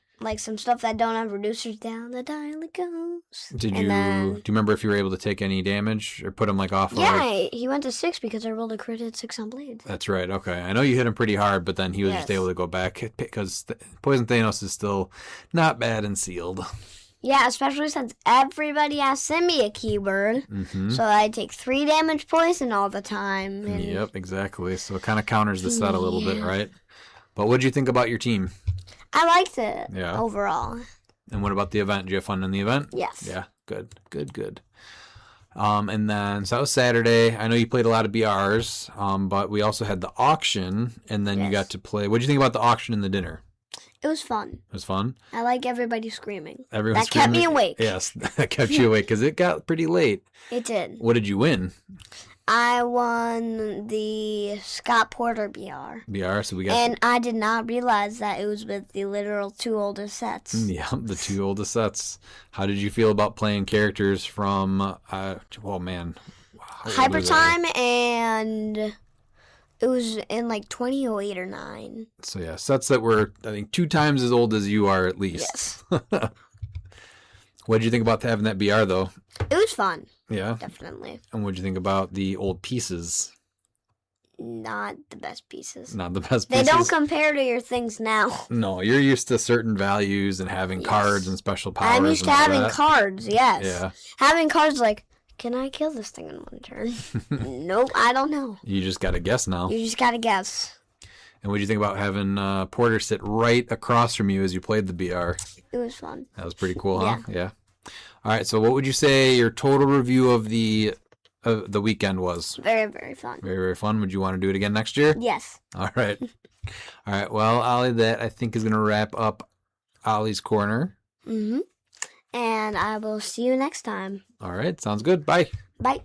stuff that don't have reducers down, the dial it goes. Do you then, remember if you were able to take any damage or put him off? Yeah, he went to 6 because I rolled a crit at 6 on blades. That's right. Okay, I know you hit him pretty hard, but then he was just Yes. able to go back because Poison Thanos is still not bad and Sealed. Yeah, especially since everybody has symbiote keyword. Mm-hmm. So I take 3 damage poison all the time. And Yep, exactly. So it kind of counters the set a little bit, Yeah. right? But what did you think about your team? I liked it Yeah. overall. And what about the event? Did you have fun in the event? Yes. Yeah, good. And then, so that was Saturday. I know you played a lot of BRs, but we also had the auction, and then you Yes. got to play. What did you think about the auction and the dinner? It was fun. It was fun? I like everybody screaming. Everyone That kept me screaming? awake. Yes, that kept you awake because it got pretty late. It did. What did you win? I won the Scott Porter BR. BR, so we got... And I did not realize that it was with the literal 2 oldest sets. Yeah, the 2 oldest sets. How did you feel about playing characters from, oh man. how old Hyper are they? Time, and it was in like 2008 or 9. So yeah, sets that were, I think, 2 times as old as you are at least. Yes. What did you think about having that BR though? It was fun, Yeah. definitely. And what did you think about the old pieces? Not the best pieces. Not the best They pieces. don't compare to your things now. No, you're used to certain values and having Yes. cards and special powers. I'm used and to all having that. cards, yes. Yeah. Having cards like, can I kill this thing in one turn? Nope, I don't know. You just got to guess now. You just gotta guess. And what do you think about having Porter sit right across from you as you played the BR? It was fun. That was pretty cool, huh? Yeah. All right. So, what would you say your total review of the weekend was? Very, very fun. Very, very fun. Would you want to do it again next year? Yes. All right. All right. Well, Ollie, that I think is going to wrap up Ollie's Corner. Mm-hmm. And I will see you next time. All right. Sounds good. Bye. Bye.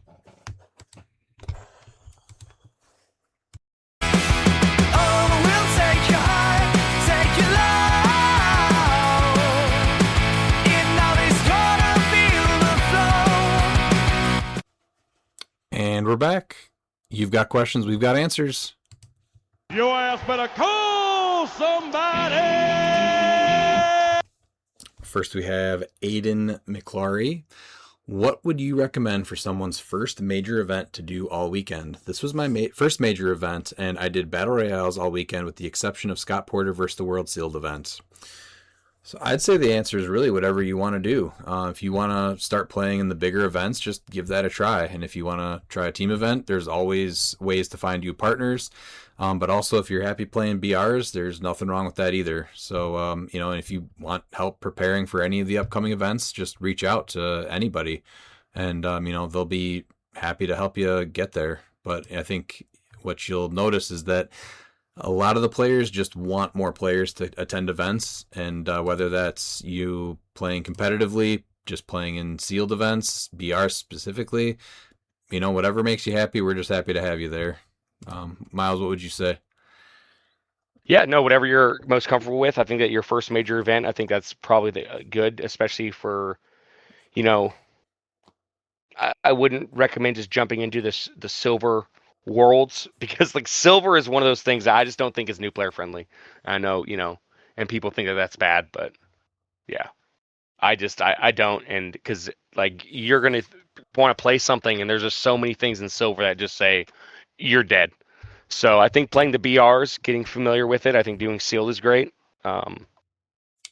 And we're back. You've got questions. We've got answers. Your ass better call somebody! First, we have Aiden McClary. What would you recommend for someone's first major event to do all weekend? This was my first major event, and I did Battle Royales all weekend with the exception of Scott Porter versus the World Sealed event. So I'd say the answer is really whatever you want to do. If you want to start playing in the bigger events, just give that a try. And if you want to try a team event, there's always ways to find you partners. But also, if you're happy playing BRs, there's nothing wrong with that either. So, and if you want help preparing for any of the upcoming events, just reach out to anybody. And, they'll be happy to help you get there. But I think what you'll notice is that a lot of the players just want more players to attend events, and whether that's you playing competitively, just playing in sealed events, BR specifically, whatever makes you happy, we're just happy to have you there. Miles, what would you say? Yeah, no, whatever you're most comfortable with. I think that your first major event, I think that's probably good, especially for, I wouldn't recommend just jumping into the silver worlds, because like silver is one of those things that I just don't think is new player friendly. I know, and people think that that's bad, but yeah, I don't. And because like you're going to want to play something and there's just so many things in silver that just say you're dead. So I think playing the BRs, getting familiar with it, I think doing sealed is great. And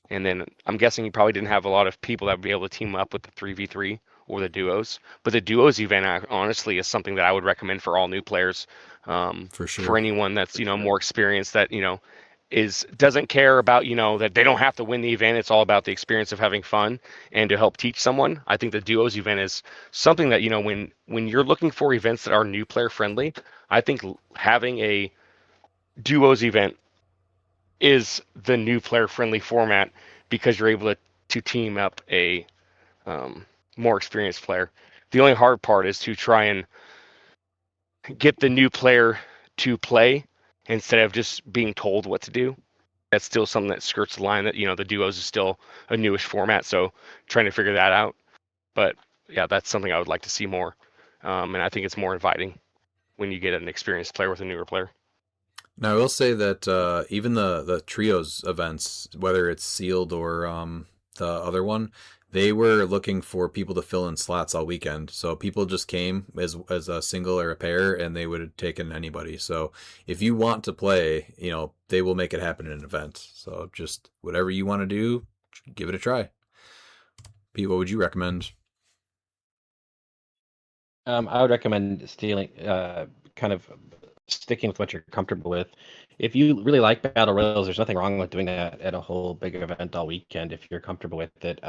then I'm guessing you probably didn't have a lot of people that would be able to team up with the 3v3 or the duos. But the duos event, honestly, is something that I would recommend for all new players. For sure. For anyone that's, more experienced, that, doesn't care about, that they don't have to win the event. It's all about the experience of having fun and to help teach someone. I think the duos event is something that, when you're looking for events that are new player friendly, I think having a duos event is the new player friendly format because you're able to team up a more experienced player. The only hard part is to try and get the new player to play instead of just being told what to do. That's still something that skirts the line that, the duos is still a newish format. So trying to figure that out. But yeah, that's something I would like to see more. And I think it's more inviting when you get an experienced player with a newer player. Now, I will say that even the trios events, whether it's sealed or the other one, they were looking for people to fill in slots all weekend. So people just came as a single or a pair, and they would have taken anybody. So if you want to play, they will make it happen in an event. So just whatever you want to do, give it a try. Pete, what would you recommend? I would recommend stealing, kind of sticking with what you're comfortable with. If you really like battle royals, there's nothing wrong with doing that at a whole big event all weekend if you're comfortable with it.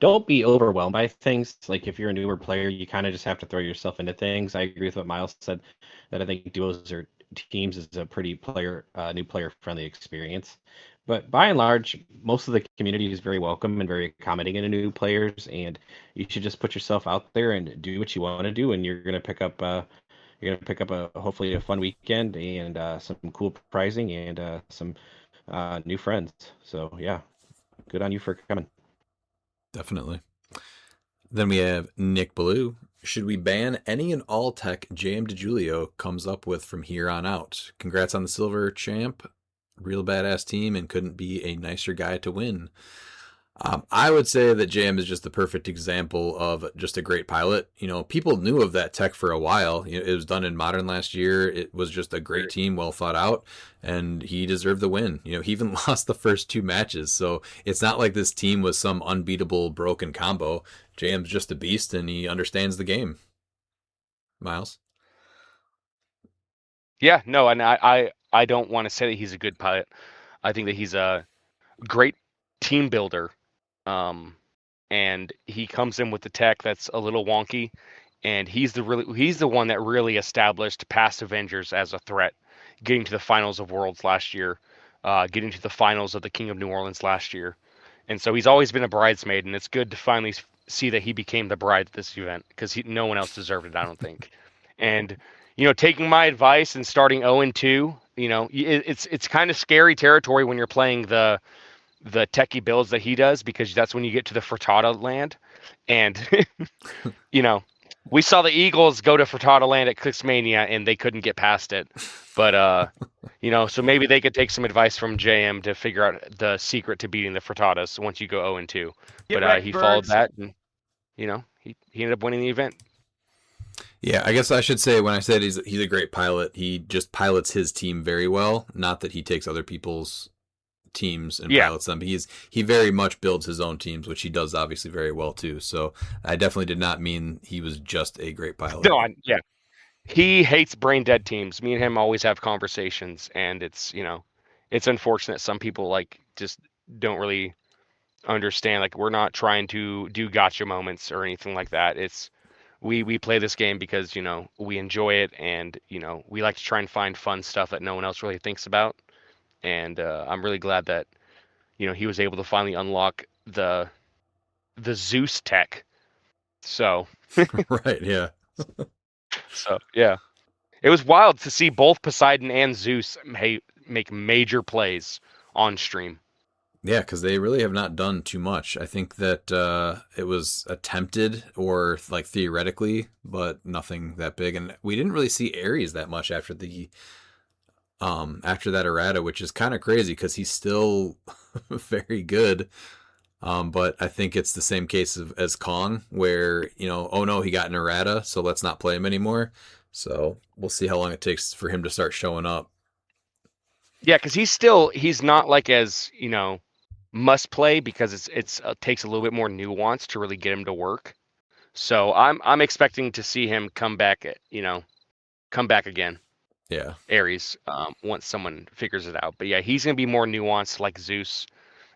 Don't be overwhelmed by things. Like if you're a newer player, you kind of just have to throw yourself into things. I agree with what Miles said, that I think duos or teams is a pretty new player friendly experience. But by and large, most of the community is very welcome and very accommodating to new players, and you should just put yourself out there and do what you want to do, and you're gonna pick up a hopefully a fun weekend and some cool pricing and some new friends. So yeah, good on you for coming. Definitely. Then we have Nick Ballou. Should we ban any and all tech JM DeJulio comes up with from here on out? Congrats on the silver champ. Real badass team and couldn't be a nicer guy to win. I would say that JM is just the perfect example of just a great pilot. People knew of that tech for a while. It was done in Modern last year. It was just a great team, well thought out, and he deserved the win. He even lost the first 2 matches. So it's not like this team was some unbeatable broken combo. JM's just a beast, and he understands the game. Miles? Yeah, no, and I don't want to say that he's a good pilot. I think that he's a great team builder. And he comes in with the tech that's a little wonky, and he's the one that really established past Avengers as a threat, getting to the finals of Worlds last year, getting to the finals of the King of New Orleans last year. And so he's always been a bridesmaid, and it's good to finally see that he became the bride at this event because no one else deserved it, I don't think. And taking my advice and starting 0-2, it's kind of scary territory when you're playing the techie builds that he does, because that's when you get to the Frittata land. And we saw the Eagles go to Frittata land at cliX Mania and they couldn't get past it. But so maybe they could take some advice from JM to figure out the secret to beating the Frittatas once you go 0-2. But he followed that, and he ended up winning the event. Yeah, I guess I should say when I said he's a great pilot, he just pilots his team very well. Not that he takes other people's teams and pilots them. He very much builds his own teams, which he does obviously very well too. So I definitely did not mean he was just a great pilot. No, he hates brain dead teams. Me and him always have conversations, and it's unfortunate. Some people just don't really understand. Like, we're not trying to do gotcha moments or anything like that. It's we play this game because we enjoy it, and we like to try and find fun stuff that no one else really thinks about. And I'm really glad that he was able to finally unlock the Zeus tech. So right, yeah. So yeah, it was wild to see both Poseidon and Zeus make major plays on stream. Yeah, because they really have not done too much. I think that it was attempted or theoretically, but nothing that big. And we didn't really see Ares that much after that errata, which is kind of crazy because he's still very good. But I think it's the same case as Kong, where oh no, he got an errata, so let's not play him anymore. So we'll see how long it takes for him to start showing up. Yeah, because he's not as must play, because it takes a little bit more nuance to really get him to work. So I'm expecting to see him come back again. Yeah. Ares once someone figures it out. But yeah, he's going to be more nuanced like Zeus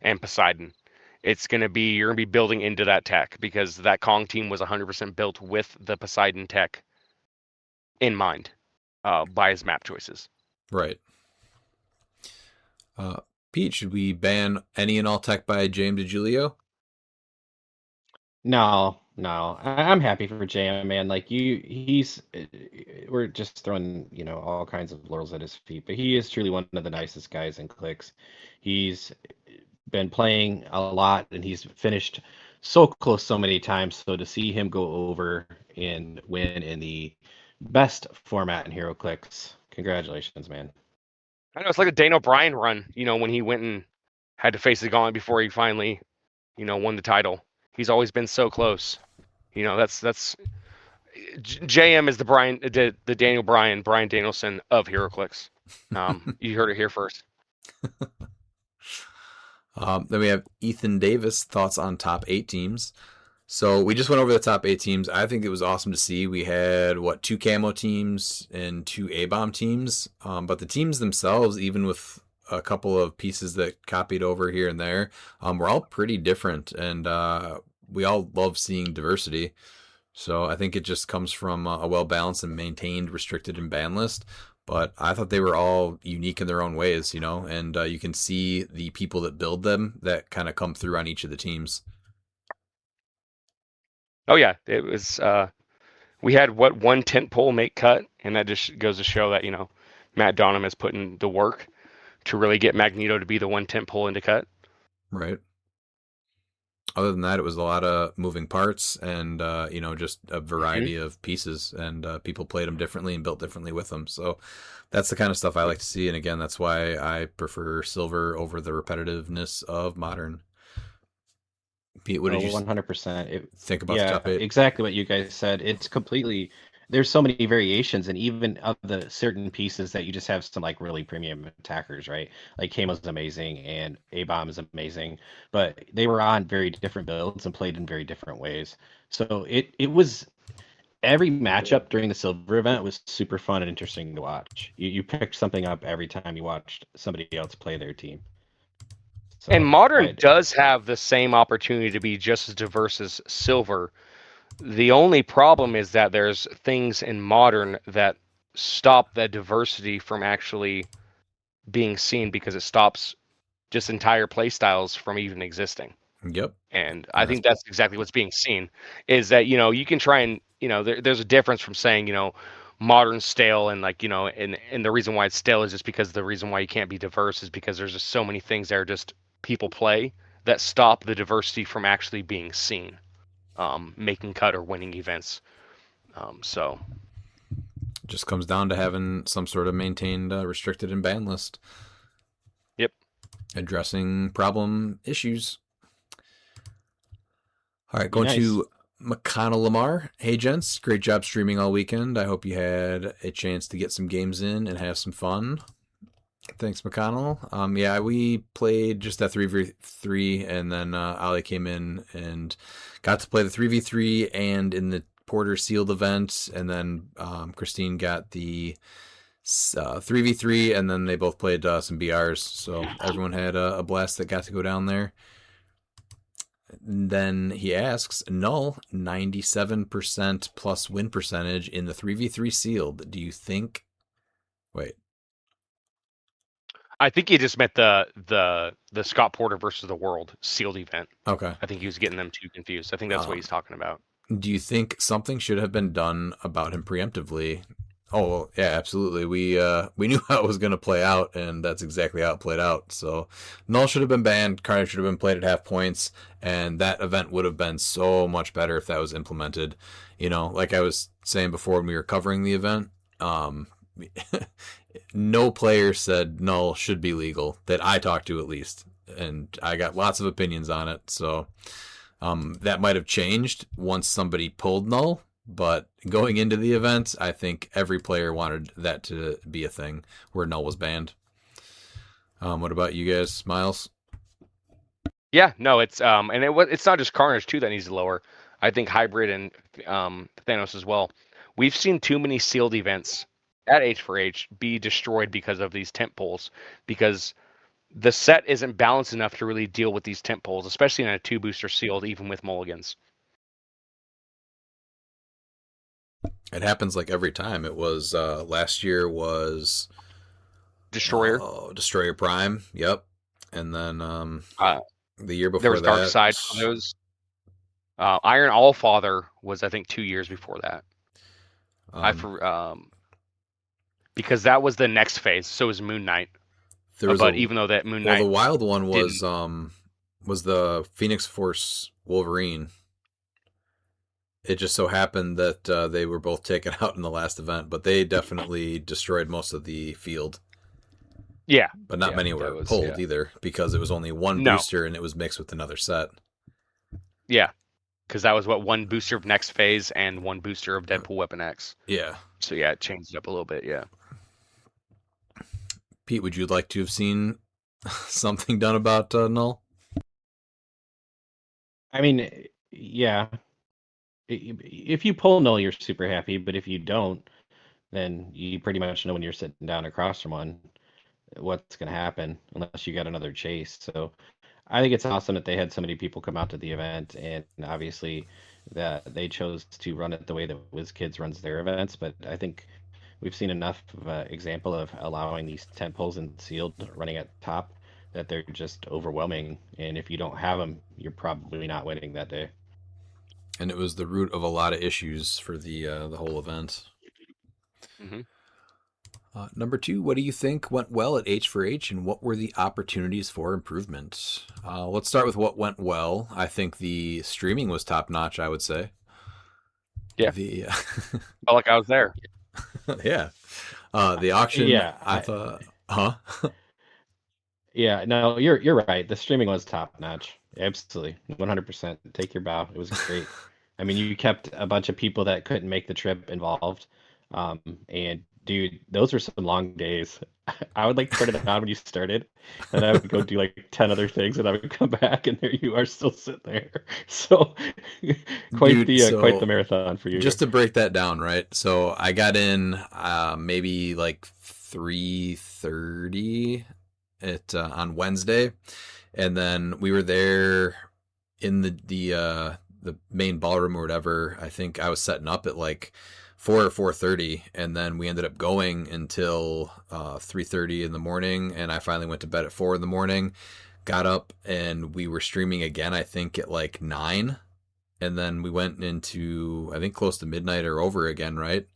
and Poseidon. It's going to be, you're going to be building into that tech because that Kong team was 100% built with the Poseidon tech in mind by his map choices. Right. Pete, should we ban any and all tech by James DeGiulio? No, no. I'm happy for JM, man. Like we're just throwing, all kinds of laurels at his feet, but he is truly one of the nicest guys in cliX. He's been playing a lot and he's finished so close so many times. So to see him go over and win in the best format in HeroClix, congratulations, man. I know it's like a Dane O'Brien run, when he went and had to face the gauntlet before he finally, won the title. He's always been so close. That's JM is the Daniel Bryan Danielson of HeroClix. You heard it here first. Then we have Ethan Davis, thoughts on top 8 teams. So we just went over the top 8 teams. I think it was awesome to see. We had, 2 camo teams and 2 A-bomb teams. But the teams themselves, even with a couple of pieces that copied over here and there, were all pretty different. And we all love seeing diversity. So I think it just comes from a well-balanced and maintained restricted and ban list. But I thought they were all unique in their own ways, and you can see the people that build them that kind of come through on each of the teams. Oh yeah, it was. We had one tentpole make cut, and that just goes to show that Matt Donham has put in the work to really get Magneto to be the one tentpole into cut. Right. Other than that, it was a lot of moving parts and just a variety of pieces, and people played them differently and built differently with them. So that's the kind of stuff I like to see, and again, that's why I prefer Silver over the repetitiveness of Modern. Pete, what did you 100%. think about the top 8? Exactly what you guys said. It's completely, there's so many variations, and even of the certain pieces that you just have some like really premium attackers, right? Like Kamo's amazing and A-Bomb is amazing, but they were on very different builds and played in very different ways. So it was, every matchup during the Silver event was super fun and interesting to watch. You picked something up every time you watched somebody else play their team. So, and Modern does have the same opportunity to be just as diverse as Silver. The only problem is that there's things in Modern that stop that diversity from actually being seen because it stops just entire play styles from even existing. Yep. And I think that's exactly what's being seen, is that, you can try and, there's a difference from saying, Modern stale and and the reason why it's stale is just because the reason why you can't be diverse is because there's just so many things that are just people play that stop the diversity from actually being seen, making cut or winning events. So it just comes down to having some sort of maintained restricted and ban list. Yep. Addressing problem issues. All right, going to McConnell Lamar. Hey, gents. Great job streaming all weekend. I hope you had a chance to get some games in and have some fun. Thanks, McConnell. Yeah, we played just that 3v3, and then Ali came in and got to play the 3v3 and in the Porter Sealed event, and then Christine got the 3v3, and then they both played some BRs, so everyone had a blast that got to go down there. Then he asks, Null, 97% plus win percentage in the 3v3 sealed. Do you think... Wait. I think he just meant the Scott Porter versus the World sealed event. Okay. I think he was getting them too confused. I think that's what he's talking about. Do you think something should have been done about him preemptively? Oh, yeah, absolutely. We knew how it was going to play out, and that's exactly how it played out. So Null should have been banned. Carnage should have been played at half points, and that event would have been so much better if that was implemented. Like I was saying before when we were covering the event, no player said Null should be legal, that I talked to at least, and I got lots of opinions on it. So that might have changed once somebody pulled Null. But going into the event, I think every player wanted that to be a thing where Null was banned. What about you guys, Miles? Yeah, no, it's it's not just Carnage too that needs to lower. I think Hybrid and Thanos as well. We've seen too many sealed events at H4H be destroyed because of these tent poles, because the set isn't balanced enough to really deal with these tent poles, especially in a 2-booster sealed, even with mulligans. It happens like every time. It was last year was Destroyer. Destroyer Prime. Yep. And then the year before There was Dark that, Side for those. Iron Allfather was, I think, 2 years before that. Because that was the next phase. So was Moon Knight. there was But even though that Moon Knight, the wild one was the Phoenix Force Wolverine. It just so happened that they were both taken out in the last event, but they definitely destroyed most of the field. yeah, But not many were pulled either, because it was only one booster and it was mixed with another set. Yeah, because that was one booster of next phase and one booster of Deadpool Weapon X. Yeah. So yeah, it changed it up a little bit. Yeah. Pete, would you like to have seen something done about Null? I mean, yeah. If you pull Null, you're super happy, but if you don't, then you pretty much know when you're sitting down across from one what's going to happen, unless you got another chase. So I think it's awesome that they had so many people come out to the event, and obviously that they chose to run it the way that WizKids runs their events. But I think we've seen enough of an example of allowing these tent poles and sealed running at top that they're just overwhelming. And if you don't have them, you're probably not winning that day. And it was the root of a lot of issues for the whole event. Mm-hmm. Number 2, what do you think went well at H4H, and what were the opportunities for improvement? Let's start with what went well. I think the streaming was top notch, I would say. Yeah. Felt like I was there. Yeah. The auction. Yeah, I thought. Huh? Yeah, no, you're right. The streaming was top notch. Absolutely, 100%. Take your bow. It was great. I mean, you kept a bunch of people that couldn't make the trip involved. And dude, those were some long days. I would like turn it on when you started, and I would go do like 10 other things, and I would come back, and there you are still sitting there. So quite the marathon for you. Just to break that down, right? So I got in maybe like 3:30 on Wednesday, and then we were there in the main ballroom or whatever. I think I was setting up at like 4 or 4:30, and then we ended up going until 3:30 in the morning, and I finally went to bed at 4 in the morning, got up, and we were streaming again, I think at like 9, and then we went into, I think, close to midnight or over again, right?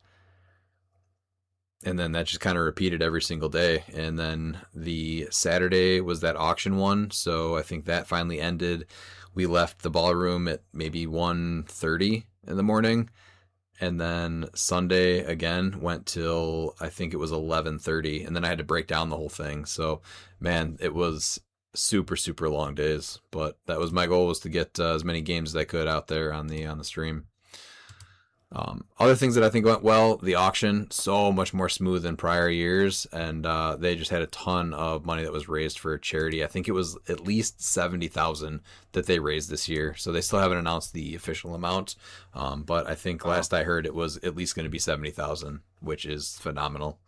And then that just kind of repeated every single day. And then the Saturday was that auction one, so I think that finally ended. We left the ballroom at maybe 1:30 in the morning. And then Sunday again went till I think it was 11:30, and then I had to break down the whole thing. So, man, it was super, super long days. But that was my goal, was to get as many games as I could out there on the stream. Other things that I think went well, the auction, so much more smooth than prior years, and they just had a ton of money that was raised for charity. I think it was at least 70,000 that they raised this year, so they still haven't announced the official amount, but I think last I heard it was at least going to be 70,000, which is phenomenal.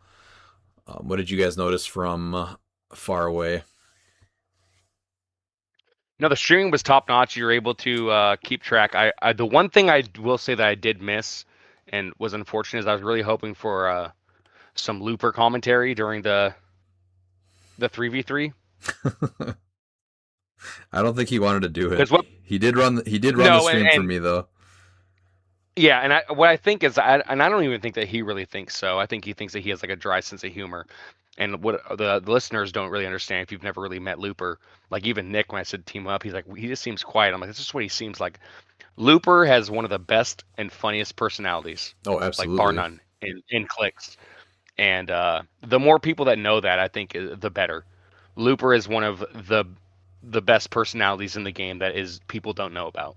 What did you guys notice from far away? No, the streaming was top notch. You're able to keep track. I the one thing I will say that I did miss and was unfortunate is I was really hoping for some Looper commentary during the 3v3. I don't think he wanted to do it. 'Cause what- He did run the stream for me though. Yeah, and what I think is, I don't even think that he really thinks so. I think he thinks that he has like a dry sense of humor. And what the listeners don't really understand, if you've never really met Looper, like even Nick, when I said team up, he's like, he just seems quiet. I'm like, this is what he seems like. Looper has one of the best and funniest personalities. Oh, absolutely. Like bar none in cliX. And the more people that know that, I think the better. Looper is one of the best personalities in the game that is people don't know about.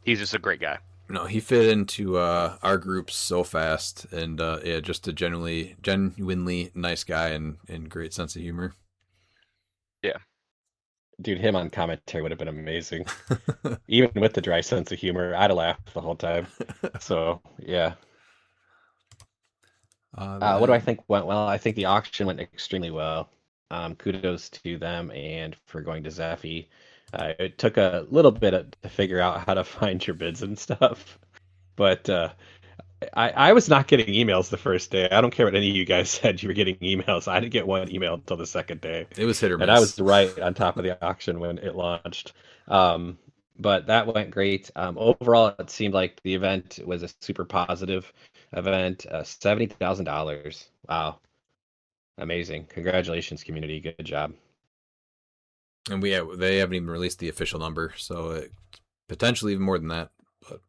He's just a great guy. No, he fit into our group so fast, and yeah, just a genuinely nice guy and great sense of humor. Yeah. Dude, him on commentary would have been amazing. Even with the dry sense of humor, I'd have laughed the whole time. So, yeah. What do I think went well? I think the auction went extremely well. Kudos to them and for going to Zeffy. It took a little bit to figure out how to find your bids and stuff, but I was not getting emails the first day. I don't care what any of you guys said you were getting emails. I didn't get one email until the second day. It was hit or miss. And I was right on top of the auction when it launched. But that went great. Overall, it seemed like the event was a super positive event. $70,000. Wow. Amazing. Congratulations, community. Good job. And they haven't even released the official number, so potentially even more than that. But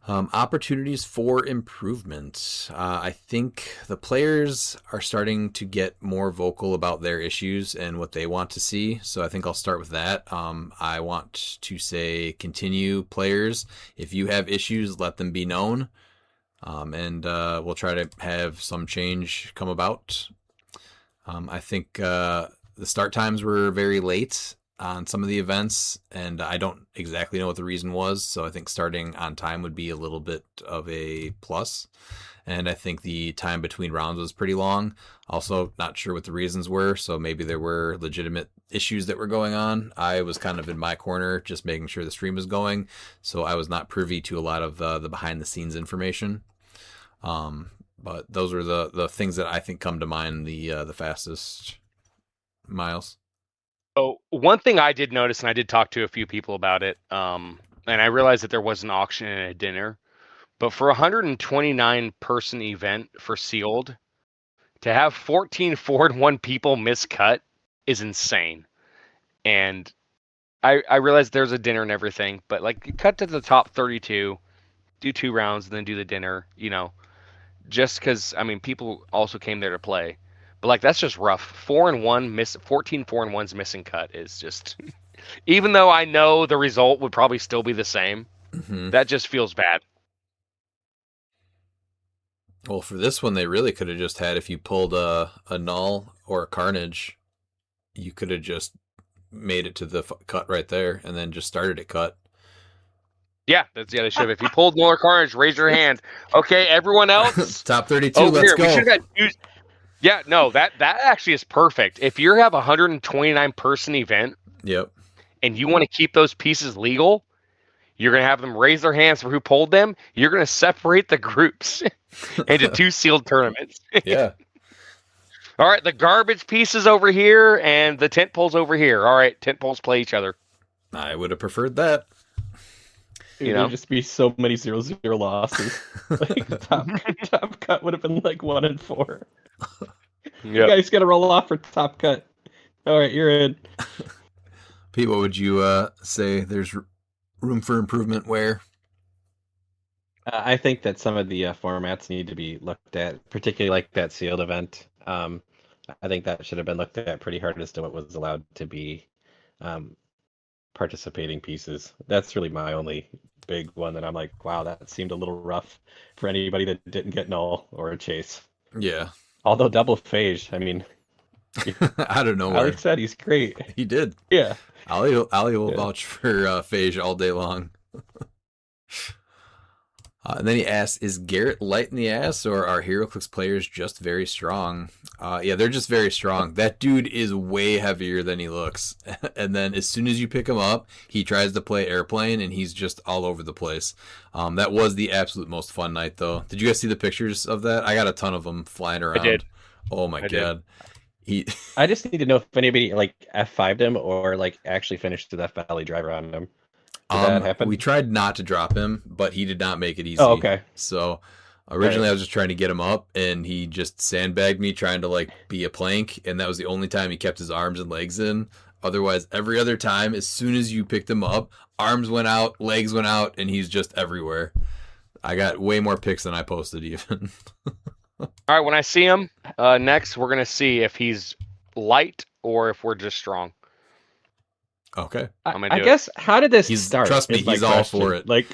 opportunities for improvement. I think the players are starting to get more vocal about their issues and what they want to see. So I think I'll start with that. I want to say, continue, players. If you have issues, let them be known. And we'll try to have some change come about. I think the start times were very late on some of the events, and I don't exactly know what the reason was, so I think starting on time would be a little bit of a plus. And I think the time between rounds was pretty long. Also, not sure what the reasons were, so maybe there were legitimate issues that were going on. I was kind of in my corner, just making sure the stream was going, so I was not privy to a lot of the behind-the-scenes information. But those are the things that I think come to mind the fastest. Miles? Oh, one thing I did notice, and I did talk to a few people about it, and I realized that there was an auction and a dinner, but for a 129 person event for sealed, to have 14 4-1 people miscut is insane. And I realized there's a dinner and everything, but like cut to the top 32, do 2 rounds, and then do the dinner, just because, I mean, people also came there to play. But like that's just rough. 4-1 14 4-1s missing cut is just even though I know the result would probably still be the same, that just feels bad. Well, for this one they really could have just had, if you pulled a null or a carnage, you could have just made it to the cut right there and then just started it cut. Yeah, they should have. If you pulled null or carnage, raise your hand. Okay, everyone else? Top 32, let's go. We should have had Yeah, no, that actually is perfect. If you have a 129 person event, yep, and you want to keep those pieces legal, you're going to have them raise their hands for who pulled them. You're going to separate the groups into 2 sealed tournaments. Yeah. All right, the garbage pieces over here and the tent poles over here. All right, tent poles play each other. I would have preferred that. There'd just be so many 0-0 losses. Like top cut would have been like 1 and 4. You guys got to roll off for top cut. All right, you're in. Pete, what would you say there's room for improvement where? I think that some of the formats need to be looked at, particularly like that sealed event. I think that should have been looked at pretty hard as to what was allowed to be participating pieces. That's really my only big one that I'm like, wow, that seemed a little rough for anybody that didn't get null or a chase. Yeah. Although double phage, I mean, I don't know. Alex said he's great. He did. Yeah. Ali will vouch for phage all day long. And then he asks, is Garrett light in the ass, or are HeroClix players just very strong? Yeah, they're just very strong. That dude is way heavier than he looks. And then as soon as you pick him up, he tries to play airplane, and he's just all over the place. That was the absolute most fun night, though. Did you guys see the pictures of that? I got a ton of them flying around. I did. Oh, my God. I just need to know if anybody, like, F5'd him or, like, actually finished the Death Valley driver on him. Did that happen? We tried not to drop him, but he did not make it easy. Oh, okay. So originally I was just trying to get him up, and he just sandbagged me trying to like be a plank, and that was the only time he kept his arms and legs in. Otherwise, every other time, as soon as you picked him up, arms went out, legs went out, and he's just everywhere. I got way more pics than I posted even. All right, when I see him next, we're going to see if he's light or if we're just strong. Okay. I guess, how did this start? Trust me, he's all for it. Like,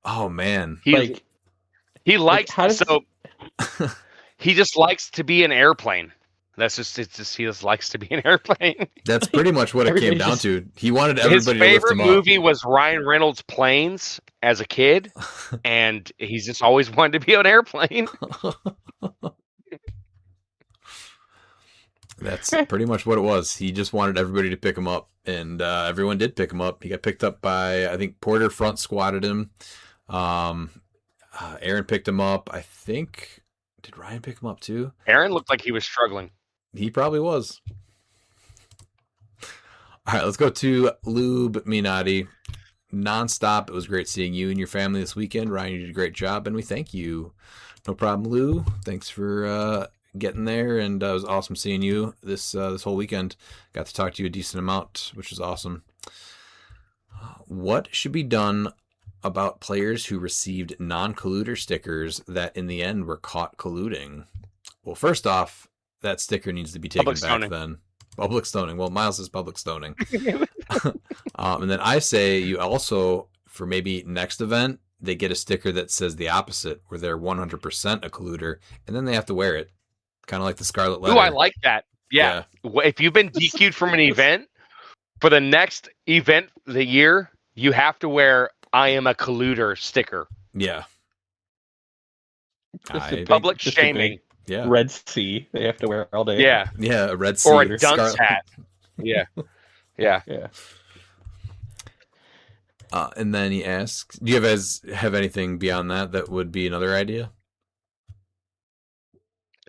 oh man. He likes, so he just likes to be an airplane. That's just it's just he just likes to be an airplane. That's pretty much what it came Everybody down just- to. He wanted His everybody to lift favorite him up. movie was Ryan Reynolds' Planes as a kid, and he's just always wanted to be on an airplane. That's pretty much what it was. He just wanted everybody to pick him up, and everyone did pick him up. He got picked up by, I think, Porter front squatted him. Aaron picked him up. I think, did Ryan pick him up too? Aaron looked like he was struggling. He probably was. All right, let's go to Lube Minati. Nonstop. It was great seeing you and your family this weekend. Ryan, you did a great job, and we thank you. No problem, Lou. Thanks for getting there, and it was awesome seeing you this whole weekend. Got to talk to you a decent amount, which is awesome. What should be done about players who received non-colluder stickers that in the end were caught colluding? Well, first off, that sticker needs to be taken Public back stoning. then. Public stoning. Well, Miles is public stoning. And then I say you also, for maybe next event, they get a sticker that says the opposite, where they're 100% a colluder, and then they have to wear it. Kind of like the Scarlet Letter. Ooh, I like that. Yeah. If you've been DQ'd from an event, for the next event of the year, you have to wear I am a colluder sticker. Yeah. Just a big- Public just a big shaming. Yeah. Red C. They have to wear all day. Yeah. Yeah, a red sea Or a or dunce Scarlet- hat. Yeah. Yeah. Yeah. And then he asks, do you have anything beyond that would be another idea?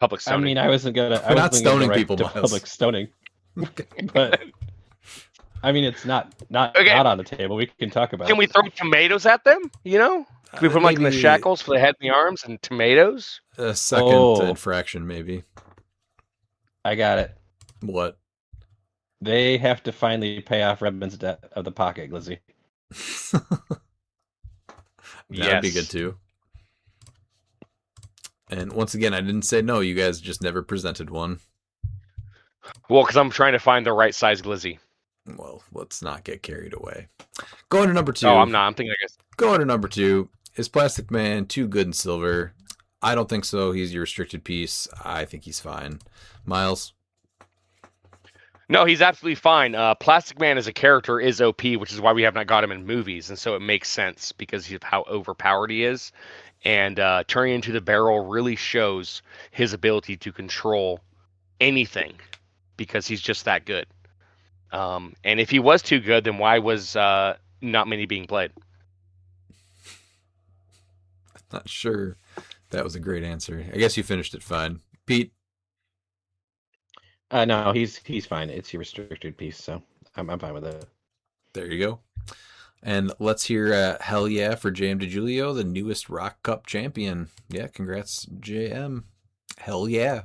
Public stoning. I mean, I wasn't gonna. I We're not wasn't gonna stoning go right people, to Miles. public stoning, but I mean, it's not Okay. not on the table. We can talk about. Can we throw tomatoes at them? You know? Can we put them like in the Maybe shackles for the head and the arms and tomatoes? a second Oh. infraction, maybe. I got it. What? They have to finally pay off Redmond's debt of the pocket, Glizzy. That'd be Yes. good too. And once again, I didn't say no. You guys just never presented one. Well, because I'm trying to find the right size glizzy. Well, let's not get carried away. Going to number 2. No, I'm not. I'm thinking, I guess. Going to number 2. Is Plastic Man too good in silver? I don't think so. He's your restricted piece. I think he's fine. Miles? No, he's absolutely fine. Plastic Man as a character is OP, which is why we have not got him in movies, and so it makes sense because of how overpowered he is. And turning into the barrel really shows his ability to control anything because he's just that good. And if he was too good, then why was not many being played? Not sure. That was a great answer. I guess you finished it fine. Pete? No, he's fine. It's your restricted piece, so I'm fine with it. There you go. And let's hear hell yeah for JM DeJulio, the newest ROC Cup champion. Yeah, congrats, JM. Hell yeah.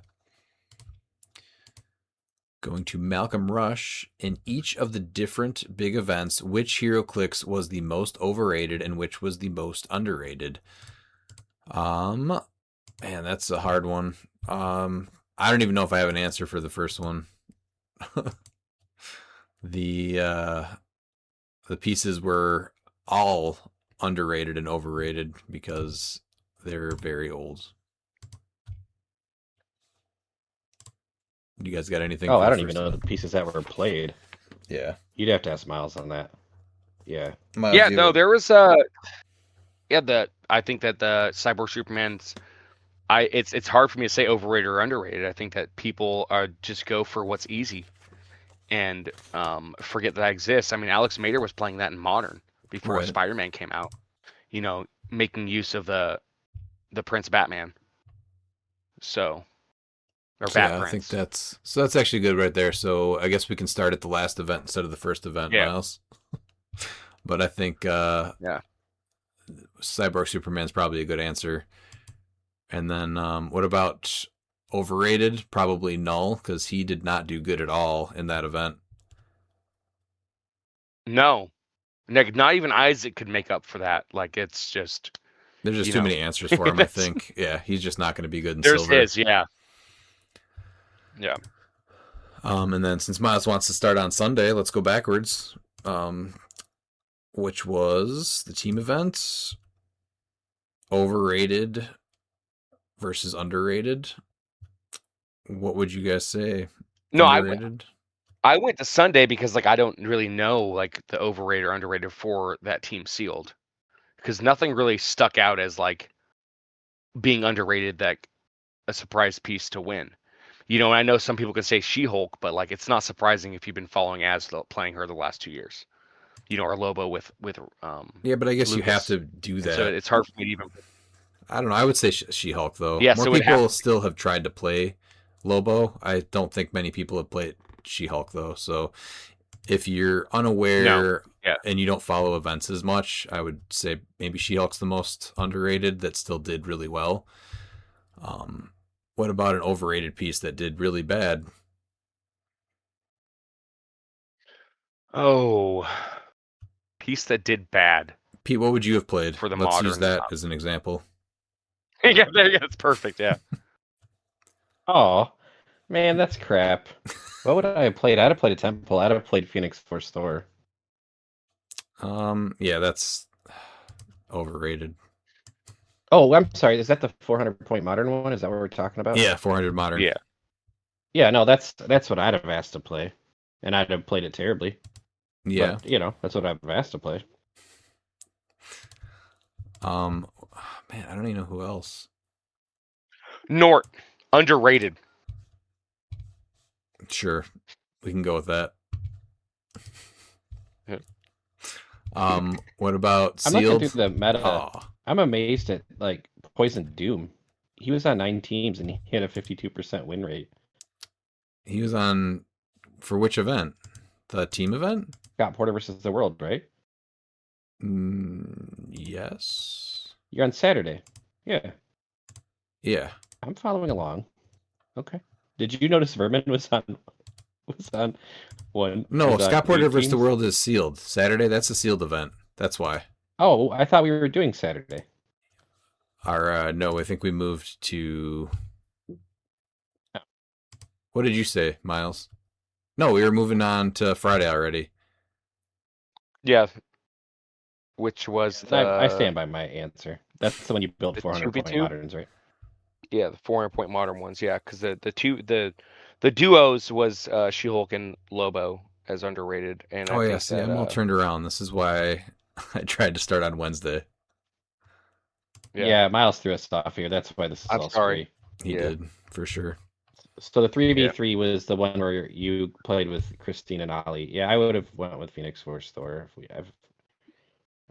Going to Malcolm Rush. In each of the different big events, which HeroClix was the most overrated and which was the most underrated? Man, that's a hard one. I don't even know if I have an answer for the first one. The pieces were all underrated and overrated because they're very old. You guys got anything? Oh, for I the don't even first know one? the pieces that were played. Yeah. You'd have to ask Miles on that. Yeah. Miles, Yeah, you no, have- there was I think that the Cyborg Superman's it's hard for me to say overrated or underrated. I think that people just go for what's easy and forget that exists. I mean, Alex Mader was playing that in Modern before Right. Spider-Man came out. You know, making use of the Prince Batman. So, or Bat Yeah, I Prince. think that's actually good right there. So I guess we can start at the last event instead of the first event, Yeah. Miles. But I think Yeah. Cyborg Superman's probably a good answer. And then what about overrated? Probably Null, because he did not do good at all in that event. No, not even Isaac could make up for that. Like it's just There's just You too know. many answers for him, I That's- think. Yeah, he's just not going to be good in there's silver. his, yeah. Yeah. And then since Miles wants to start on Sunday, let's go backwards. Which was the team events. Overrated versus underrated. What would you guys say? No, Underrated? I went to Sunday because like I don't really know like the overrated or underrated for that team sealed, because nothing really stuck out as like being underrated, that a surprise piece to win. And I know some people can say She-Hulk, but like it's not surprising if you've been following playing her the last 2 years. Or Lobo with Yeah, but I guess you have Lucas. to do And that. so it's hard for me to even. I don't know. I would say She-Hulk though. Yeah, More so it people has. still have tried to play Lobo. I don't think many people have played She-Hulk though. So if you're unaware Yeah. and you don't follow events as much, I would say maybe She-Hulk's the most underrated that still did really well. What about an overrated piece that did really bad? Oh, piece that did bad Pete, what would you have played? for the Let's use modern that stuff. as an example. Yeah, that's perfect. Yeah. Oh, man, that's crap. What would I have played? I'd have played a Temple. I'd have played Phoenix Force Thor. Yeah, that's overrated. Oh, I'm sorry. Is that the 400-point modern one? Is that what we're talking about? Yeah, 400 modern. Yeah. Yeah, no, that's what I'd have asked to play, and I'd have played it terribly. Yeah. But, that's what I've asked to play. Man, I don't even know who else. Nort, underrated. Sure, we can go with that. What about I'm not Sealed? gonna do the meta. Oh, I'm amazed at like Poison Doom. He was on 9 teams and he had a 52% win rate. he was on for which event? The team event? Scott Porter versus the World, right? Yes. You're on Saturday. Yeah, Yeah. I'm following along. Okay. Did you notice Vermin was on one? No, was on Scott Porter 8 versus the teams? World is Sealed. Saturday, that's a Sealed event. That's why. Oh, I thought we were doing Saturday. No, I think we moved to. What did you say, Miles? No, we were moving on to Friday already. Yeah. Which was I stand by my answer. That's the one you built the 400-point 2v2? moderns, right? Yeah, the 400-point modern ones. Yeah, because the duos was She-Hulk and Lobo as underrated, and I Oh, yeah, think see, that I'm all turned around. This is why I tried to start on Wednesday. Yeah, Miles threw us off here. That's why this is I'm all sorry. screwy. He did, for sure. So the 3v3 was the one where you played with Christine and Ollie. Yeah, I would have went with Phoenix Force Thor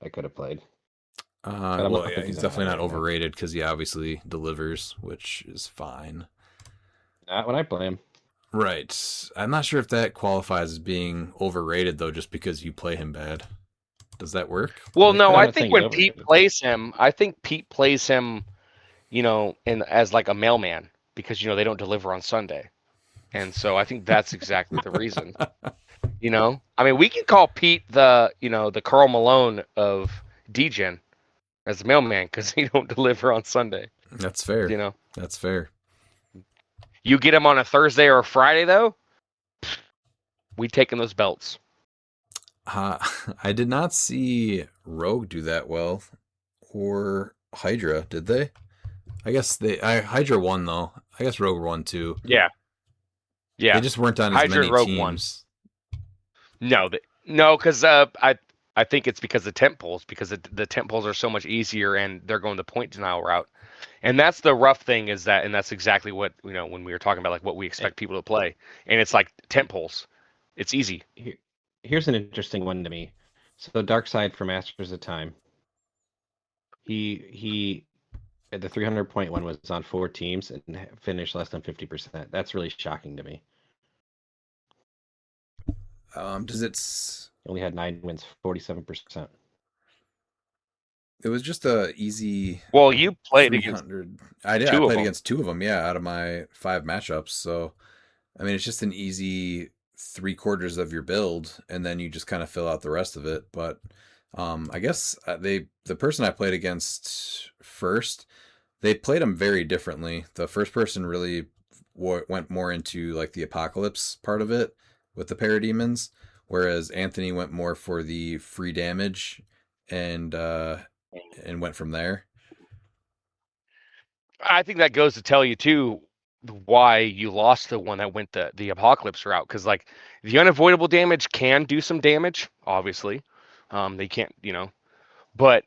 I could have played. Well, yeah, he's definitely not right now. overrated because he obviously delivers, which is fine. Not when I play him. Right. I'm not sure if that qualifies as being overrated, though, just because you play him bad. Does that work? Well, no, I not think saying when he's Pete overrated. plays him, as like a mailman, because they don't deliver on Sunday, and so I think that's exactly the reason. I mean, we can call Pete the Karl Malone of Degen as a mailman because he don't deliver on Sunday. That's fair. That's fair. You get him on a Thursday or a Friday, though, we taking those belts. I did not see Rogue do that well, or Hydra, did they? I guess Hydra won though. I guess Rogue won too. Yeah. They just weren't on as Hydra many and Rogue teams. won. No, because I think it's because of tent poles, because the tent poles are so much easier and they're going the point denial route. And that's the rough thing is that, and that's exactly what, when we were talking about like what we expect people to play. And it's like tent poles. It's easy. Here's an interesting one to me. So Dark Side for Masters of Time. He at the 300-point one was on 4 teams and finished less than 50%. That's really shocking to me. Does it? Only had 9 wins, 47%. It was just a easy. Well, you played against 300. I did. I played against 2 of them. Yeah, out of my 5 matchups. So, I mean, it's just an easy 3/4 of your build, and then you just kind of fill out the rest of it. But I guess the person I played against first, they played them very differently. The first person really went more into like the apocalypse part of it with the parademons, whereas Anthony went more for the free damage and went from there. I think that goes to tell you too why you lost the one that went the apocalypse route, because like the unavoidable damage can do some damage, obviously. They can't, but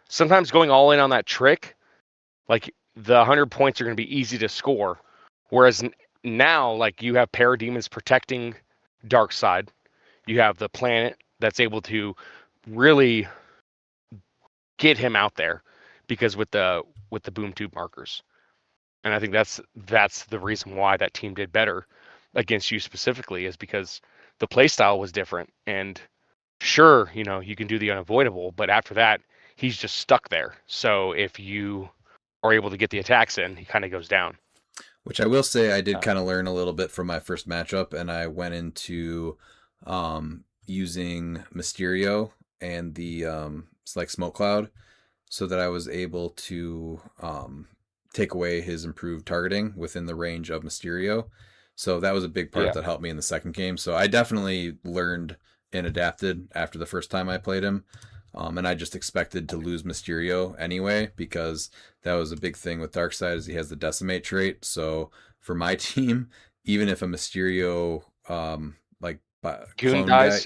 sometimes going all in on that trick, like the 100 points are going to be easy to score, whereas now like you have parademons protecting dark side, you have the planet that's able to really get him out there because with the boom tube markers. And I think that's the reason why that team did better against you specifically, is because the play style was different. And sure, you can do the unavoidable, but after that, he's just stuck there. So if you are able to get the attacks in, he kind of goes down. Which I will say I did kind of learn a little bit from my first matchup, and I went into using Mysterio and the it's like Smoke Cloud, so that I was able to take away his improved targeting within the range of Mysterio. So that was a big part that helped me in the second game. So I definitely learned and adapted after the first time I played him. And I just expected to lose Mysterio anyway, because that was a big thing with Darkseid, is he has the Decimate trait. So for my team, even if a Mysterio Goon dies,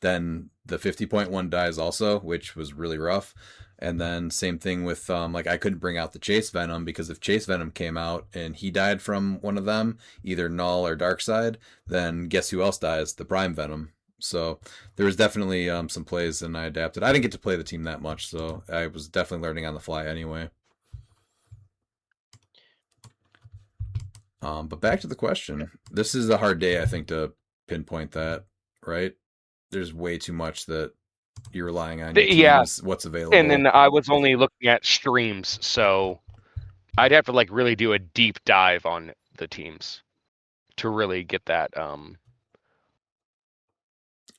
then the 50-point one dies also, which was really rough. And then same thing with I couldn't bring out the Chase Venom, because if Chase Venom came out and he died from one of them, either Null or Darkseid, then guess who else dies? The Prime Venom. So there was definitely some plays, and I adapted. I didn't get to play the team that much, so I was definitely learning on the fly anyway. But back to the question. This is a hard day, I think, to pinpoint that, right? There's way too much that you're relying on your teams, what's available. And then I was only looking at streams, so I'd have to like really do a deep dive on the teams to really get that.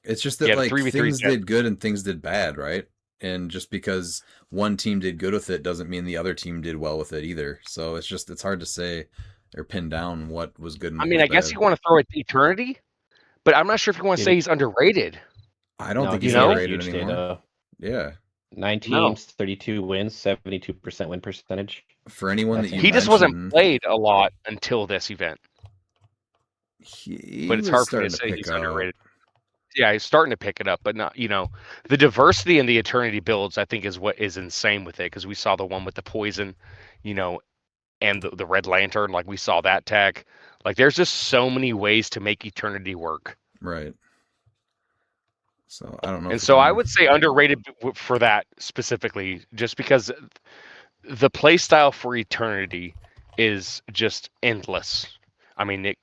It's just that like things did good and things did bad, right? And just because one team did good with it doesn't mean the other team did well with it either. So it's hard to say or pin down what was good and what was bad. Guess you want to throw it Eternity, but I'm not sure if you want to say he's underrated. I don't think he's underrated anymore. Yeah. 9 teams, 32 wins, 72% win percentage. For anyone that he just wasn't played a lot until this event. But it's hard for me to say he's underrated. Yeah, he's starting to pick it up, but not, the diversity in the Eternity builds, I think, is what is insane with it, because we saw the one with the poison, and the Red Lantern, like we saw that tech. Like there's just so many ways to make Eternity work. Right. So I don't know. And so I would say underrated for that specifically, just because the play style for Eternity is just endless. I mean,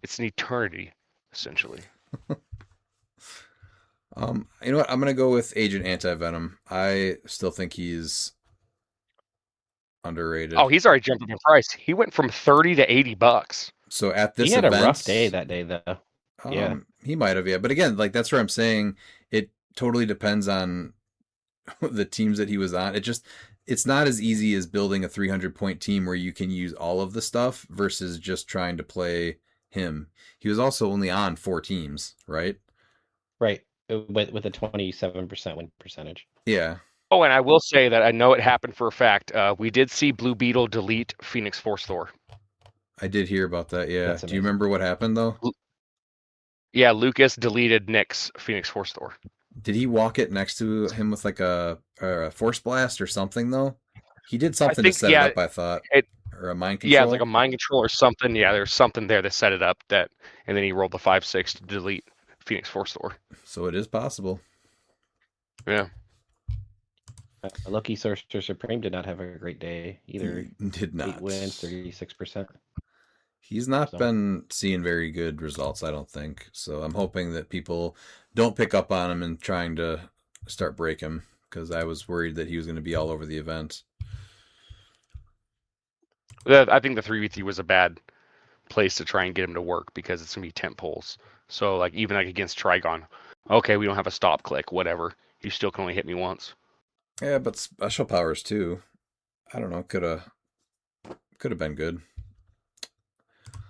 it's an eternity essentially. You know what? I'm gonna go with Agent Anti-Venom. I still think he's underrated. Oh, he's already jumped up in price. He went from $30 to $80. So at this event, he had a rough day that day, though. He might have, yeah. But again, like that's where I'm saying it totally depends on the teams that he was on. It's not as easy as building a 300-point team where you can use all of the stuff versus just trying to play him. He was also only on 4 teams, right? Right, with a 27% win percentage. Yeah. Oh, and I will say that I know it happened for a fact. We did see Blue Beetle delete Phoenix Force Thor. I did hear about that, yeah. Do you remember what happened, though? Yeah, Lucas deleted Nick's Phoenix Force Thor. Did he walk it next to him with like a Force Blast or something, though? He did something to set it up, I thought. Or a mind control? Yeah, like a mind control or something. Yeah, there's something there that set it up, and then he rolled the 5/6 to delete Phoenix Force Thor. So it is possible. Yeah. Lucky Sorcerer Supreme did not have a great day either. He did not. 8 wins, 36%. He's not been seeing very good results, I don't think. So I'm hoping that people don't pick up on him and trying to start break him, because I was worried that he was going to be all over the event. I think the 3v3 was a bad place to try and get him to work, because it's going to be tent poles. So like even like against Trigon, okay, we don't have a stop click, whatever. You still can only hit me once. Yeah, but special powers too. I don't know. Could have been good.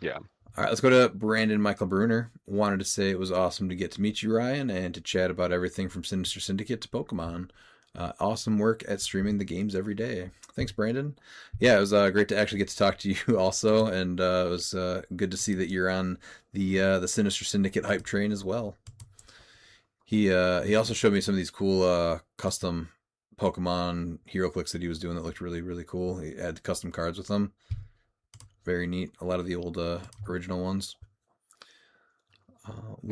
Yeah. All right, let's go to Brandon Michael Bruner. Wanted to say it was awesome to get to meet you, Ryan, and to chat about everything from Sinister Syndicate to Pokemon. Awesome work at streaming the games every day. Thanks, Brandon. Yeah, it was great to actually get to talk to you also, and it was good to see that you're on the Sinister Syndicate hype train as well. He also showed me some of these cool custom Pokemon hero clicks that he was doing that looked really really cool. He had custom cards with them. Very neat. A lot of the old original ones.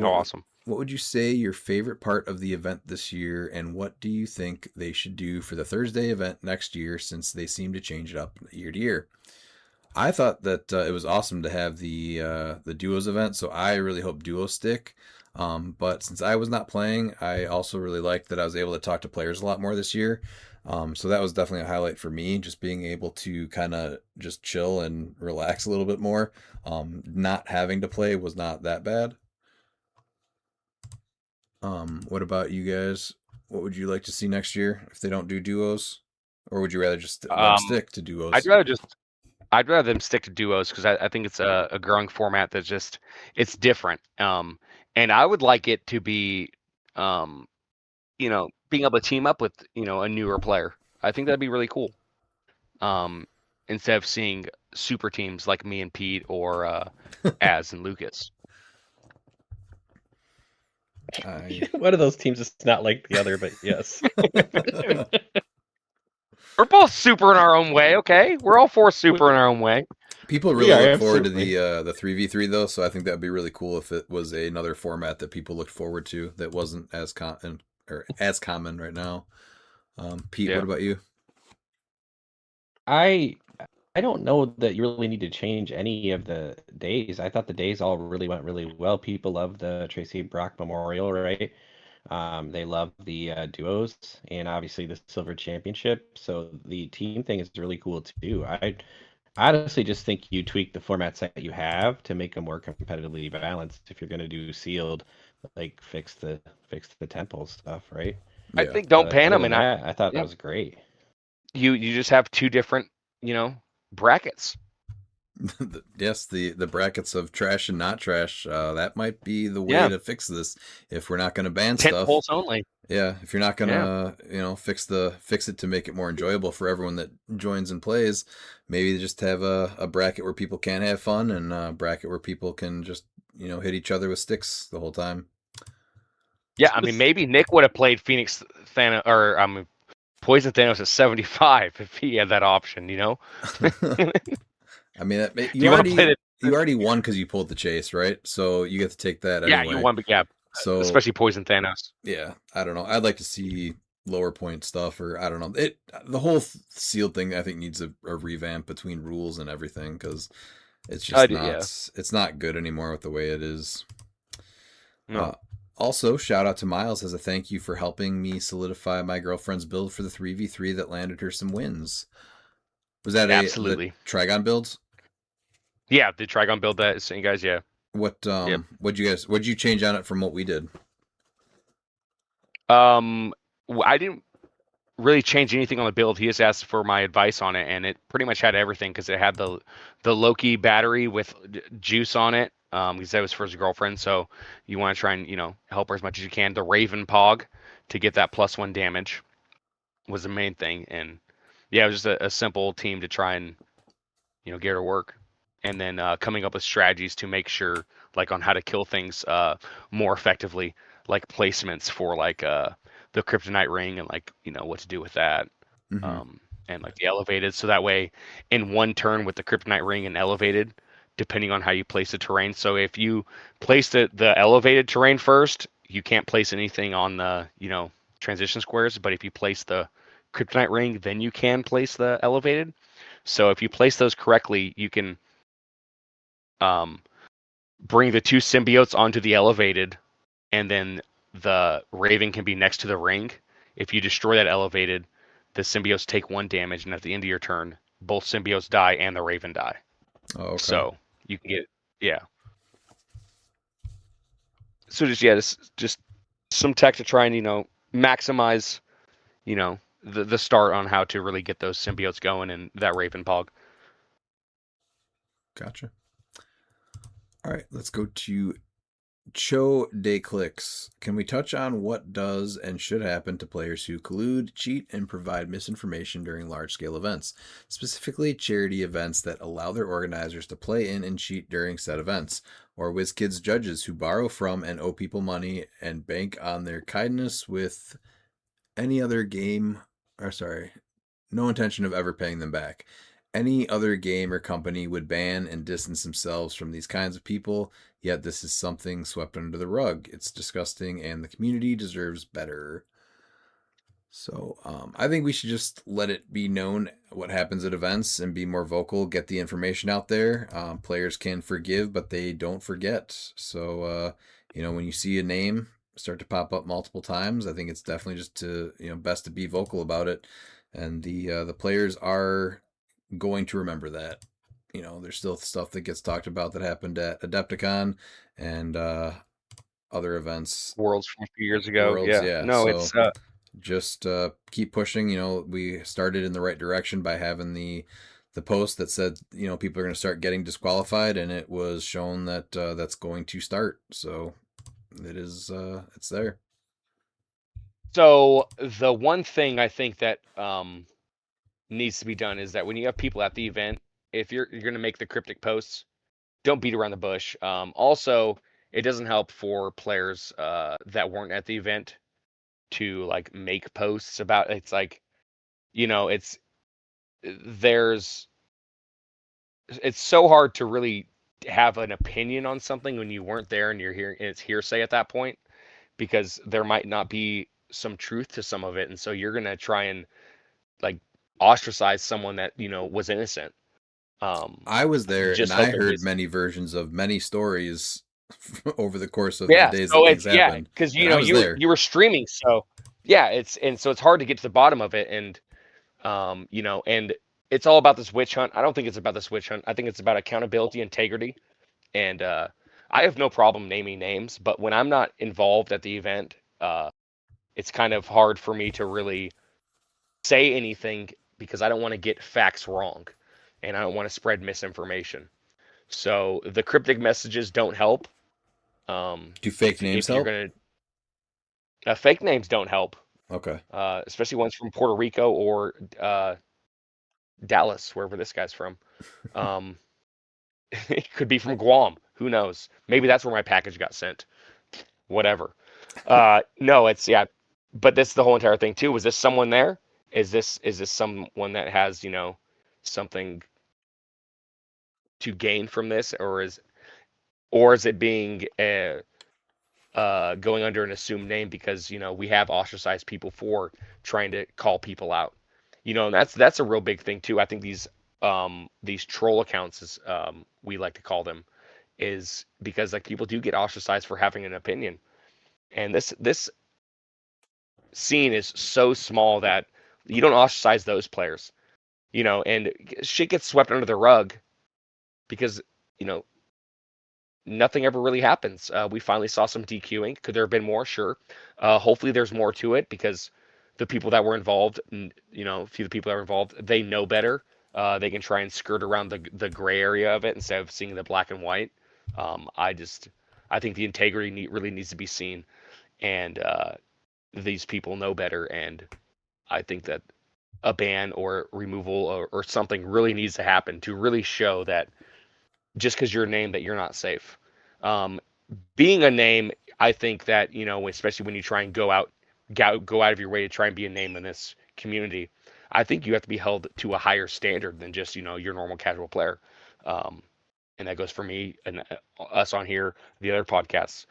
Awesome. What would you say your favorite part of the event this year, and what do you think they should do for the Thursday event next year, since they seem to change it up year to year? I thought that it was awesome to have the duos event, so I really hope duos stick. But since I was not playing, I also really liked that I was able to talk to players a lot more this year. So that was definitely a highlight for me, just being able to kind of just chill and relax a little bit more. Not having to play was not that bad. What about you guys? What would you like to see next year if they don't do duos, or would you rather just let them stick to duos? I'd rather them stick to duos because I think it's a growing format that's just it's different. And I would like it to be, being able to team up with a newer player. I think that'd be really cool. Instead of seeing super teams like me and Pete or Az and Lucas. One of those teams is not like the other, but yes. We're both super in our own way, okay? We're all four super in our own way. People really look forward to the 3v3 though, so I think that would be really cool if it was another format that people looked forward to that wasn't as common right now. Pete, what about you? I don't know that you really need to change any of the days. I thought the days all really went really well. People love the Tracy Brock Memorial, right? They love the duos and obviously the Silver Championship. So the team thing is really cool too. I honestly just think you tweak the formats that you have to make them more competitively balanced. If you're going to do sealed, like fix the temple stuff, right? I think don't pan them, and I thought that was great. You just have two different, brackets. Yes, the brackets of trash and not trash. That might be the way to fix this. If we're not going to ban stuff, holes only. Yeah, if you're not gonna, fix it to make it more enjoyable for everyone that joins and plays, maybe just have a bracket where people can have fun and a bracket where people can just, hit each other with sticks the whole time. Yeah, I mean, maybe Nick would have played Phoenix Thanos or Poison Thanos at 75 if he had that option, I mean, you already won because you pulled the chase, right? So you get to take that anyway. Yeah, you won, but so especially Poison Thanos. Yeah, I don't know. I'd like to see lower point stuff, or I don't know. The whole sealed thing I think needs a revamp between rules and everything, because it's just it's not good anymore with the way it is. No. Also, shout out to Miles as a thank you for helping me solidify my girlfriend's build for the 3v3 that landed her some wins. Was that absolutely the Trigon builds? Yeah, the Trigon build that sent you guys. Yeah. What'd you change on it from what we did? I didn't really change anything on the build. He just asked for my advice on it, and it pretty much had everything because it had the Loki battery with juice on it. Because that was for his girlfriend, so you want to try and help her as much as you can. The Raven Pog to get that +1 damage was the main thing, and yeah, it was just a simple team to try and get her to work. And then coming up with strategies to make sure, like, on how to kill things more effectively, like placements for like the Kryptonite ring and like what to do with that, and like the elevated. So that way, in one turn with the Kryptonite ring and elevated, depending on how you place the terrain. So if you place the elevated terrain first, you can't place anything on the transition squares. But if you place the Kryptonite ring, then you can place the elevated. So if you place those correctly, you can bring the two symbiotes onto the elevated, and then the Raven can be next to the ring. If you destroy that elevated, the symbiotes take 1 damage, and at the end of your turn, both symbiotes die and the Raven die. Oh, okay. So you can get So just some tech to try and maximize the start on how to really get those symbiotes going and that Raven Pog. Gotcha. All right, let's go to Cho de cliX. Can we touch on what does and should happen to players who collude, cheat, and provide misinformation during large-scale events, specifically charity events that allow their organizers to play in and cheat during said events, or WizKids judges who borrow from and owe people money and bank on their kindness with any other game, or sorry, no intention of ever paying them back. Any other game or company would ban and distance themselves from these kinds of people, yet this is something swept under the rug. It's disgusting, and the community deserves better. So I think we should just let it be known what happens at events and be more vocal, get the information out there. Players can forgive, but they don't forget. So, when you see a name start to pop up multiple times, I think it's definitely just best to be vocal about it. And the players are going to remember that. There's still stuff that gets talked about that happened at Adepticon and other events. Worlds from a few years ago. Worlds, Yeah. yeah. No, So it's just keep pushing. We started in the right direction by having the post that said people are going to start getting disqualified, and it was shown that that's going to start. So it is it's there. so the one thing I think that needs to be done is that when you have people at the event, if you're going to make the cryptic posts, don't beat around the bush. Also, it doesn't help for players that weren't at the event to like make posts about it's like it's there's it's so hard to really have an opinion on something when you weren't there and you're hearing it's hearsay at that point because there might not be some truth to some of it, and so you're gonna try and like ostracize someone that was innocent. I was there, and Just I hoping heard this. many versions of many stories over the course of the Yeah, days that so things it's happened, because and I was there. you were streaming, so yeah, so it's hard to get to the bottom of it, and and it's all about this witch hunt. I don't think it's about this witch hunt. I think it's about accountability, integrity, and I have no problem naming names, but when I'm not involved at the event, it's kind of hard for me to really say anything because I don't want to get facts wrong, and I don't want to spread misinformation. So the cryptic messages don't help. Do fake names If you're help? gonna fake names don't help, Okay. especially ones from Puerto Rico or Dallas, wherever this guy's from. Um, it could be from Guam. Who knows? Maybe that's where my package got sent. Whatever. No, it's yeah. But that's the whole entire thing too. Was this someone there? Is this someone that has something to gain from this, or is it being going under an assumed name because we have ostracized people for trying to call people out, and that's a real big thing too. I think these troll accounts, as we like to call them, is because like people do get ostracized for having an opinion, and this scene is so small that you don't ostracize those players, and shit gets swept under the rug because you know nothing ever really happens. We finally saw some DQing. Could there have been more? Sure. Hopefully, there's more to it because the people that were involved, a few of the people that were involved, they know better. They can try and skirt around the gray area of it instead of seeing the black and white. I think the integrity really needs to be seen, and these people know better. And I think that a ban or removal or something really needs to happen to really show that just because you're a name that you're not safe. Um, Being a name, I think that especially when you try and go out of your way to try and be a name in this community, I think you have to be held to a higher standard than just your normal casual player. Um, and that goes for me and us on here, the other podcasts,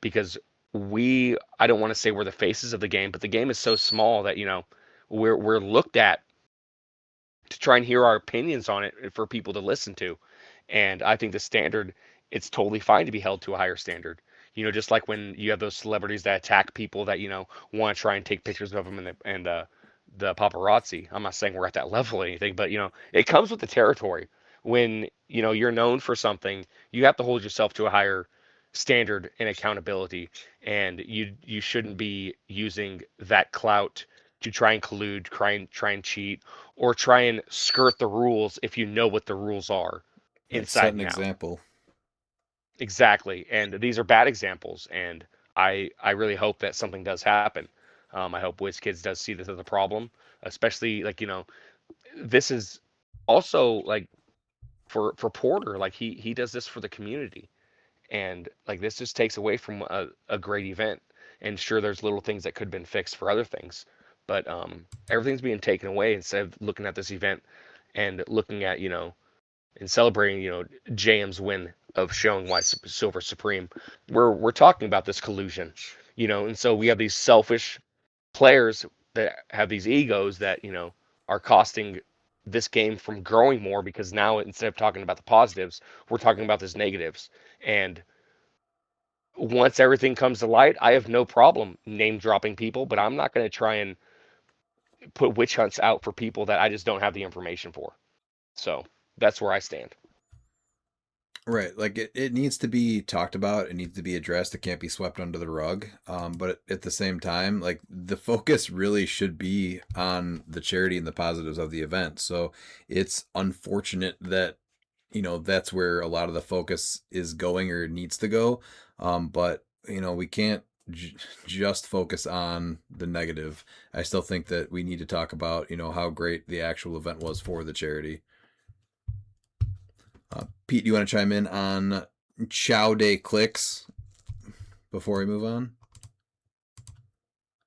because I don't want to say we're the faces of the game, but the game is so small that we're looked at to try and hear our opinions on it for people to listen to. And I think the standard, it's totally fine to be held to a higher standard. Just like when you have those celebrities that attack people that want to try and take pictures of them and the paparazzi. I'm not saying we're at that level or anything, but it comes with the territory. When you're known for something, you have to hold yourself to a higher standard and accountability, and you shouldn't be using that clout to try and collude, try and cheat, or try and skirt the rules if you know what the rules are Right. Set inside an and out. example. Exactly. And these are bad examples. And I really hope that something does happen. I hope WizKids does see this as a problem, especially like, this is also like for Porter, like he does this for the community. And like this just takes away from a great event. And sure, there's little things that could have been fixed for other things, but everything's being taken away instead of looking at this event and looking at and celebrating JM's win of showing why Silver Supreme. We're talking about this collusion, and so we have these selfish players that have these egos that are costing this game from growing more because now instead of talking about the positives, we're talking about this negatives. And once everything comes to light, I have no problem name dropping people, but I'm not going to try and put witch hunts out for people that I just don't have the information for. So that's where I stand. Right. Like it needs to be talked about. It needs to be addressed. It can't be swept under the rug. But at the same time, like the focus really should be on the charity and the positives of the event. So it's unfortunate that, that's where a lot of the focus is going or needs to go. But, we can't just focus on the negative. I still think that we need to talk about, how great the actual event was for the charity. Pete, do you want to chime in on Chow Day cliX before we move on?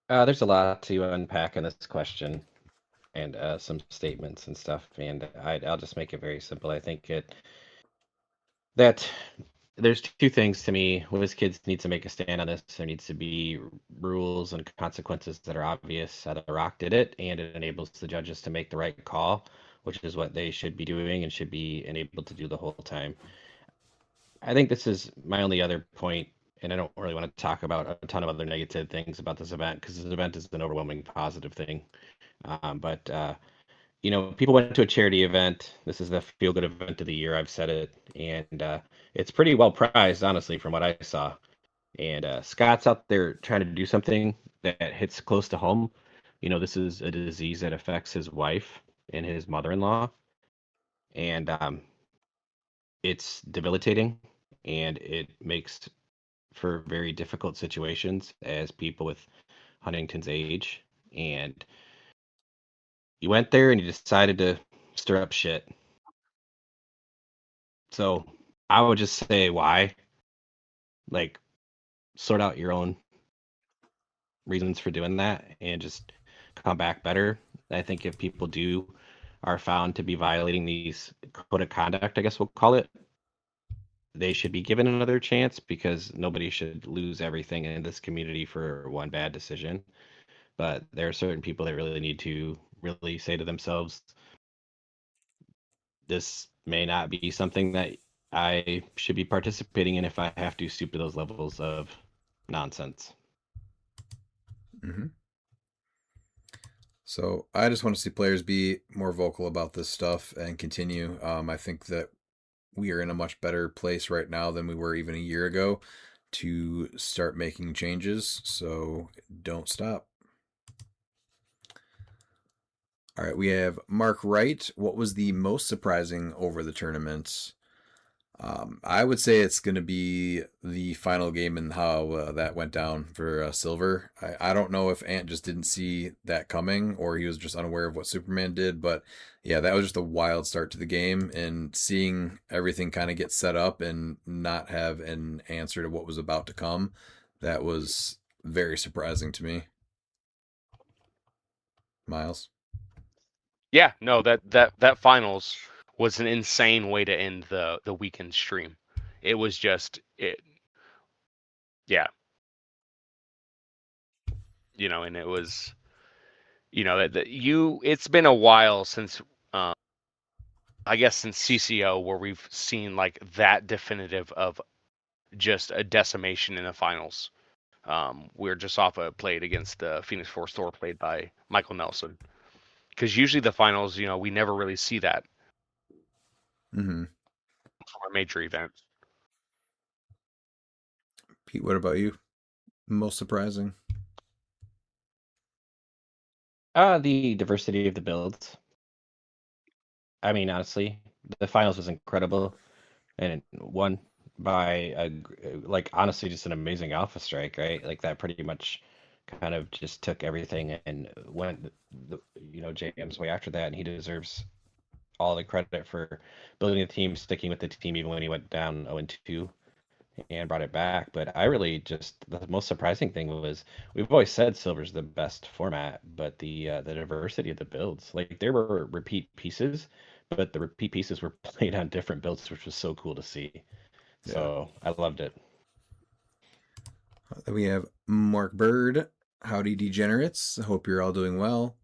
There's a lot to unpack in this question and some statements and stuff, and I'll just make it very simple. I think that there's two things to me. WizKids needs to make a stand on this. There needs to be rules and consequences that are obvious. The Rock did it, and it enables the judges to make the right call, which is what they should be doing and should be enabled to do the whole time. I think this is my only other point, and I don't really want to talk about a ton of other negative things about this event because this event is an overwhelming positive thing. But people went to a charity event. This is the feel-good event of the year. I've said it, and it's pretty well prized, honestly, from what I saw. And Scott's out there trying to do something that hits close to home. This is a disease that affects his wife and his mother-in-law, and it's debilitating, and it makes for very difficult situations as people with Huntington's age. And you went there and you decided to stir up shit. So I would just say why? Like, sort out your own reasons for doing that and just come back better. I think if people are found to be violating these code of conduct, I guess we'll call it, they should be given another chance because nobody should lose everything in this community for one bad decision. But there are certain people that really need to really say to themselves, this may not be something that I should be participating in if I have to stoop to those levels of nonsense. Mm-hmm. So I just want to see players be more vocal about this stuff and continue. I think that we are in a much better place right now than we were even a year ago to start making changes. So don't stop. All right, we have Mark Wright. What was the most surprising over the tournament? I would say it's going to be the final game and how that went down for Silver. I don't know if Ant just didn't see that coming or he was just unaware of what Superman did, but yeah, that was just a wild start to the game, and seeing everything kind of get set up and not have an answer to what was about to come, that was very surprising to me. Miles? Yeah, no, that finals was an insane way to end the weekend stream. It was just it, yeah, and it was, it's been a while since, I guess since CCO where we've seen like that definitive of just a decimation in the finals. We're just off a plate against the Phoenix Force Thor played by Michael Nelson. Because usually the finals, we never really see that Mm-hmm. from a major event. Pete, what about you? Most surprising? The diversity of the builds. I mean, honestly, the finals was incredible, and one by like honestly just an amazing alpha strike, right? Like that pretty much kind of just took everything and went JM's way after that, and he deserves all the credit for building the team, sticking with the team even when he went down 0-2 and brought it back. But I really just the most surprising thing was we've always said Silver's the best format, but the diversity of the builds, like there were repeat pieces, but the repeat pieces were played on different builds, which was so cool to see. So I loved it. Then we have Mark Bird. Howdy, degenerates. Hope you're all doing well.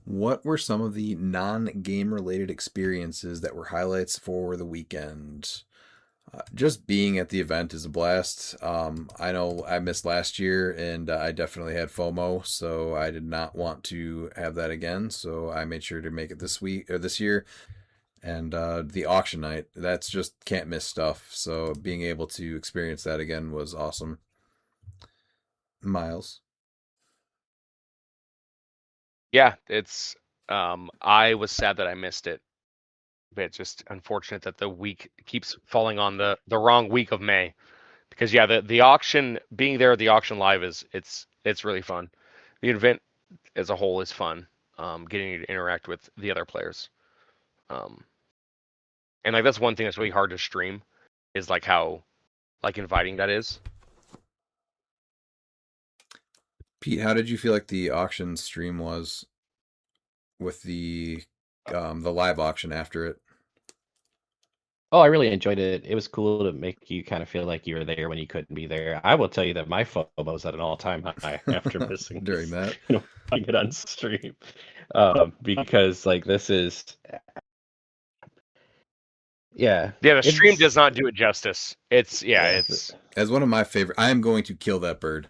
What were some of the non-game related experiences that were highlights for the weekend? Just being at the event is a blast. I know I missed last year, and I definitely had FOMO, so I did not want to have that again. So I made sure to make it this week or this year. And the auction night, that's just can't miss stuff. So being able to experience that again was awesome. Miles. Yeah, it's I was sad that I missed it. But it's just unfortunate that the week keeps falling on the wrong week of May. Because yeah, the auction, being there at the auction live it's really fun. The event as a whole is fun. Getting to interact with the other players. And like that's one thing that's really hard to stream is like how like inviting that is. Pete, how did you feel like the auction stream was with the live auction after it? Oh, I really enjoyed it. It was cool to make you kind of feel like you were there when you couldn't be there. I will tell you that my FOMO was at an all-time high after missing during this, that. I get on stream, because like this is, yeah. The stream it's- does not do it justice. It's As one of my favorite, I am going to kill that bird.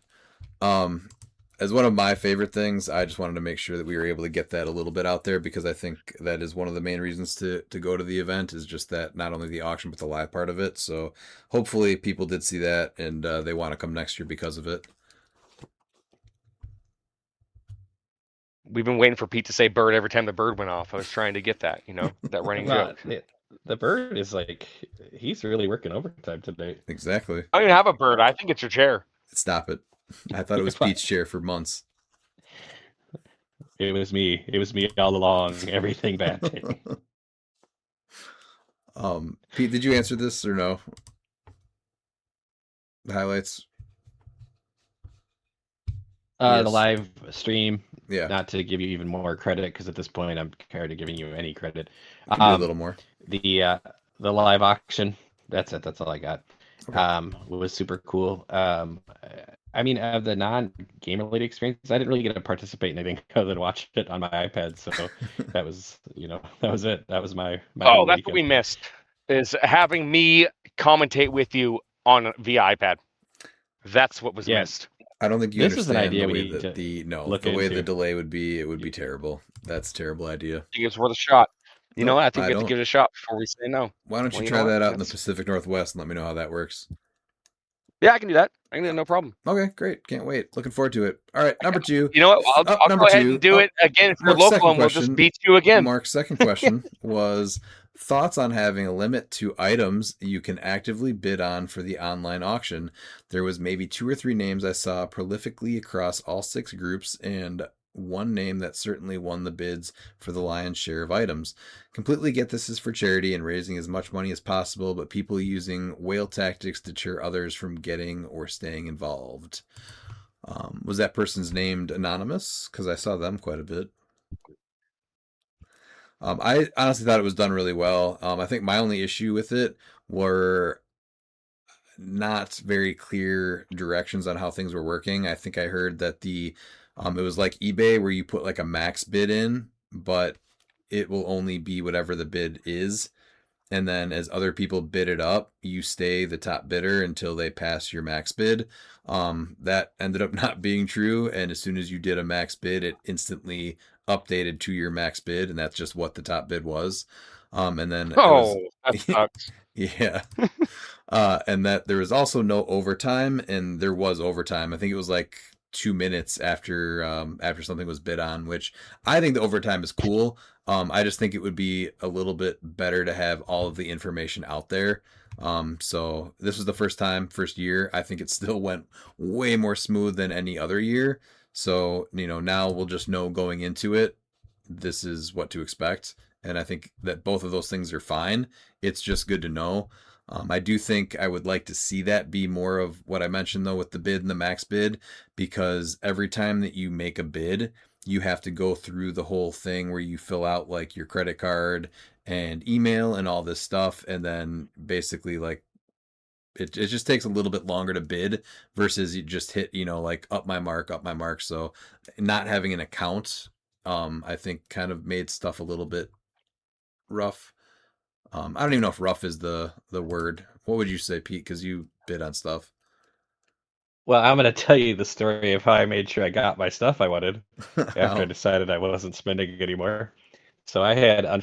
As one of my favorite things, I just wanted to make sure that we were able to get that a little bit out there because I think that is one of the main reasons to go to the event is just that not only the auction but the live part of it. So hopefully people did see that and they want to come next year because of it. We've been waiting for Pete to say bird every time the bird went off. I was trying to get that, that running joke. The bird is like, he's really working overtime today. Exactly. I don't even have a bird. I think it's your chair. Stop it. I thought it was Pete's chair for months. It was me. It was me all along. Everything bad day. Pete, did you answer this or no? The highlights? The live stream. Yeah. Not to give you even more credit, because at this point I'm tired of giving you any credit. You can do a little more. The live auction. That's it. That's all I got. Okay. Was super cool. I mean, of the non-game related experiences, I didn't really get to participate in anything other than watch it on my iPad. So that was, that was it. That was my Oh, that's what we missed, is having me commentate with you on via iPad. That's what was missed. I don't think you This understand is an idea the we way need that to the way into. the delay would be. It would be terrible. That's a terrible idea. I think it's worth a shot. You know what? I think we have don't. to give it a shot before we say no. Why don't you try that out in the Pacific Northwest and let me know how that works? Yeah, I can do that. I can do that, no problem. Okay, great. Can't wait. Looking forward to it. All right, number 2. You know what? I'll go ahead and do it again if you're local, and we'll just beat you again. Mark's second question was thoughts on having a limit to items you can actively bid on for the online auction. There was maybe 2 or 3 names I saw prolifically across all 6 groups, and one name that certainly won the bids for the lion's share of items. Completely get this is for charity and raising as much money as possible, but people using whale tactics to deter others from getting or staying involved. Was that person's named anonymous? Because I saw them quite a bit. I honestly thought it was done really well. I think my only issue with it were not very clear directions on how things were working. I think I heard that it was like eBay where you put like a max bid in, but it will only be whatever the bid is. And then as other people bid it up, you stay the top bidder until they pass your max bid. That ended up not being true. And as soon as you did a max bid, it instantly updated to your max bid. And that's just what the top bid was. And then that sucks. Yeah. And that there was also no overtime, and there was overtime. I think it was like 2 minutes after something was bid on, which I think the overtime is cool. I just think it would be a little bit better to have all of the information out there. So this was the first year. I think it still went way more smooth than any other year. So, now we'll just know going into it, this is what to expect. And I think that both of those things are fine. It's just good to know. I do think I would like to see that be more of what I mentioned, though, with the bid and the max bid, because every time that you make a bid, you have to go through the whole thing where you fill out like your credit card and email and all this stuff. And then basically like it just takes a little bit longer to bid versus you just hit, like up my mark. So not having an account, I think kind of made stuff a little bit rough. I don't even know if rough is the word. What would you say, Pete? Because you bid on stuff. Well, I'm going to tell you the story of how I made sure I got my stuff I wanted after I decided I wasn't spending anymore. So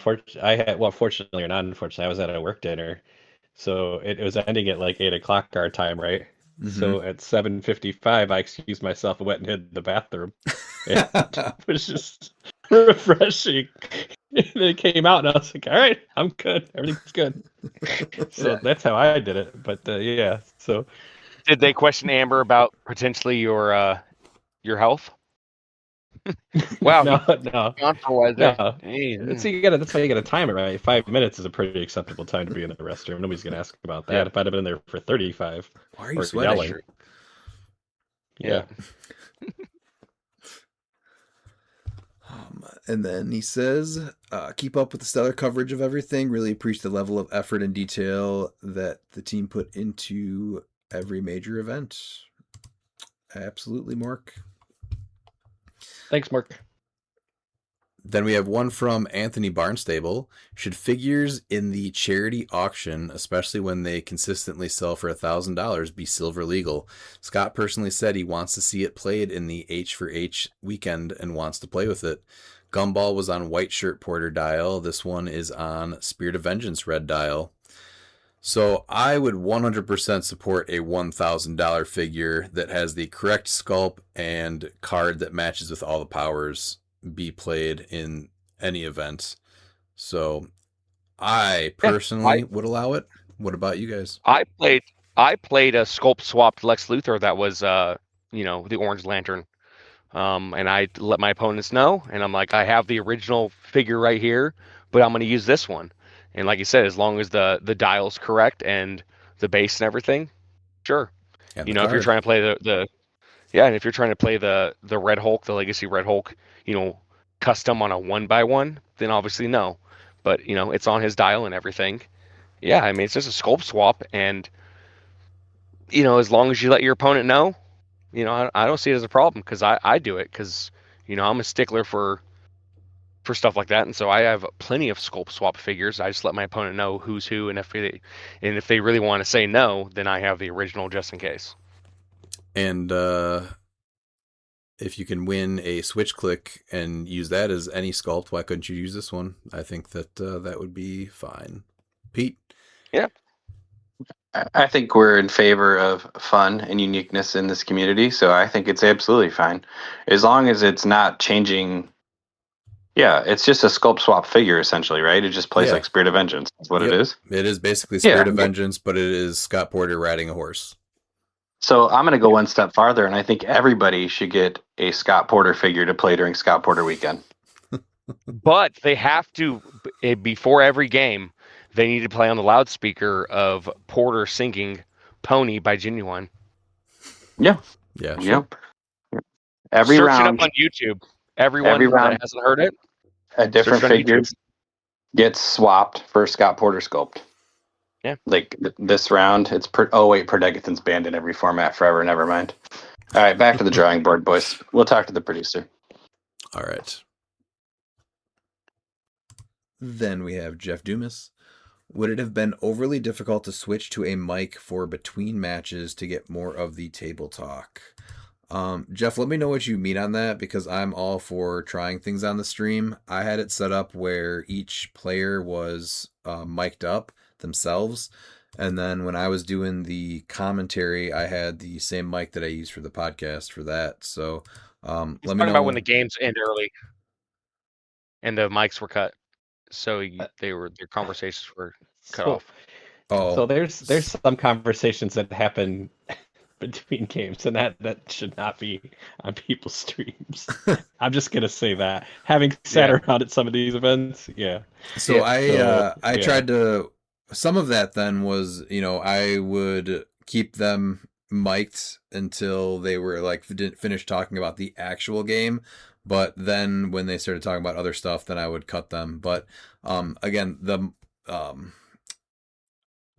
fortunately or not unfortunately, I was at a work dinner. So it was ending at like 8 o'clock our time, right? So at 7:55, I excused myself and went and hid in the bathroom. And it was just refreshing. And then it came out, and I was like, "All right, I'm good. Everything's good." So that's how I did it. But yeah, so Did they question Amber about potentially your health? Wow, no. gone for a while there. No. That's why you gotta time it right. 5 minutes is a pretty acceptable time to be in the restroom. Nobody's gonna ask about that. Yeah. If I'd have been there for 35, Why are you or sweating? yelling. Yeah. And then he says, keep up with the stellar coverage of everything. Really appreciate the level of effort and detail that the team put into every major event. Absolutely, Mark. Thanks, Mark. Then we have one from Anthony Barnstable. Should figures in the charity auction, especially when they consistently sell for $1,000, be silver legal? Scott personally said he wants to see it played in the H4H weekend and wants to play with it. Gumball was on white shirt porter dial. This one is on Spirit of Vengeance red dial. So I would 100% support a $1,000 figure that has the correct sculpt and card that matches with all the powers be played in any event. So I personally would allow it. What about you guys? I played a sculpt swapped Lex Luthor that was the Orange Lantern. And I let my opponents know, and I'm like, I have the original figure right here, but I'm going to use this one. And like you said, as long as the dial's correct and the base and everything, sure. And if you're trying to play and if you're trying to play the Red Hulk, the Legacy Red Hulk, custom on a 1x1, then obviously no. But it's on his dial and everything. Yeah, I mean it's just a sculpt swap, and as long as you let your opponent know, I don't see it as a problem because I do it because I'm a stickler for stuff like that, and so I have plenty of sculpt swap figures. I just let my opponent know who's who, and if they really want to say no, then I have the original just in case. And if you can win a switch click and use that as any sculpt, why couldn't you use this one? I think that that would be fine. Pete? Yeah. I think we're in favor of fun and uniqueness in this community, so I think it's absolutely fine. As long as it's not changing. Yeah, it's just a sculpt swap figure, essentially, right? It just plays like Spirit of Vengeance. That's what it is. It is basically Spirit of Vengeance, but it is Scott Porter riding a horse. So I'm going to go one step farther, and I think everybody should get a Scott Porter figure to play during Scott Porter weekend. But they have to, before every game, they need to play on the loudspeaker of Porter singing Pony by Genuine. Yeah. Yeah. Sure. Yeah. Every Search round. it up on YouTube. Every round that hasn't heard it. A different figure gets swapped for Scott Porter sculpt. Yeah. Like this round, it's Perdegathon's banned in every format forever. Never mind. All right, back to the drawing board, boys. We'll talk to the producer. All right. Then we have Jeff Dumas. Would it have been overly difficult to switch to a mic for between matches to get more of the table talk? Jeff, let me know what you mean on that, because I'm all for trying things on the stream. I had it set up where each player was mic'd up themselves, And then when I was doing the commentary, I had the same mic that I used for the podcast for that. So He's let me talking know about when the games end early and the mics were cut, so their conversations were cut So, off. so there's some conversations that happen between games, and that should not be on people's streams. I'm just gonna say that, having sat around at some of these events, yeah. So Yeah. I tried to. Some of that then was, I would keep them mic'd until they were like didn't finish talking about the actual game, but then when they started talking about other stuff, then I would cut them. But again, the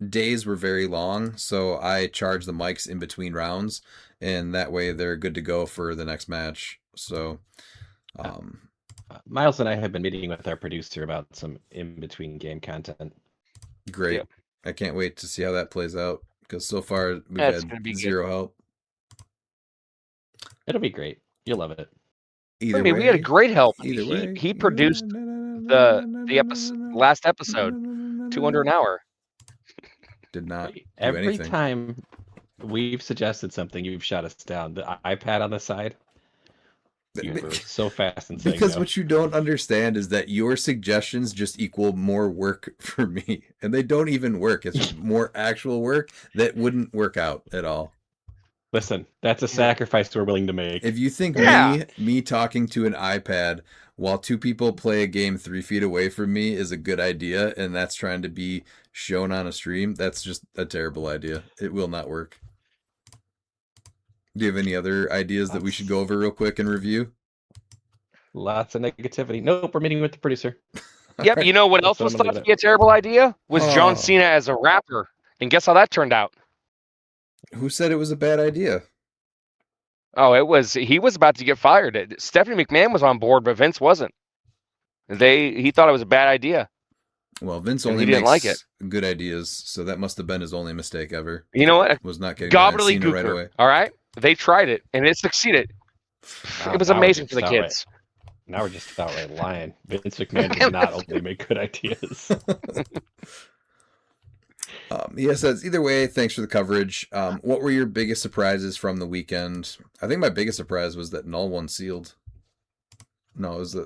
days were very long, so I charged the mics in between rounds, and that way they're good to go for the next match. So Miles and I have been meeting with our producer about some in-between game content. great. Yep. I can't wait to see how that plays out, because so far we've That's had gonna be zero help. It'll be great. You'll love it. Either we had a great help. Either way. He produced the last episode, 2 under an hour. Did not do Every anything. time we've suggested something, you've shot us down. The iPad on the side. You were so fast in saying Because no. what you don't understand is that your suggestions just equal more work for me, and they don't even work. It's just more actual work that wouldn't work out at all. Listen, that's a sacrifice we're willing to make. If you think Yeah. me talking to an iPad while two people play a game 3 feet away from me is a good idea, and that's trying to be shown on a stream, that's just a terrible idea. It will not work. Do you have any other ideas that we should go over real quick and review? Lots of negativity. Nope, we're meeting with the producer. Yep, you know what else was thought to be a terrible idea? Was John Cena as a rapper. And guess how that turned out? Who said it was a bad idea? Oh, he was about to get fired. Stephanie McMahon was on board, but Vince wasn't. He thought it was a bad idea. Well, Vince And only he didn't makes like it. good ideas, so that must have been his only mistake ever. You know what? Was not getting Cena Gobbledygooker. right away. All right, they tried it and it succeeded. Now- it was now we're amazing just for the outright- kids. Now we're just outright lying. Vince McMahon does not only make good ideas. He says, either way, thanks for the coverage. What were your biggest surprises from the weekend? I think my biggest surprise was that Null won sealed. No, it was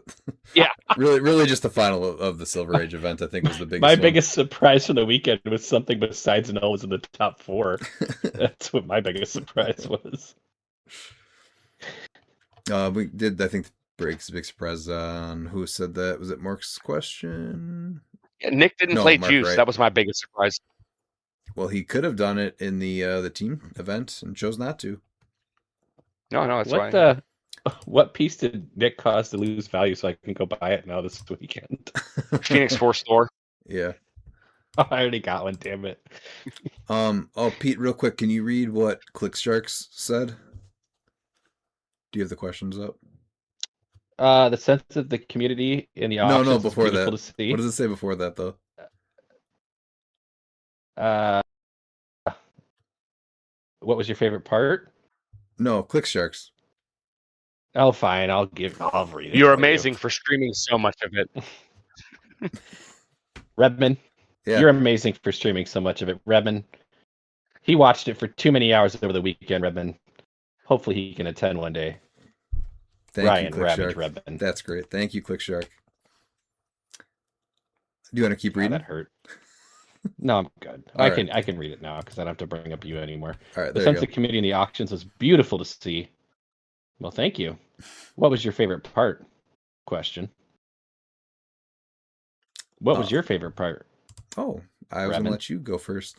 Yeah. really just the final of the Silver Age event, I think was the biggest My one. biggest surprise from the weekend was something besides Null was in the top 4. That's what my biggest surprise was. We did, I think, breaks big surprise on who said that. Was it Mark's question? Yeah, Nick didn't No, play Mark, Juice. right? That was my biggest surprise. Well, he could have done it in the team event and chose not to. No, that's fine. What piece did Nick cause to lose value so I can go buy it now this weekend? Phoenix Force store. Yeah. Oh, I already got one, damn it. Oh, Pete, real quick, can you read what ClickSharks said? Do you have the questions up? The sense of the community in the auctions No, is before beautiful that. to see. What does it say before that, though? What was your favorite part? No, ClickSharks. Oh, fine. I'll read it. You're for you. amazing for streaming so much of it. Redman, Yeah. you're amazing for streaming so much of it. Redman, he watched it for too many hours over the weekend, Redman. Hopefully he can attend one day. Thank Ryan you, Ravage ClickShark. Redman. That's great. Thank you, ClickShark. Do you want to keep reading? That hurt. No, I'm good. All I right. can read it now because I don't have to bring up you anymore. All right, The there you sense go. of community in the auctions was beautiful to see. Well, thank you. What was your favorite part? Question. What was your favorite part? Oh, I was going Rabbit. to let you go first.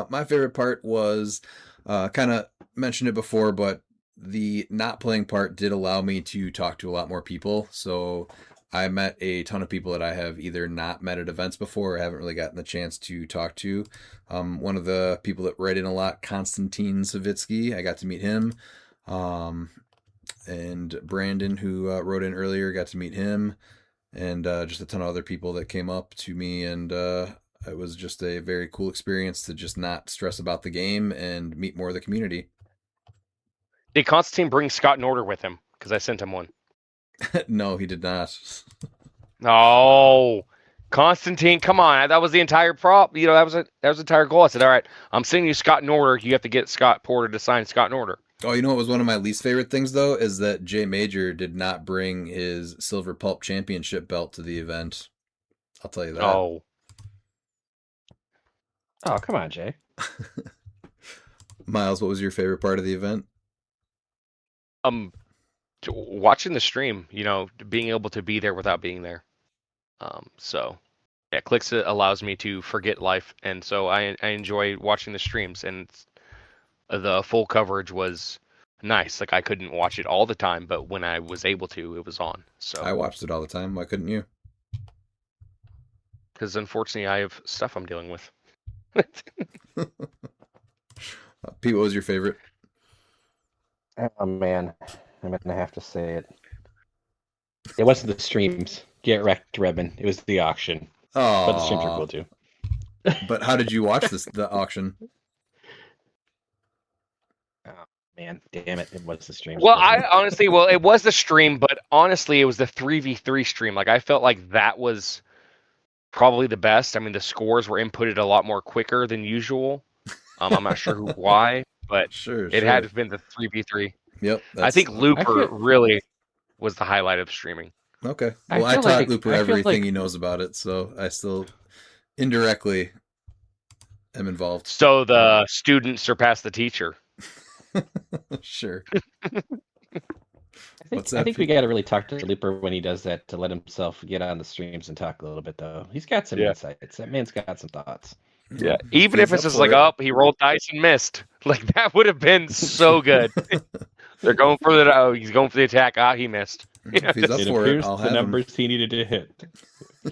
My favorite part was, kind of mentioned it before, but the not playing part did allow me to talk to a lot more people. So I met a ton of people that I have either not met at events before or haven't really gotten the chance to talk to. One of the people that write in a lot, Konstantin Savitsky, I got to meet him. And Brandon, who wrote in earlier, got to meet him. And just a ton of other people that came up to me, and it was just a very cool experience to just not stress about the game and meet more of the community. Did Constantine bring Scott Norder with him? Because I sent him one. No, he did not. No. Constantine, come on. That was the entire prop. That was the entire goal. I said, all right, I'm sending you Scott in order. You have to get Scott Porter to sign Scott in order. Oh, you know what was one of my least favorite things, though, is that Jay Major did not bring his Silver Pulp Championship belt to the event. I'll tell you that. Oh. Oh, come on, Jay. Miles, what was your favorite part of the event? Watching the stream, being able to be there without being there. So, yeah, cliX allows me to forget life, and so I enjoy watching the streams, and the full coverage was nice. Like I couldn't watch it all the time, but when I was able to, it was on. So I watched it all the time. Why couldn't you? Because unfortunately, I have stuff I'm dealing with. Pete, what was your favorite? Oh man, I'm gonna have to say it. It wasn't the streams. Get wrecked, Redman. It was the auction. Oh, but the streams are cool too. But how did you watch the auction? Oh man, damn it! It was the stream. Well, it was the stream, but honestly, it was the 3v3 stream. Like I felt like that was probably the best. I mean, the scores were inputted a lot more quicker than usual. I'm not sure why, but it had to have been the 3v3. Yep. I think Looper really was the highlight of streaming. Okay. Well, I taught Looper everything he knows about it, so I still indirectly am involved. So the student surpassed the teacher. Sure. I think we got to really talk to Looper when he does that to let himself get on the streams and talk a little bit, though. He's got some insights. That man's got some thoughts. Yeah, even if it's just like, he rolled dice and missed. Like, that would have been so good. They're going for he's going for the attack. He missed. If he's up for it, I'll have the numbers he needed to hit.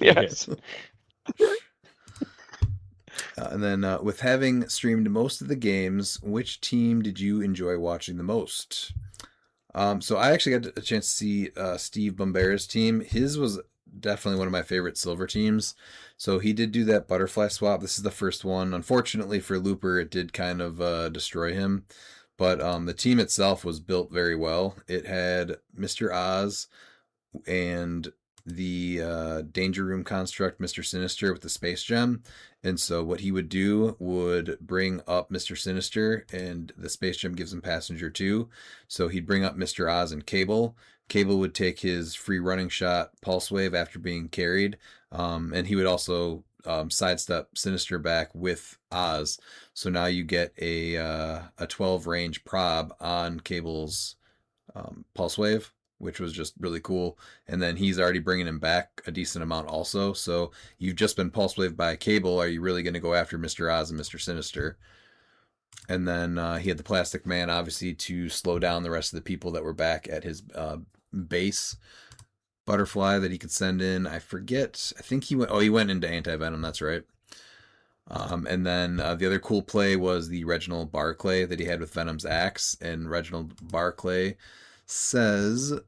Yes. And then with having streamed most of the games, which team did you enjoy watching the most? So I actually got a chance to see Steve Bombera's team. His was definitely one of my favorite silver teams. So he did do that butterfly swap. This is the first one. Unfortunately for Looper, it did kind of destroy him. But the team itself was built very well. It had Mr. Oz and the Danger Room construct, Mr. Sinister, with the Space Gem. And so what he would do would bring up Mr. Sinister, and the Space Gem gives him Passenger 2. So he'd bring up Mr. Oz and Cable. Cable would take his free running shot Pulse Wave after being carried. And he would also sidestep Sinister back with Oz. So now you get a 12 range prob on Cable's Pulse Wave, which was just really cool. And then he's already bringing him back a decent amount also. So you've just been Pulse Wave by Cable. Are you really going to go after Mr. Oz and Mr. Sinister? And then he had the Plastic Man, obviously, to slow down the rest of the people that were back at his base. Butterfly that he could send in. I forget. I think he went into Anti-Venom. That's right. And then the other cool play was the Reginald Barclay that he had with Venom's axe. And Reginald Barclay says,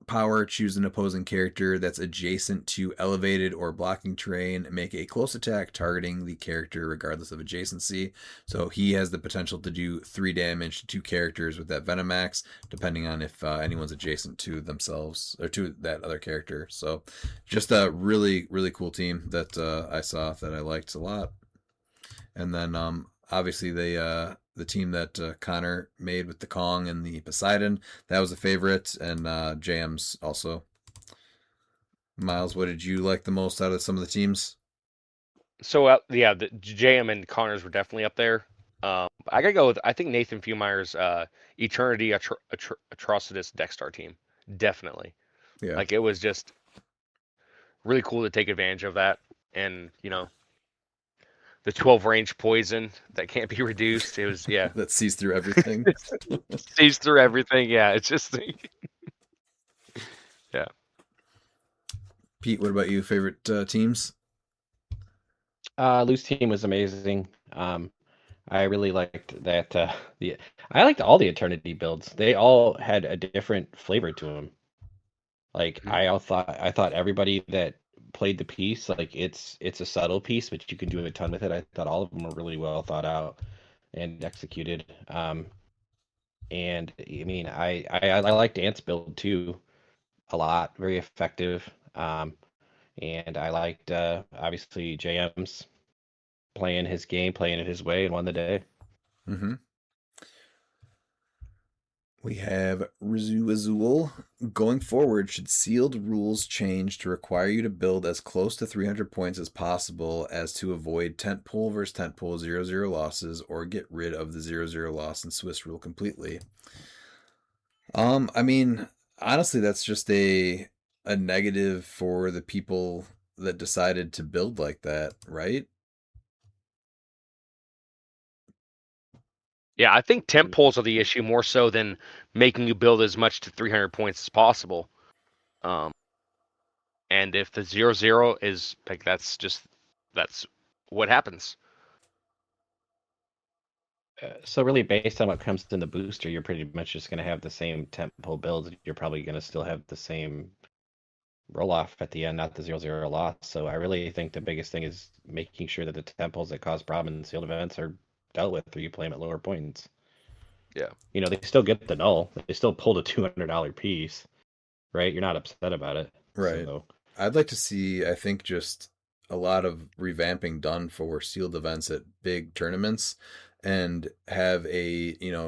power, choose an opposing character that's adjacent to elevated or blocking terrain, make a close attack targeting the character regardless of adjacency. So he has the potential to do 3 damage to 2 characters with that Venom axe, depending on if anyone's adjacent to themselves or to that other character. So just a really, really cool team that I saw that I liked a lot. And then obviously the team that Connor made with the Kong and the Poseidon, that was a favorite, and Jams also. Miles, what did you like the most out of some of the teams? So the Jam and Connors were definitely up there. I gotta go with, I think, Nathan Fumeyer's Eternity Atrocitus Dexstar team. Definitely. Yeah. Like, it was just really cool to take advantage of that, and the 12 range poison that can't be reduced. It was, yeah. That sees through everything. Sees through everything. Yeah. It's just, yeah. Pete, what about you? Favorite teams? Lou's team was amazing. I really liked that. I liked all the Eternity builds. They all had a different flavor to them. Like, I thought everybody that played the piece, like, it's a subtle piece, but you can do a ton with it. I thought all of them were really well thought out and executed. And I mean, I liked Ant's build too a lot, very effective. and I liked obviously JM's playing his game, playing it his way, and won the day. Mm-hmm. We have Rizu Azul. Going forward, should sealed rules change to require you to build as close to 300 points as possible as to avoid tentpole versus tentpole 0-0 losses or get rid of the 0-0 loss and Swiss rule completely? I mean, honestly, that's just a negative for the people that decided to build like that, right? Yeah, I think temp poles are the issue more so than making you build as much to 300 points as possible. And if the 0-0 is like that's what happens. So really, based on what comes in the booster, you're pretty much just going to have the same tempo builds. You're probably going to still have the same roll off at the end, not the 0-0 loss. So I really think the biggest thing is making sure that the tempos that cause problems in sealed events are dealt with, or you play them at lower points. Yeah. You know, they still get the null. They still pulled a $200 piece, right? You're not upset about it. Right. So I'd like to see, I think, just a lot of revamping done for sealed events at big tournaments and have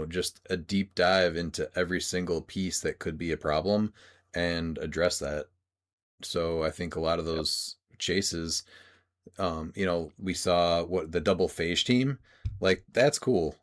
just a deep dive into every single piece that could be a problem and address that. So I think a lot of those chases, we saw what the double phase team, like that's cool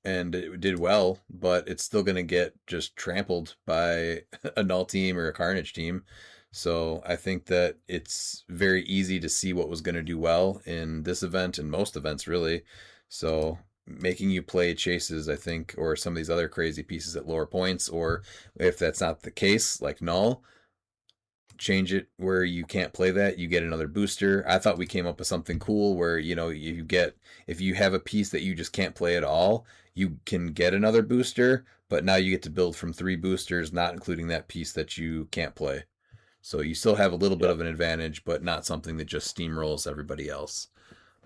and it did well, but it's still going to get just trampled by a null team or a carnage team. So I think that it's very easy to see what was going to do well in this event and most events, really. So making you play chases, I think, or some of these other crazy pieces at lower points, or if that's not the case, like null, change it where you can't play that, you get another booster. I thought we came up with something cool where, you get, if you have a piece that you just can't play at all, you can get another booster, but now you get to build from 3 boosters, not including that piece that you can't play. So you still have a little bit of an advantage, but not something that just steamrolls everybody else.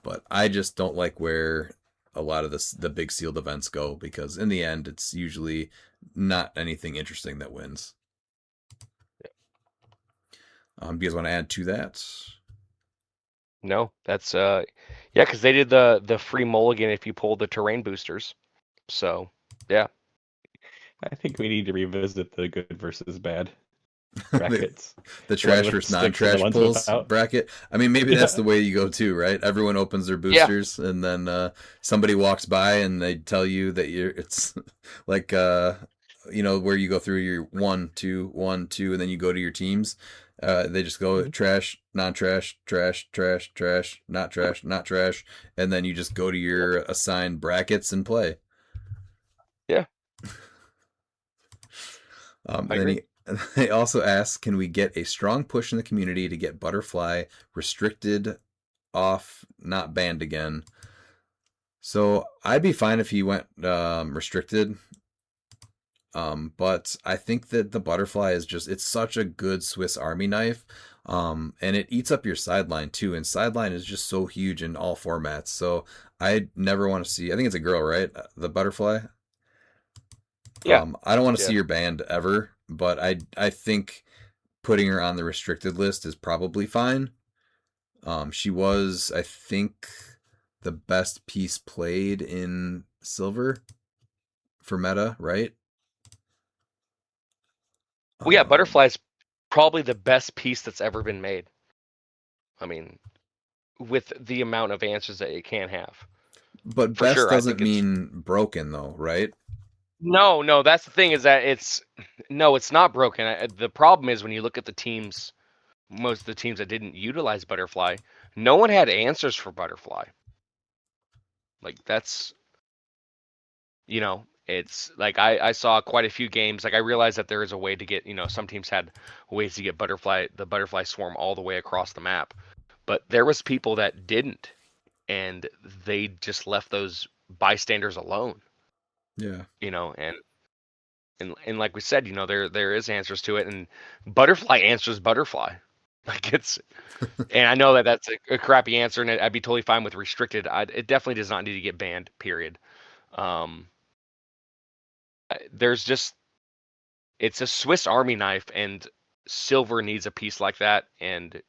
But I just don't like where a lot of the big sealed events go, because in the end, it's usually not anything interesting that wins. Do you guys want to add to that? No, that's yeah, because they did the free mulligan if you pulled the terrain boosters. So yeah. I think we need to revisit the good versus bad the, brackets. the The ones trash with versus sticks and the non-trash ones pulls without. bracket. I mean, maybe that's Yeah. the way you go too, right? Everyone opens their Yeah. boosters, and then somebody walks by and they tell you that it's like where you go through your 1, 2, 1, 2, and then you go to your teams. They just go trash, non-trash, trash, trash, trash, not trash, not trash, and then you just go to your assigned brackets and play. Yeah. I Then agree. he also asks, can we get a strong push in the community to get Butterfly restricted, off, not banned again? So I'd be fine if he went restricted. But I think that the Butterfly it's such a good Swiss Army knife. And it eats up your sideline too. And sideline is just so huge in all formats. So I never want to see, I think it's a girl, right? The Butterfly. Yeah. I don't want to see Yeah. her banned ever, but I think putting her on the restricted list is probably fine. She was, I think, the best piece played in silver for meta, right? Well, yeah, Butterfly's probably the best piece that's ever been made. I mean, with the amount of answers that it can have. But For best sure, I doesn't think it's mean broken, though, right? no. That's the thing is that it's not broken. The problem is when you look at the teams, most of the teams that didn't utilize Butterfly, no one had answers for Butterfly. Like that's, it's like I saw quite a few games. Like I realized that there is a way to get, some teams had ways to get the butterfly swarm all the way across the map, but there was people that didn't, and they just left those bystanders alone. Yeah. And like we said, there is answers to it, and Butterfly answers Butterfly. Like and I know that that's a crappy answer, and I'd be totally fine with restricted. It definitely does not need to get banned. Period. Um, there's just it's a Swiss Army knife, and silver needs a piece like that, and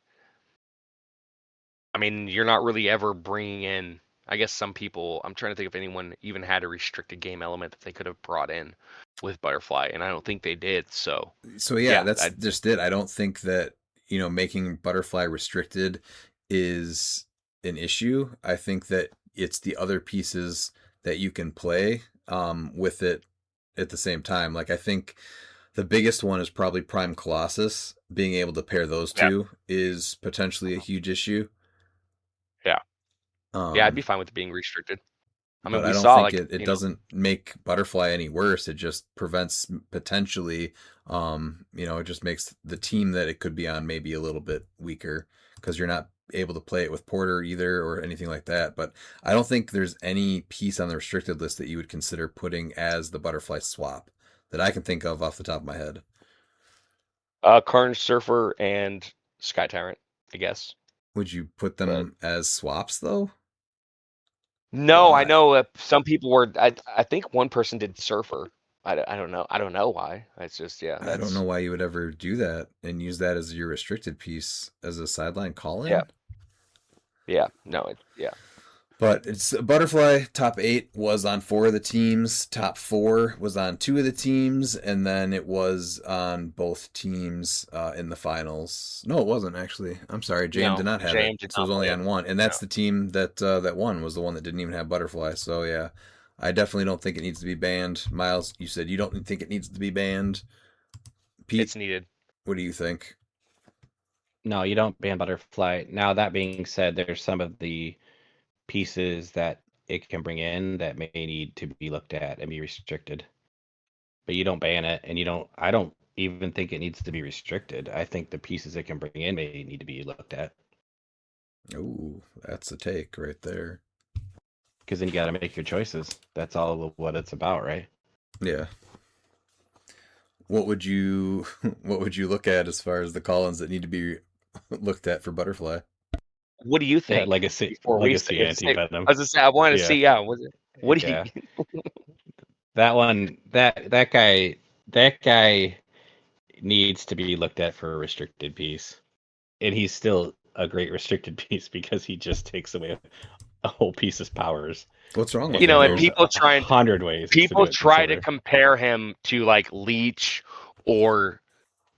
I mean, you're not really ever bringing in. I guess some people. I'm trying to think if anyone even had a restricted game element that they could have brought in with Butterfly, and I don't think they did. So yeah, yeah, that's just it. I don't think that making Butterfly restricted is an issue. I think that it's the other pieces that you can play with it at the same time. Like I think the biggest one is probably Prime Colossus. Being able to pair those yeah, two is potentially a huge issue. yeah, yeah. I'd be Um, fine with it being restricted. I mean, but we I don't saw think like it doesn't make Butterfly any worse. It just prevents potentially, it just makes the team that it could be on maybe a little bit weaker because you're not able to play it with Porter either or anything like that. But I don't think there's any piece on the restricted list that you would consider putting as the Butterfly swap that I can think of off the top of my head. Carnage Surfer and Sky Tyrant, I guess. Would you put But them as swaps though? no, I Why? know some people were. I think one person did Surfer. I don't know. I don't know why. It's just yeah. I don't know That's why you would ever do that and use that as your restricted piece as a sideline call yeah, in. yeah. No, yeah. But it's Butterfly top 8 was on 4 of the teams, top 4 was on 2 of the teams, and then it was on both teams in the finals. No, it wasn't actually. I'm sorry, JM did No, not have it, James did so it was not only play it. on 1, and No. that's the team that won was the one that didn't even have Butterfly. So yeah, I definitely don't think it needs to be banned. Miles, you said you don't think it needs to be banned. Pete, It's needed. what do you think? No, you don't ban Butterfly. Now, that being said, there's some of the pieces that it can bring in that may need to be looked at and be restricted. But you don't ban it, and I don't even think it needs to be restricted. I think the pieces it can bring in may need to be looked at. Ooh, that's a take right there. Because then you got to make your choices. That's all of what it's about, right? Yeah. What would you look at as far as the call-ins that need to be looked at for Butterfly? What do you Yeah, think? Before we say, anti-venom. I was just say I wanted to Yeah. see. Yeah, was it? What do Yeah. you? That one, that guy needs to be looked at for a restricted piece, and he's still a great restricted piece because he just takes away a whole piece's powers. What's wrong with You him? know, and Though? people try 100 ways to do people it try to disorder. compare him to like Leech or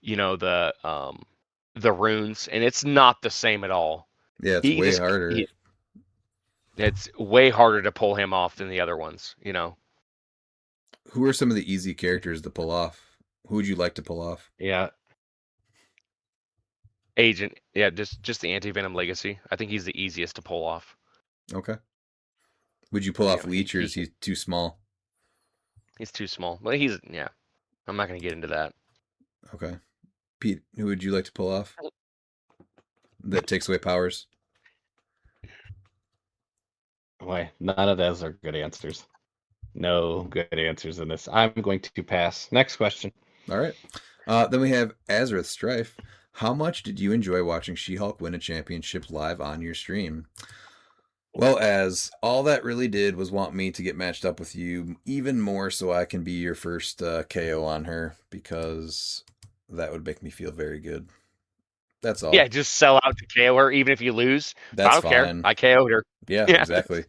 the runes, and it's not the same at all. Yeah, it's He way just harder. it's way harder to pull him off than the other ones. Who are some of the easy characters to pull off? Who would you like to pull off? Yeah, Agent, yeah, just the anti-venom legacy. I think he's the easiest to pull off. Okay. Would you pull off Leech or he is he too small? he's too small. But yeah. I'm not gonna get into that. Okay. Pete, who would you like to pull off? That takes away powers. boy, none of those are good answers. No good answers in this. I'm going to pass. Next question. All right. Then we have Azareth Strife. How much did you enjoy watching She-Hulk win a championship live on your stream? Well, as all that really did was want me to get matched up with you even more so I can be your first KO on her because that would make me feel very good. That's all. Yeah, just sell out to KO her, even if you lose. That's I don't fine. care. I KO'd her. Yeah, Yeah. exactly.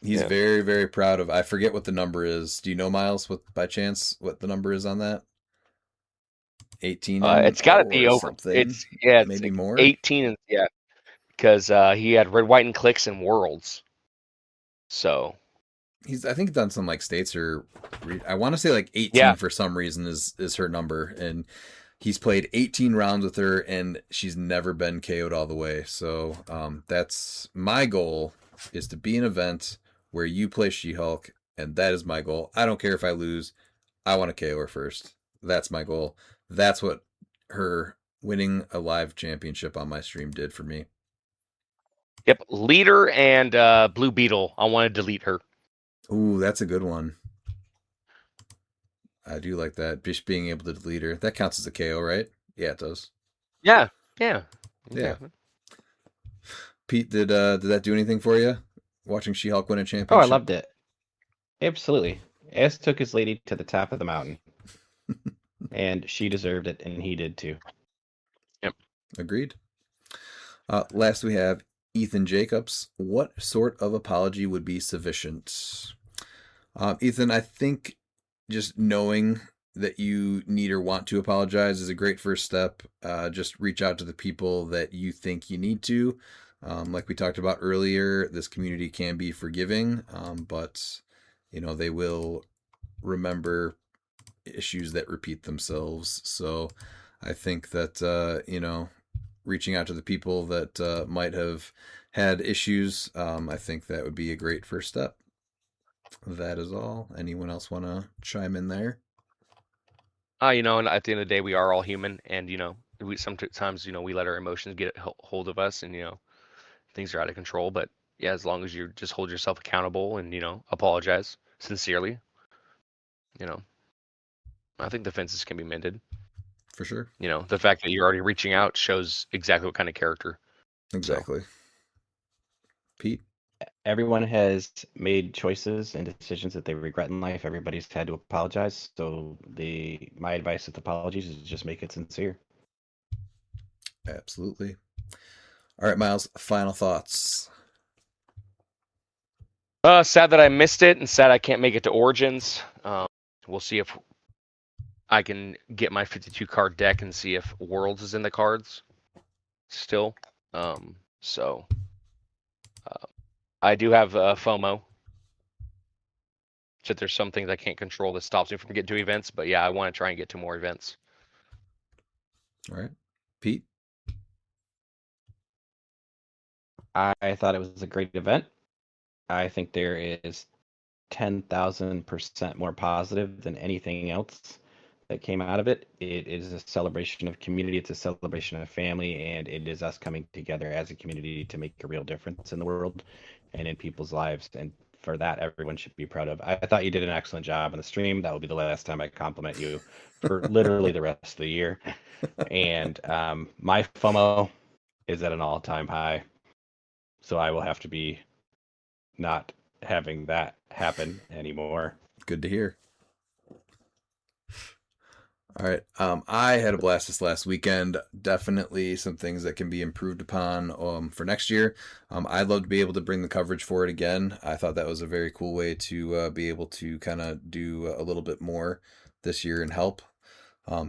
He's very, very proud of. I forget what the number is. Do you know, Miles, by chance, what the number is on that? 18. It's got to be over. Something. It's maybe more. 18, and because he had red, white, and clicks and worlds. So He's, I think, done some like states or I want to say like 18 Yeah. for some reason is her number, and he's played 18 rounds with her, and she's never been KO'd all the way. So that's my goal, is to be an event where you play She-Hulk, and that is my goal. I don't care if I lose. I want to KO her first. That's my goal. That's what her winning a live championship on my stream did for me. Yep, Leader and Blue Beetle. I want to delete her. Ooh, that's a good one. I do like that. Just being able to delete her. That counts as a KO, right? Yeah, it does. Yeah. Pete, did that do anything for you? Watching She-Hulk win a championship? Oh, I loved it. Absolutely. S took his lady to the top of the mountain. And she deserved it, and he did too. Yep. Agreed. Last we have Ethan Jacobs. What sort of apology would be sufficient? Ethan, I think just knowing that you need or want to apologize is a great first step. Just reach out to the people that you think you need to. Like we talked about earlier, this community can be forgiving, but they will remember issues that repeat themselves. So I think that reaching out to the people that might have had issues, I think that would be a great first step. That is all. Anyone else want to chime in there? And at the end of the day, we are all human, and we sometimes we let our emotions get hold of us, and things are out of control. But yeah, as long as you just hold yourself accountable and apologize sincerely, I think the fences can be mended. For sure. The fact that you're already reaching out shows exactly what kind of character. Exactly. Pete? Everyone has made choices and decisions that they regret in life. Everybody's had to apologize. So my advice with apologies is just make it sincere. Absolutely. All right, Miles, final thoughts. Sad that I missed it, and sad I can't make it to Origins. We'll see if I can get my 52 card deck and see if Worlds is in the cards still. I do have FOMO. So there's some things I can't control that stops me from getting to events, but yeah, I want to try and get to more events. All right. Pete? I thought it was a great event. I think there is 10,000% more positive than anything else that came out of it. It is a celebration of community. It's a celebration of family, and it is us coming together as a community to make a real difference in the world and in people's lives. And for that, everyone should be proud of. I thought you did an excellent job on the stream. That will be the last time I compliment you for literally the rest of the year. And my FOMO is at an all-time high. So I will have to be not having that happen anymore. Good to hear. All right. I had a blast this last weekend. Definitely some things that can be improved upon for next year. I'd love to be able to bring the coverage for it again. I thought that was a very cool way to be able to kind of do a little bit more this year and help.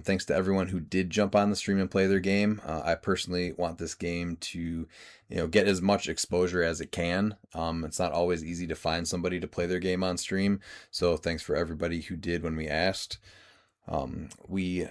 Thanks to everyone who did jump on the stream and play their game. I personally want this game to, get as much exposure as it can. It's not always easy to find somebody to play their game on stream. So thanks for everybody who did when we asked. We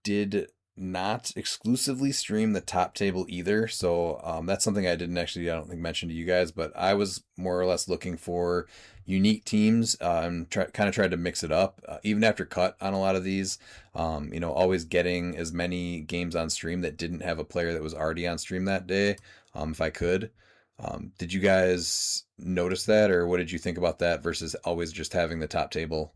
did not exclusively stream the top table either. So that's something I don't think mention to you guys, but I was more or less looking for unique teams and tried to mix it up. Even after cut on a lot of these, always getting as many games on stream that didn't have a player that was already on stream that day, if I could. Did you guys notice that, or what did you think about that versus always just having the top table?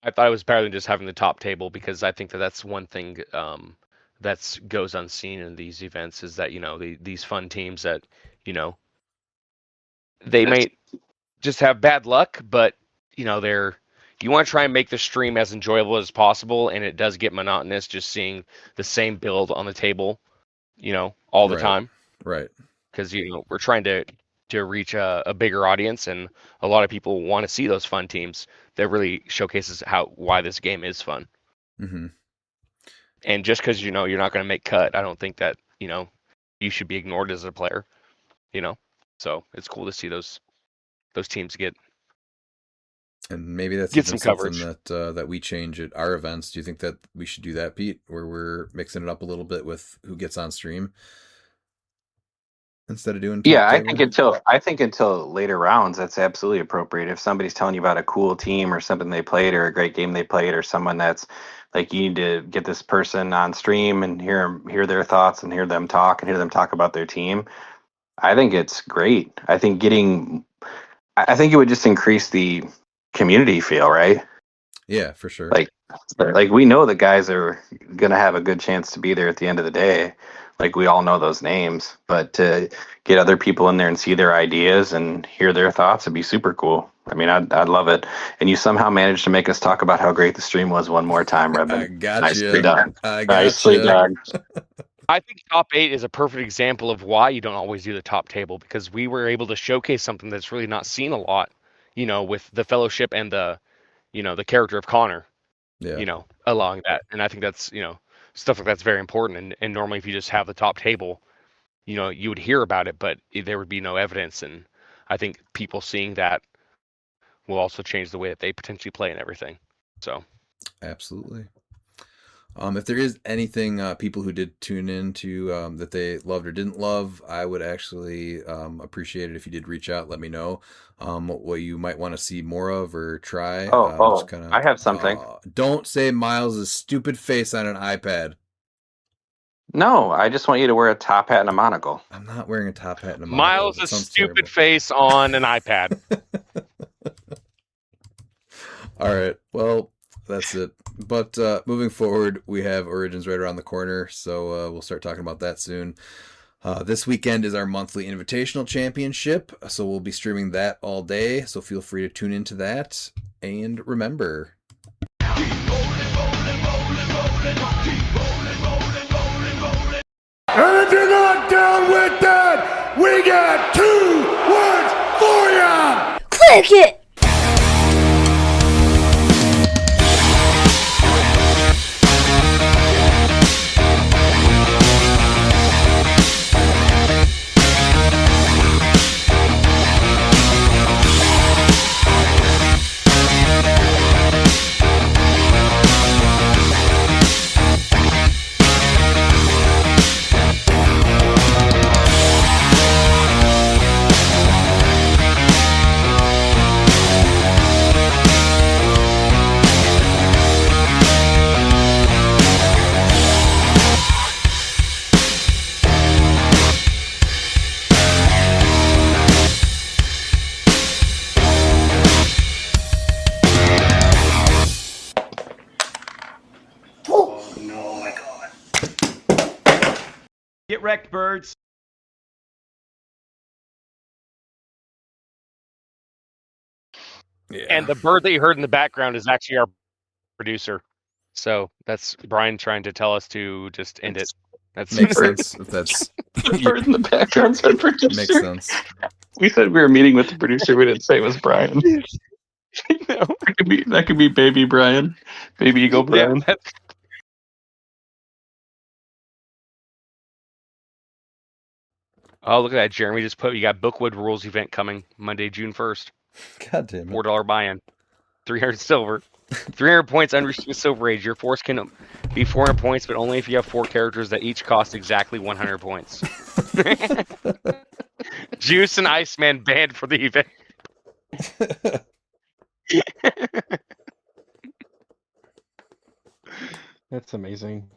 I thought it was better than just having the top table, because I think that's one thing that goes unseen in these events is that these fun teams that they may just have bad luck, but you want to try and make the stream as enjoyable as possible, and it does get monotonous just seeing the same build on the table all the time, right? Because we're trying to reach a bigger audience, and a lot of people want to see those fun teams. That really showcases why this game is fun. Mm-hmm. And just because you're not going to make cut, I don't think that you should be ignored as a player. So it's cool to see those teams get. And maybe that's get some something coverage that we change at our events. Do you think that we should do that, Pete, where we're mixing it up a little bit with who gets on stream instead of doing? Yeah, I think until later rounds, that's absolutely appropriate. If somebody's telling you about a cool team or something they played or a great game they played, or someone that's like, you need to get this person on stream and hear their thoughts and hear them talk about their team. I think it's great. I think it would just increase the community feel, right? Yeah, for sure. Like we know the guys are gonna have a good chance to be there at the end of the day. Like we all know those names, but to get other people in there and see their ideas and hear their thoughts would be super cool. I mean, I'd love it. And you somehow managed to make us talk about how great the stream was one more time, Redmond. I got Nicely you. done. I got Nicely you. done. I think top 8 is a perfect example of why you don't always do the top table, because we were able to showcase something that's really not seen a lot, with the Fellowship and the character of Connor, Yeah. along that. And I think that's, stuff like that's very important. And normally if you just have the top table, you would hear about it, but there would be no evidence. And I think people seeing that will also change the way that they potentially play and everything. So Absolutely. If there is anything people who did tune in to that they loved or didn't love, I would actually appreciate it if you did reach out. Let me know what you might want to see more of or try. Just kinda, I have something. don't say Miles' stupid face on an iPad. No, I just want you to wear a top hat and a monocle. I'm not wearing a top hat and a monocle. Miles' That sounds stupid terrible. face on an iPad. All right. Well, that's it. But moving forward, we have Origins right around the corner, so we'll start talking about that soon. This weekend is our monthly Invitational Championship, so we'll be streaming that all day, so feel free to tune into that. And remember... And if you're not down with that, we got 2 words for ya! Click it! Get wrecked, birds. Yeah. And the bird that you heard in the background is actually our producer. So that's Brian trying to tell us to just end it. That's Makes sense. If that's... The bird in the background's our producer. Makes sense. We said we were meeting with the producer. We didn't say it was Brian. No. That could be Baby Brian, Baby Eagle Brian. Yeah, that's... Oh, look at that. Jeremy just put, you got Bookwood Rules event coming Monday, June 1st. God damn it. $4 buy-in. 300 silver. 300 points unrestricted Silver Age. Your force can be 400 points, but only if you have 4 characters that each cost exactly 100 points. Juice and Iceman banned for the event. That's amazing.